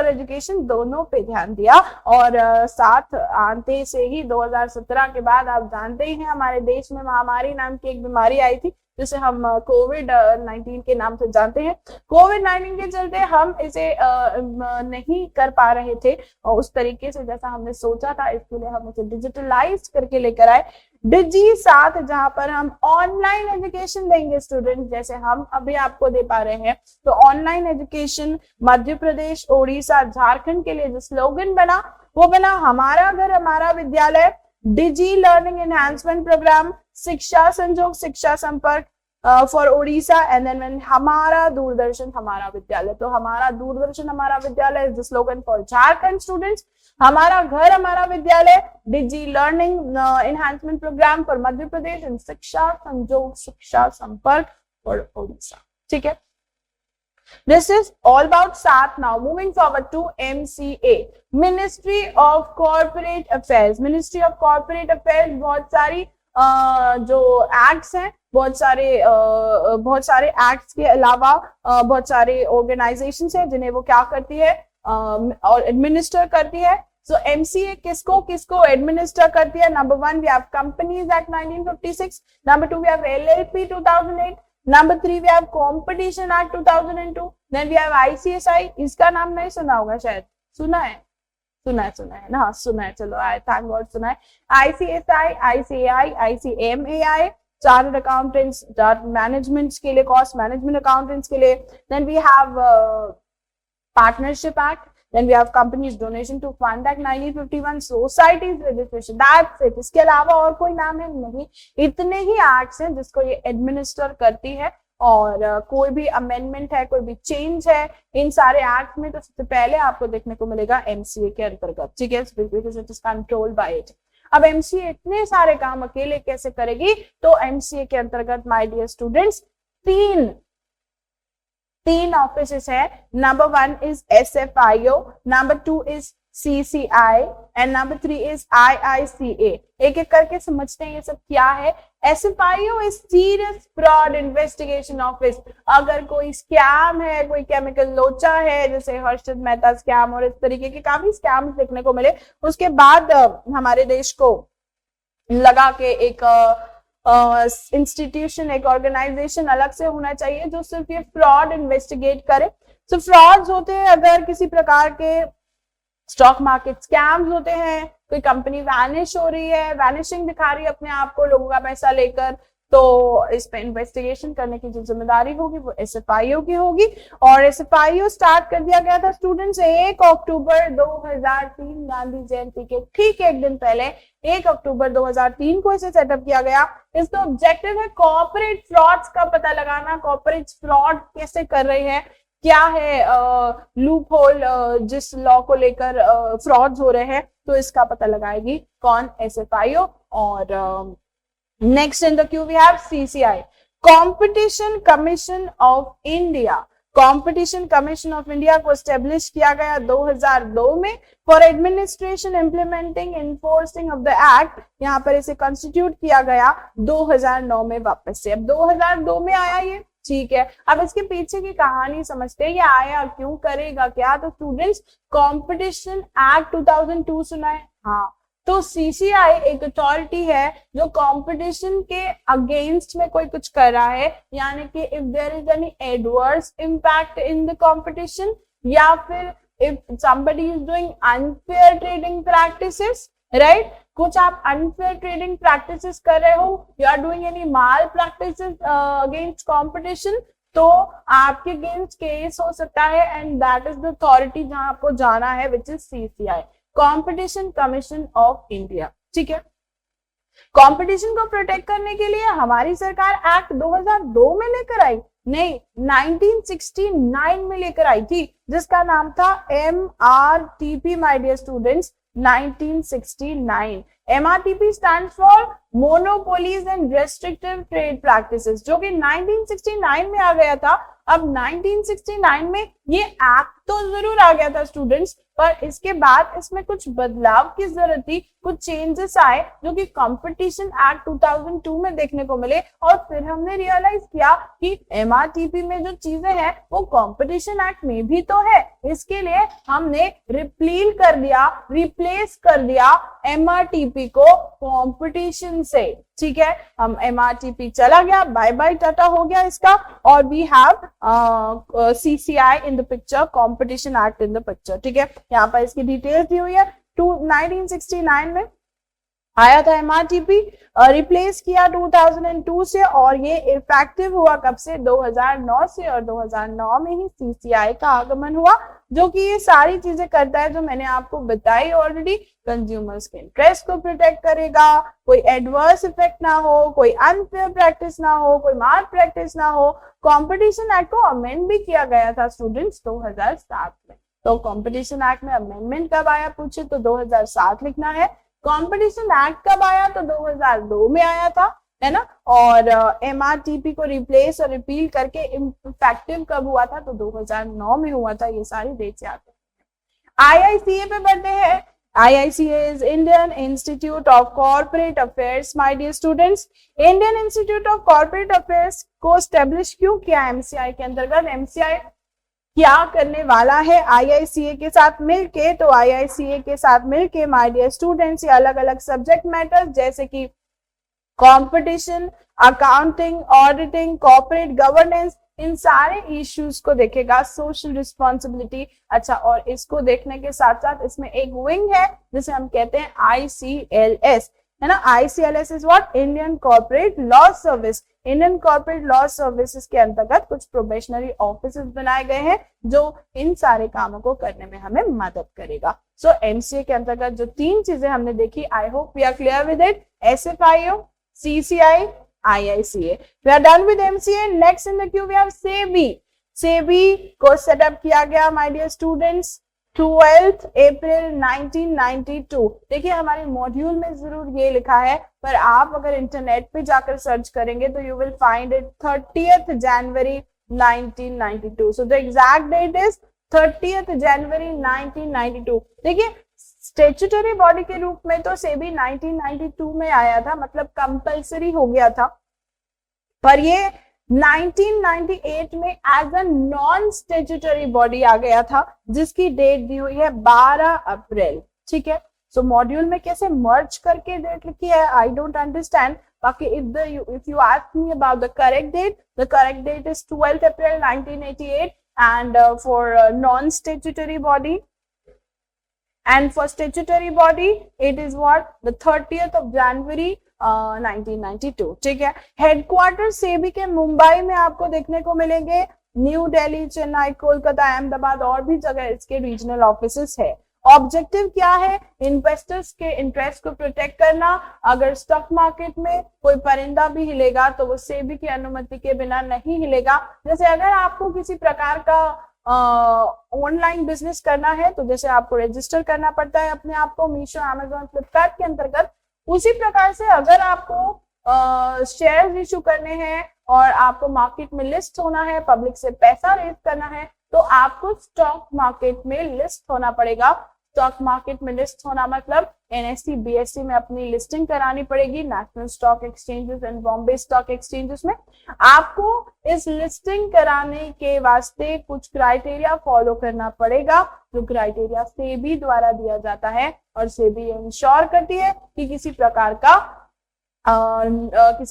एजुकेशन दोनों पे ध्यान दिया. और साथ आते से ही 2017 के बाद आप जानते ही हैं हमारे देश में महामारी नाम की एक बीमारी आई थी जिसे हम कोविड-19 के नाम से जानते हैं. कोविड-19 के चलते हम इसे नहीं कर पा रहे थे और उस तरीके से जैसा हमने सोचा था. इसके लिए हम इसे डिजिटलाइज करके लेकर आए डिजी साथ, जहां पर हम ऑनलाइन एजुकेशन देंगे स्टूडेंट, जैसे हम अभी आपको दे पा रहे हैं. तो ऑनलाइन एजुकेशन मध्य प्रदेश, ओडिशा, झारखंड के लिए जो स्लोगन बना वो बना हमारा घर हमारा विद्यालय, डिजी लर्निंग एनहांसमेंट प्रोग्राम, शिक्षा संजोग शिक्षा संपर्क फॉर ओडिशा, एंड देन हमारा दूरदर्शन हमारा विद्यालय. तो हमारा दूरदर्शन हमारा विद्यालय is the slogan for Jharkhand students. हमारा घर हमारा विद्यालय, digi learning enhancement program for Madhya Pradesh, and शिक्षा संजोग शिक्षा संपर्क फॉर ओडिशा. ठीक है, this is all about SAT. Now moving forward to MCA, Ministry of Corporate Affairs. Ministry of Corporate Affairs बहुत सारी जो एक्ट्स हैं, बहुत सारे एक्ट्स के अलावा बहुत सारे ऑर्गेनाइजेशंस हैं जिन्हें वो क्या करती है और एडमिनिस्टर करती है. सो एमसीए किसको किसको एडमिनिस्टर करती है? Number 1 we have companies act 1956, number 2 we have LLP 2008, number 3 we have competition act 2002, then we have ICSI. इसका नाम नहीं सुना होगा शायद, सुना है ना, सुना है. चलो आई थैंक गॉड सुना है. ICSI, ICAI, ICMAI, chartered accountants, management के लिए, कॉस्ट मैनेजमेंट अकाउंटेंट्स के लिए. Then we have partnership act, then we have companies donation to fund act 1951, societies registration, that's it. इसके अलावा और कोई नाम है नहीं. इतने ही एक्ट्स हैं जिसको ये एडमिनिस्टर करती है. और कोई भी अमेंडमेंट है, कोई भी चेंज है इन सारे एक्ट में, तो सबसे पहले आपको देखने को मिलेगा एमसीए के अंतर्गत. ठीक है, because it is controlled by it. अब एमसीए इतने सारे काम अकेले कैसे करेगी? तो एमसीए के अंतर्गत माय डियर स्टूडेंट्स तीन ऑफिसेस है. Number 1 is SFIO, number 2 is CCI and number 3 is IICA. एक एक करके समझते हैं ये सब क्या है. SFIO is serious fraud investigation office. अगर कोई स्कैम है, कोई केमिकल लोचा है, जैसे हर्षद मेहता स्कैम और इस तरीके के काफी स्कैम्स देखने को मिले, उसके बाद हमारे देश को लगा के एक इंस्टीट्यूशन, एक ऑर्गेनाइजेशन अलग से होना चाहिए जो सिर्फ ये फ्रॉड इन्वेस्टिगेट करे. तो फ्रॉड्स होते हैं अगर किसी प्रकार के स्टॉक मार्केट स्कैम्स होते हैं, कोई कंपनी वैनिश हो रही है, वैनिशिंग दिखा रही है अपने आप को लोगों का पैसा लेकर, तो इस पे इन्वेस्टिगेशन करने की जो जिम्मेदारी होगी वो एसएफआईओ की होगी. और एसएफआईओ स्टार्ट कर दिया गया था स्टूडेंट्स 1 अक्टूबर 2003, गांधी जयंती के ठीक एक दिन पहले 1 अक्टूबर 2003 को इसे सेटअप किया गया. इसका ऑब्जेक्टिव है कॉर्पोरेट फ्रॉड्स का पता लगाना. कॉर्पोरेट फ्रॉड कैसे कर रहे हैं, क्या है लूप होल जिस लॉ को लेकर फ्रॉड्स हो रहे हैं, तो इसका पता लगाएगी कौन? एसएफआईओ. और next in the queue we have CCI, Competition Commission of India. Competition commission of India को स्टेब्लिश किया गया 2002 में for administration implementing enforcing of the act. यहाँ पर इसे कॉन्स्टिट्यूट किया गया 2009 में वापस से। अब 2002 में आया ये, ठीक है। अब इसके पीछे की कहानी समझते हैं, ये आया क्यों, करेगा क्या। तो स्टूडेंट्स, कंपटीशन एक्ट 2002 सुना है? हाँ। तो सीसीआई एक अथॉरिटी है जो कंपटीशन के अगेंस्ट में कोई कुछ कर रहा है, यानी कि if there is any adverse impact in the competition, या फिर if somebody is doing unfair trading practices, right? कुछ आप अनफेयर ट्रेडिंग प्रैक्टिसेस कर रहे हो, you are doing any malpractices against competition, तो आपके अगेंस्ट केस हो सकता है, and that is the authority जहां आपको जाना है, which is CCI, competition commission of India. ठीक है। कंपटीशन को प्रोटेक्ट करने के लिए हमारी सरकार एक्ट 2002 में लेकर आई नहीं, 1969 में लेकर आई थी, जिसका नाम था MRTP, my dear students, 1969। MRTP stands for Monopolies and Restrictive Trade Practices, जो कि 1969 में आ गया था। अब 1969 में ये एक्ट तो जरूर आ गया था स्टूडेंट्स, पर इसके बाद इसमें कुछ बदलाव की जरूरत थी, कुछ चेंजेस आए जो कि कंपटीशन एक्ट 2002 में देखने को मिले, और फिर हमने रियलाइज किया कि MRTP में जो चीजें हैं वो कंपटीशन एक्ट में भी तो है। इसके लिए हमने रिप्लेस कर दिया MRTP को कंपटीशन से। ठीक है, हम MRTP चला गया, बाय बाय टाटा हो गया इसका, और we have CCI in the picture, competition act in the picture. ठीक है, यहाँ पर इसकी डिटेल्स दी हुई है। 1969 में आया था MRTP, रिप्लेस किया 2002 से, और ये इफेक्टिव हुआ कब से? 2009 से, और 2009 में ही CCI का आगमन हुआ, जो कि ये सारी चीजें करता है जो मैंने आपको बताई ऑलरेडी। कंज्यूमर्स के इंटरेस्ट को प्रोटेक्ट करेगा, कोई एडवर्स इफेक्ट ना हो, कोई अनफेयर प्रैक्टिस ना हो, कोई माल प्रैक्टिस ना हो। कंपटीशन एक्ट को अमेंड भी किया गया था स्टूडेंट्स 2007 में। तो कंपटीशन एक्ट में अमेंडमेंट कब आया पूछे तो 2007 लिखना है। कंपटीशन एक्ट कब आया तो 2002 में आया था, है ना। और MRTP को रिप्लेस और रिपील करके इफेक्टिव कब हुआ था तो 2009 में हुआ था। ये सारी डेट्स याद है। IICA पे बढ़ते हैं। IICA is Indian Institute of Corporate Affairs, my dear students. Indian Institute of Corporate Affairs को स्टेब्लिश क्यों किया MCI के अंतर्गत? MCI क्या करने वाला है IICA के साथ मिलके? तो IICA के साथ मिलके माय डियर स्टूडेंट्स, ये अलग अलग सब्जेक्ट मैटर्स जैसे कि competition, accounting, auditing, corporate governance, इन सारे इश्यूज को देखेगा। सोशल रिस्पॉन्सिबिलिटी, अच्छा, और इसको देखने के साथ साथ इसमें एक विंग है जिसे हम कहते हैं ICLS, है ना। ICLS is what? Indian corporate law service. Indian corporate law services के अंतर्गत कुछ प्रोबेशनरी ऑफिसेज बनाए गए हैं जो इन सारे कामों को करने में हमें मदद करेगा। सो MCA के अंतर्गत जो 3 चीजें हमने देखी, I hope we are clear with it. SFIO, CCI, IICA। We are done with MCA. Next in the queue we have SEBI. SEBI को सेटअप किया गया माय डियर स्टूडेंट्स 12 अप्रैल 1992। देखिए हमारे मॉड्यूल में जरूर ये लिखा है, पर आप अगर इंटरनेट पे जाकर सर्च करेंगे तो you will find it 30th January 1992। So the exact date is 30th January 1992। देखिए स्टेचुटरी बॉडी के रूप में तो सेबी 1992 में आया था, मतलब कंपल्सरी हो गया था, पर ये 1998 में as a non statutory body आ गया था, जिसकी डेट दी हुई है 12 अप्रैल। ठीक है, सो मॉड्यूल में कैसे मर्ज करके डेट लिखी है आई डोंट अंडरस्टैंड। बाकी if you ask me about the correct date is 12th April 1988, and for non-statutory body and for statutory body it is what? The 30th of January 1992। ठीक है, headquarter SEBI के मुंबई में आपको देखने को मिलेंगे, न्यू दिल्ली, चेन्नई, कोलकाता, अहमदाबाद और भी जगह इसके रीजनल ऑफिसेस है। ऑब्जेक्टिव क्या है? इन्वेस्टर्स के इंटरेस्ट को प्रोटेक्ट करना। अगर स्टॉक मार्केट में कोई परिंदा भी हिलेगा तो वो सेबी की अनुमति के बिना नहीं हिलेगा। जैसे अगर आपको किसी प्रकार का ऑनलाइन बिजनेस करना है तो जैसे आपको रजिस्टर करना पड़ता है अपने आप को मीशो, अमेजोन, फ्लिपकार्ट के अंतर्गत, उसी प्रकार से अगर आपको शेयर इशू करने हैं और आपको मार्केट में लिस्ट होना है, पब्लिक से पैसा रेज करना है, तो आपको स्टॉक मार्केट में लिस्ट होना पड़ेगा। स्टॉक मार्केट में लिस्ट होना मतलब एनएससी बीएससी में अपनी लिस्टिंग करानी पड़ेगी, national stock exchanges and Bombay stock exchanges में। आपको इस लिस्टिंग कराने के वास्ते कुछ क्राइटेरिया फॉलो करना पड़ेगा, जो क्राइटेरिया सेबी द्वारा दिया जाता है, और सेबी इंश्योर करती है कि किसी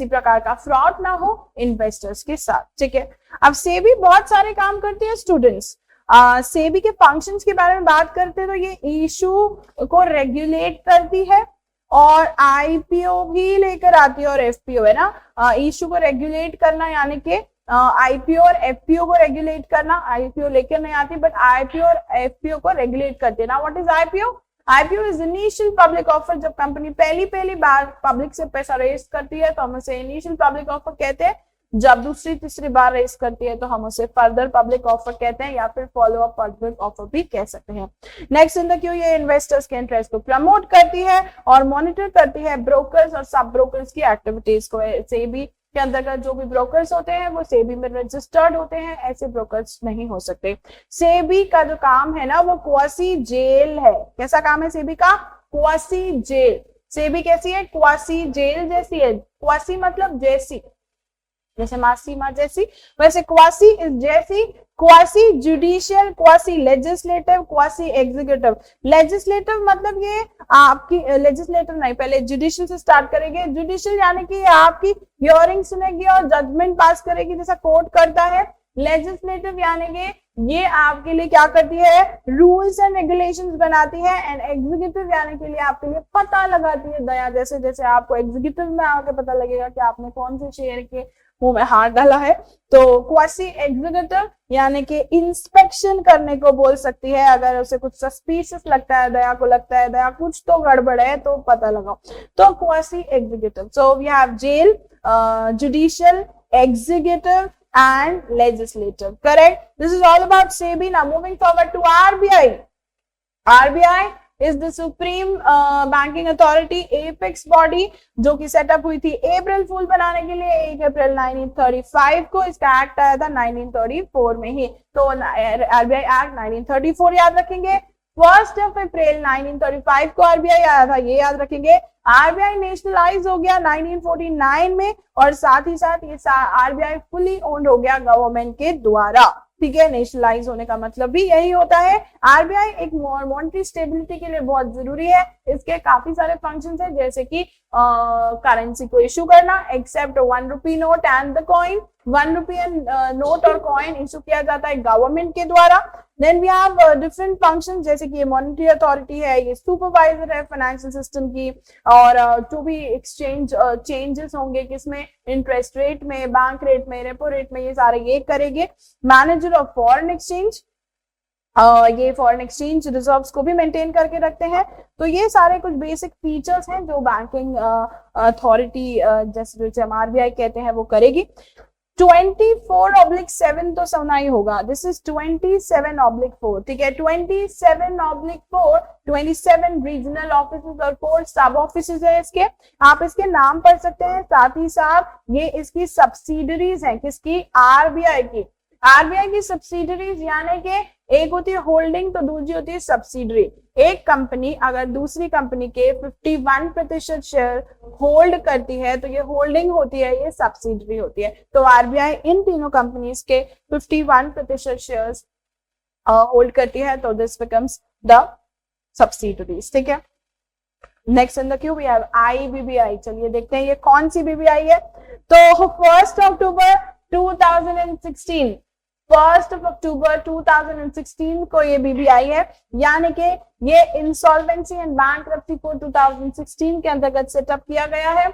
प्रकार का फ्रॉड ना हो इन्वेस्टर्स के साथ, ठीक है। अब सेबी बहुत सारे काम करती है स्टूडेंट्स। सेबी के फंक्शंस के बारे में बात करते हैं तो ये इशू को रेगुलेट करती है और आईपीओ भी लेकर आती है, और एफपीओ है ना, इशू को रेगुलेट करना यानी कि आईपीओ और एफपीओ को रेगुलेट करना। आईपीओ लेकर नहीं आती बट आईपीओ और एफपीओ को रेगुलेट करती है ना। What is IPO? IPO is initial public offer. जब कंपनी पहली बार पब्लिक से पैसा रेज करती है तो हम उसे इनिशियल पब्लिक ऑफर कहते हैं। जब दूसरी तीसरी बार रेज करती है तो हम उसे फर्दर पब्लिक ऑफर कहते हैं, या फिर फॉलो अप पब्लिक ऑफर भी कह सकते हैं। नेक्स्ट इन द क्यू, ये इन्वेस्टर्स के इंटरेस्ट को प्रमोट करती है और मॉनिटर करती है ब्रोकर्स और सब ब्रोकर्स की एक्टिविटीज को। सेबी के अंतर्गत जो भी ब्रोकर्स होते हैं वो सेबी में रजिस्टर्ड होते हैं, ऐसे ब्रोकर्स नहीं हो सकते। सेबी का जो काम है ना वो क्वासी जेल है। कैसा काम है सेबी का? Quasi jail. सेबी कैसी है? क्वासी जेल जैसी है। क्वासी मतलब जैसी, जैसे मासी माँ जैसी, वैसे क्वासी इज जैसी। Quasi judicial, quasi legislative, quasi executive. Legislative मतलब ये आपकी लेजिस्लेटिव नहीं, पहले जुडिशियल से स्टार्ट करेंगे। जुडिशियल यानी कि आपकी हियरिंग सुनेगी और जजमेंट पास करेगी जैसा कोर्ट करता है। लेजिस्लेटिव यानी कि ये आपके लिए क्या करती है? रूल्स एंड रेगुलेशंस बनाती है। एंड एग्जीक्यूटिव यानी के लिए आपके लिए पता लगाती है दया, जैसे जैसे आपको एग्जीक्यूटिव में आके पता लगेगा कि आपने कौन से शेयर के मुंह में हाथ डाला है। तो क्वासी एग्जीक्यूटिव यानी कि इंस्पेक्शन करने को बोल सकती है। अगर उसे कुछ सस्पिशियस लगता है, दया को लगता है दया कुछ तो गड़बड़ है, तो पता लगाओ, तो quasi executive. So we have jail, judicial, executive and legislative. Correct? This is all about SEBI. Now moving forward to RBI. RBI is the supreme banking authority, apex body, जो कि सेटअप हुई थी अप्रैल फूल बनाने के लिए 1 अप्रैल 1935 को। इसका एक्ट आया था 1934 में ही। तो RBI एक्ट 1934 याद रखेंगे। 1 अप्रैल 1935 को RBI आया था, ये याद रखेंगे। RBI नेशनलाइज हो गया 1949 में, और साथ ही साथ ये RBI फुली ओन्ड हो गया गवर्नमेंट के द्वारा। ठीक है, नेशनलाइज होने का मतलब भी यही होता है। RBI एक मॉनेटरी स्टेबिलिटी के लिए बहुत जरूरी है। इसके काफी सारे फंक्शंस हैं, जैसे कि करेंसी को इशू करना, except 1 rupee note and the coin. 1 rupee note और कॉइन इशू किया जाता है गवर्नमेंट के द्वारा। Then we have different functions, जैसे कि ये मॉनेटरी अथॉरिटी है, ये सुपरवाइजर है फाइनेंशियल सिस्टम की, और जो भी एक्सचेंज चेंजेस होंगे किसमें, इंटरेस्ट रेट में, बैंक रेट में, रेपो रेट में, ये सारे ये करेंगे। मैनेजर ऑफ फॉरेन एक्सचेंज, ये फॉरेन एक्सचेंज रिजर्व्स को भी मेंटेन करके रखते हैं। तो ये सारे कुछ बेसिक फीचर्स हैं जो बैंकिंग अथॉरिटी जैसे हम RBI कहते हैं वो करेगी। 24/7 तो सुना ही होगा। This is 27/4। ठीक है, 27/4, 27 रीजनल ऑफिसेज और 4 सब ऑफिसेज है इसके। आप इसके नाम पढ़ सकते हैं। साथ ही साथ ये इसकी सब्सिडरीज हैं, किसकी? RBI की। RBI की सब्सिडरीज यानी कि एक होती है होल्डिंग तो दूसरी होती है सब्सिडरी। एक कंपनी अगर दूसरी कंपनी के 51% शेयर होल्ड करती है तो ये होल्डिंग होती है, ये सब्सिडरी होती है। तो RBI इन तीनों कंपनीज के 51% शेयर्स होल्ड करती है, तो दिस बिकम्स द सब्सिडरीज। ठीक है, next in the queue we have IBBI। चलिए देखते हैं ये कौन सी BBI है। तो 1 अक्टूबर 2016, 1 अक्टूबर 2016 को ये BBI है, यानी कि ये इंसॉल्वेंसी एंड बैंक्रप्सी को 2016 के अंतर्गत सेटअप किया गया है।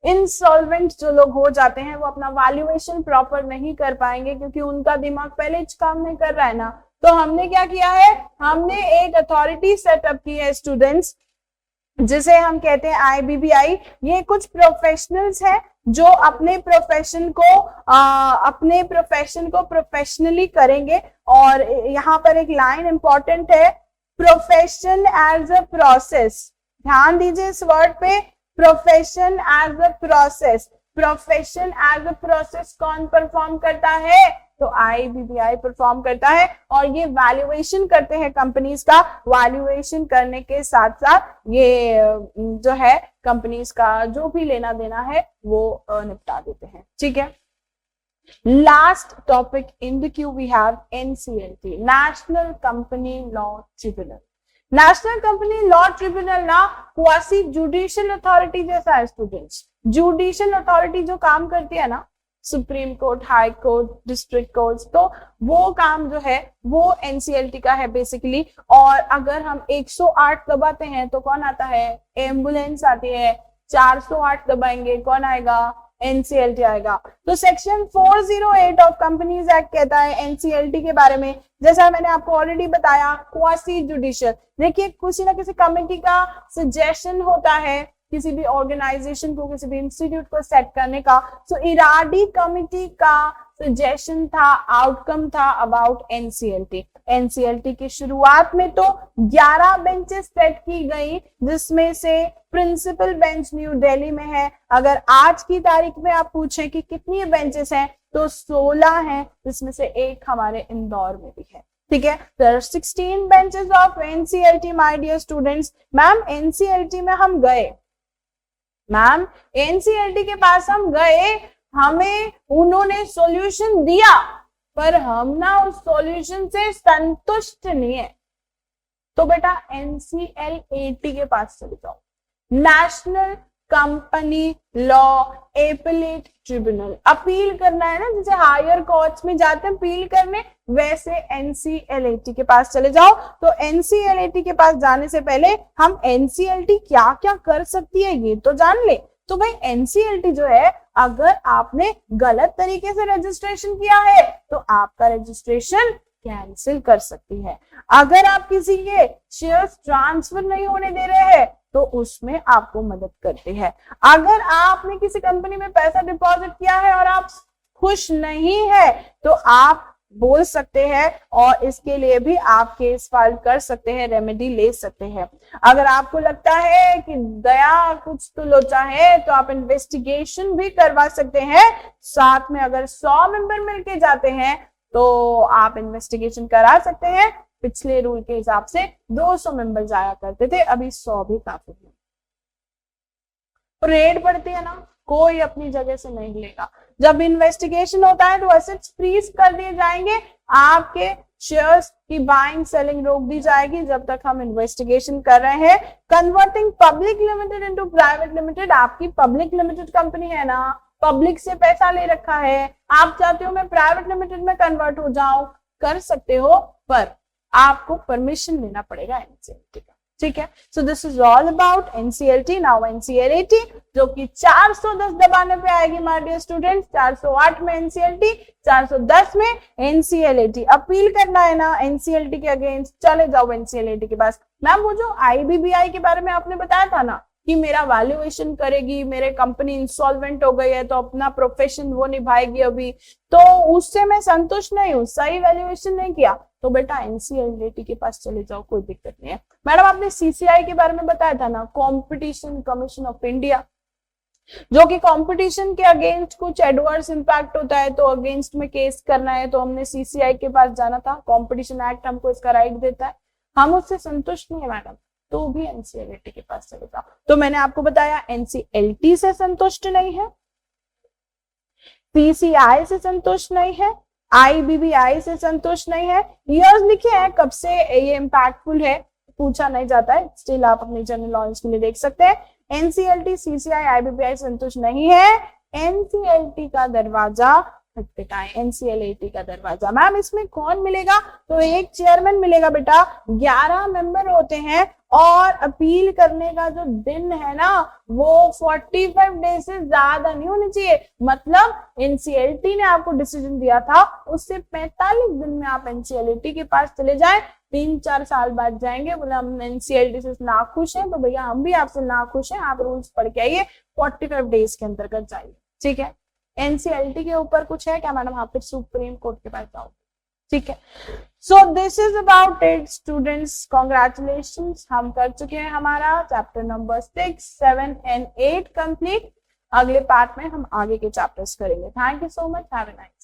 इंसॉल्वेंट जो लोग हो जाते हैं वो अपना वैल्यूएशन प्रॉपर नहीं कर पाएंगे, क्योंकि उनका दिमाग पहले काम नहीं कर रहा है ना। तो हमने क्या किया है, हमने एक अथॉरिटी सेटअप की है स्टूडेंट्स, जिसे हम कहते हैं IBBI। ये कुछ प्रोफेशनल्स हैं जो अपने प्रोफेशन को प्रोफेशनली करेंगे। और यहाँ पर एक लाइन इंपॉर्टेंट है, प्रोफेशन एज अ प्रोसेस। ध्यान दीजिए इस वर्ड पे, profession as a process. Profession as a process कौन परफॉर्म करता है? तो IBBI परफॉर्म करता है और ये वैल्यूएशन करते हैं कंपनीज का। वैल्यूएशन करने के साथ साथ ये जो है कंपनीज का जो भी लेना देना है वो निपटा देते हैं। ठीक है, last topic in the queue we have NCLT, national company law tribunal. National company law tribunal ना क्वासी जुडिशियल अथॉरिटी जैसा है स्टूडेंट्स। जुडिशियल अथॉरिटी जो काम करती है ना, supreme court, high court, district court, तो वो काम जो है वो NCLT का है बेसिकली। और अगर हम 108 दबाते हैं तो कौन आता है? एम्बुलेंस आती है। 408 दबाएंगे कौन आएगा? NCLT आएगा। तो सेक्शन 408 ऑफ कंपनीज एक्ट कहता है NCLT के बारे में, जैसा मैंने आपको ऑलरेडी बताया, क्वासी जुडिशियल। देखिए, किसी ना किसी कमेटी का सजेशन होता है किसी भी ऑर्गेनाइजेशन को, किसी भी इंस्टीट्यूट को सेट करने का। सो इराडी कमिटी का सजेशन था, आउटकम था अबाउट NCLT। NCLT की शुरुआत में तो 11 बेंचेस सेट की गई, जिसमें से प्रिंसिपल बेंच न्यू दिल्ली में है। अगर आज की तारीख में आप पूछें कि कितनी बेंचेस हैं तो 16 हैं, जिसमें से एक हमारे इंदौर में भी है। ठीक है, there are 16 benches of NCLT my dear students। Ma'am NCLT में हम गए, मैम NCLT के पास हम गए, हमें उन्होंने सॉल्यूशन दिया, पर हम ना उस सॉल्यूशन से संतुष्ट नहीं है। तो बेटा NCLAT के पास चले जाओ, national company law appellate tribunal. Appeal करना है ना, जैसे हायर कोर्ट्स में जाते हैं अपील करने, वैसे NCLAT के पास चले जाओ। तो NCLAT के पास जाने से पहले हम NCLT क्या क्या कर सकती है ये तो जान ले। तो भाई NCLT जो है, अगर आपने गलत तरीके से रजिस्ट्रेशन किया है तो आपका रजिस्ट्रेशन कैंसिल कर सकती है। अगर आप किसी के शेयर्स ट्रांसफर नहीं होने दे रहे हैं तो उसमें आपको मदद करती है। अगर आपने किसी कंपनी में पैसा डिपॉजिट किया है और आप खुश नहीं है तो आप बोल सकते हैं और इसके लिए भी आप केस फाइल कर सकते हैं, रेमेडी ले सकते हैं। अगर आपको लगता है कि दया कुछ तो लोचा है तो आप इन्वेस्टिगेशन भी करवा सकते हैं। साथ में अगर 100 मेंबर मिलके जाते हैं तो आप इन्वेस्टिगेशन करा सकते हैं। पिछले रूल के हिसाब से 200 मेंबर जाया करते थे, अभी 100 भी काफी है। रेड पड़ती है ना, कोई अपनी जगह से नहीं हिलेगा। जब इन्वेस्टिगेशन होता है तो असेट्स फ्रीज कर दिए जाएंगे, आपके शेयर्स की बाइंग सेलिंग रोक दी जाएगी जब तक हम इन्वेस्टिगेशन कर रहे हैं। Converting public limited into private limited, आपकी पब्लिक लिमिटेड कंपनी है ना, पब्लिक से पैसा ले रखा है, आप चाहते हो मैं प्राइवेट लिमिटेड में कन्वर्ट हो जाऊं, कर सकते हो, पर आपको परमिशन लेना पड़ेगा NCLT का। ठीक है, so this is all about NCLT। Now NCLAT जो कि 410 दबाने पे आएगी माय डियर स्टूडेंट्स। 408 में NCLT, 410 में NCLAT। अपील करना है ना NCLT के अगेंस्ट, चले जाओ NCLAT के पास। मैम वो जो IBBI के बारे में आपने बताया था ना कि मेरा वैल्यूएशन करेगी, मेरे कंपनी इंसॉल्वेंट हो गई है तो अपना प्रोफेशन वो निभाएगी अभी, तो उससे मैं संतुष्ट नहीं हूँ, सही वैल्यूएशन नहीं किया, तो बेटा NCLAT के पास चले जाओ, कोई दिक्कत नहीं है। मैडम आपने CCI के बारे में बताया था ना, कॉम्पिटिशन कमीशन ऑफ इंडिया, जो कि कंपटीशन के अगेंस्ट कुछ एडवर्स इंपैक्ट होता है तो अगेंस्ट में केस करना है तो हमने CCI के पास जाना था। कॉम्पिटिशन एक्ट हमको इसका राइट देता है, हम उससे संतुष्ट नहीं है मैडम, तो भी NCLAT के पास चले जाओ। तो मैंने आपको बताया NCLT से संतुष्ट नहीं है, CCI से संतुष्ट नहीं है, IBBI से संतुष्ट नहीं है। ईयर्स लिखे हैं कब से ये इम्पैक्टफुल है, पूछा नहीं जाता है, स्टिल आप अपनी जनरल नॉलेज के लिए देख सकते हैं। NCLT, CCI, IBBI संतुष्ट नहीं है, NCLT का दरवाजा खटखटाएं, NCLAT का दरवाजा। मैम इसमें कौन मिलेगा? तो एक चेयरमैन मिलेगा बेटा, 11 मेंबर होते हैं और अपील करने का जो दिन है ना वो 45 डेज से ज्यादा नहीं होने चाहिए। मतलब NCLT ने आपको डिसीजन दिया था उससे 45 दिन में आप NCLAT के पास चले जाएं। 3-4 साल बाद जाएंगे, बोले हम NCLT से नाखुश हैं, तो भैया हम भी आपसे नाखुश हैं, आप रूल्स पढ़ के आइए, 45 डेज के अंतर्गत जाइए। ठीक है, NCLT के ऊपर कुछ है क्या मैडम? हाँ, फिर सुप्रीम कोर्ट के पास जाओ। ठीक है, so this is about it students, congratulations, हम कर चुके हैं हमारा चैप्टर नंबर 6, 7 एंड 8 कंप्लीट। अगले पार्ट में हम आगे के चैप्टर्स करेंगे। Thank you so much, have a nice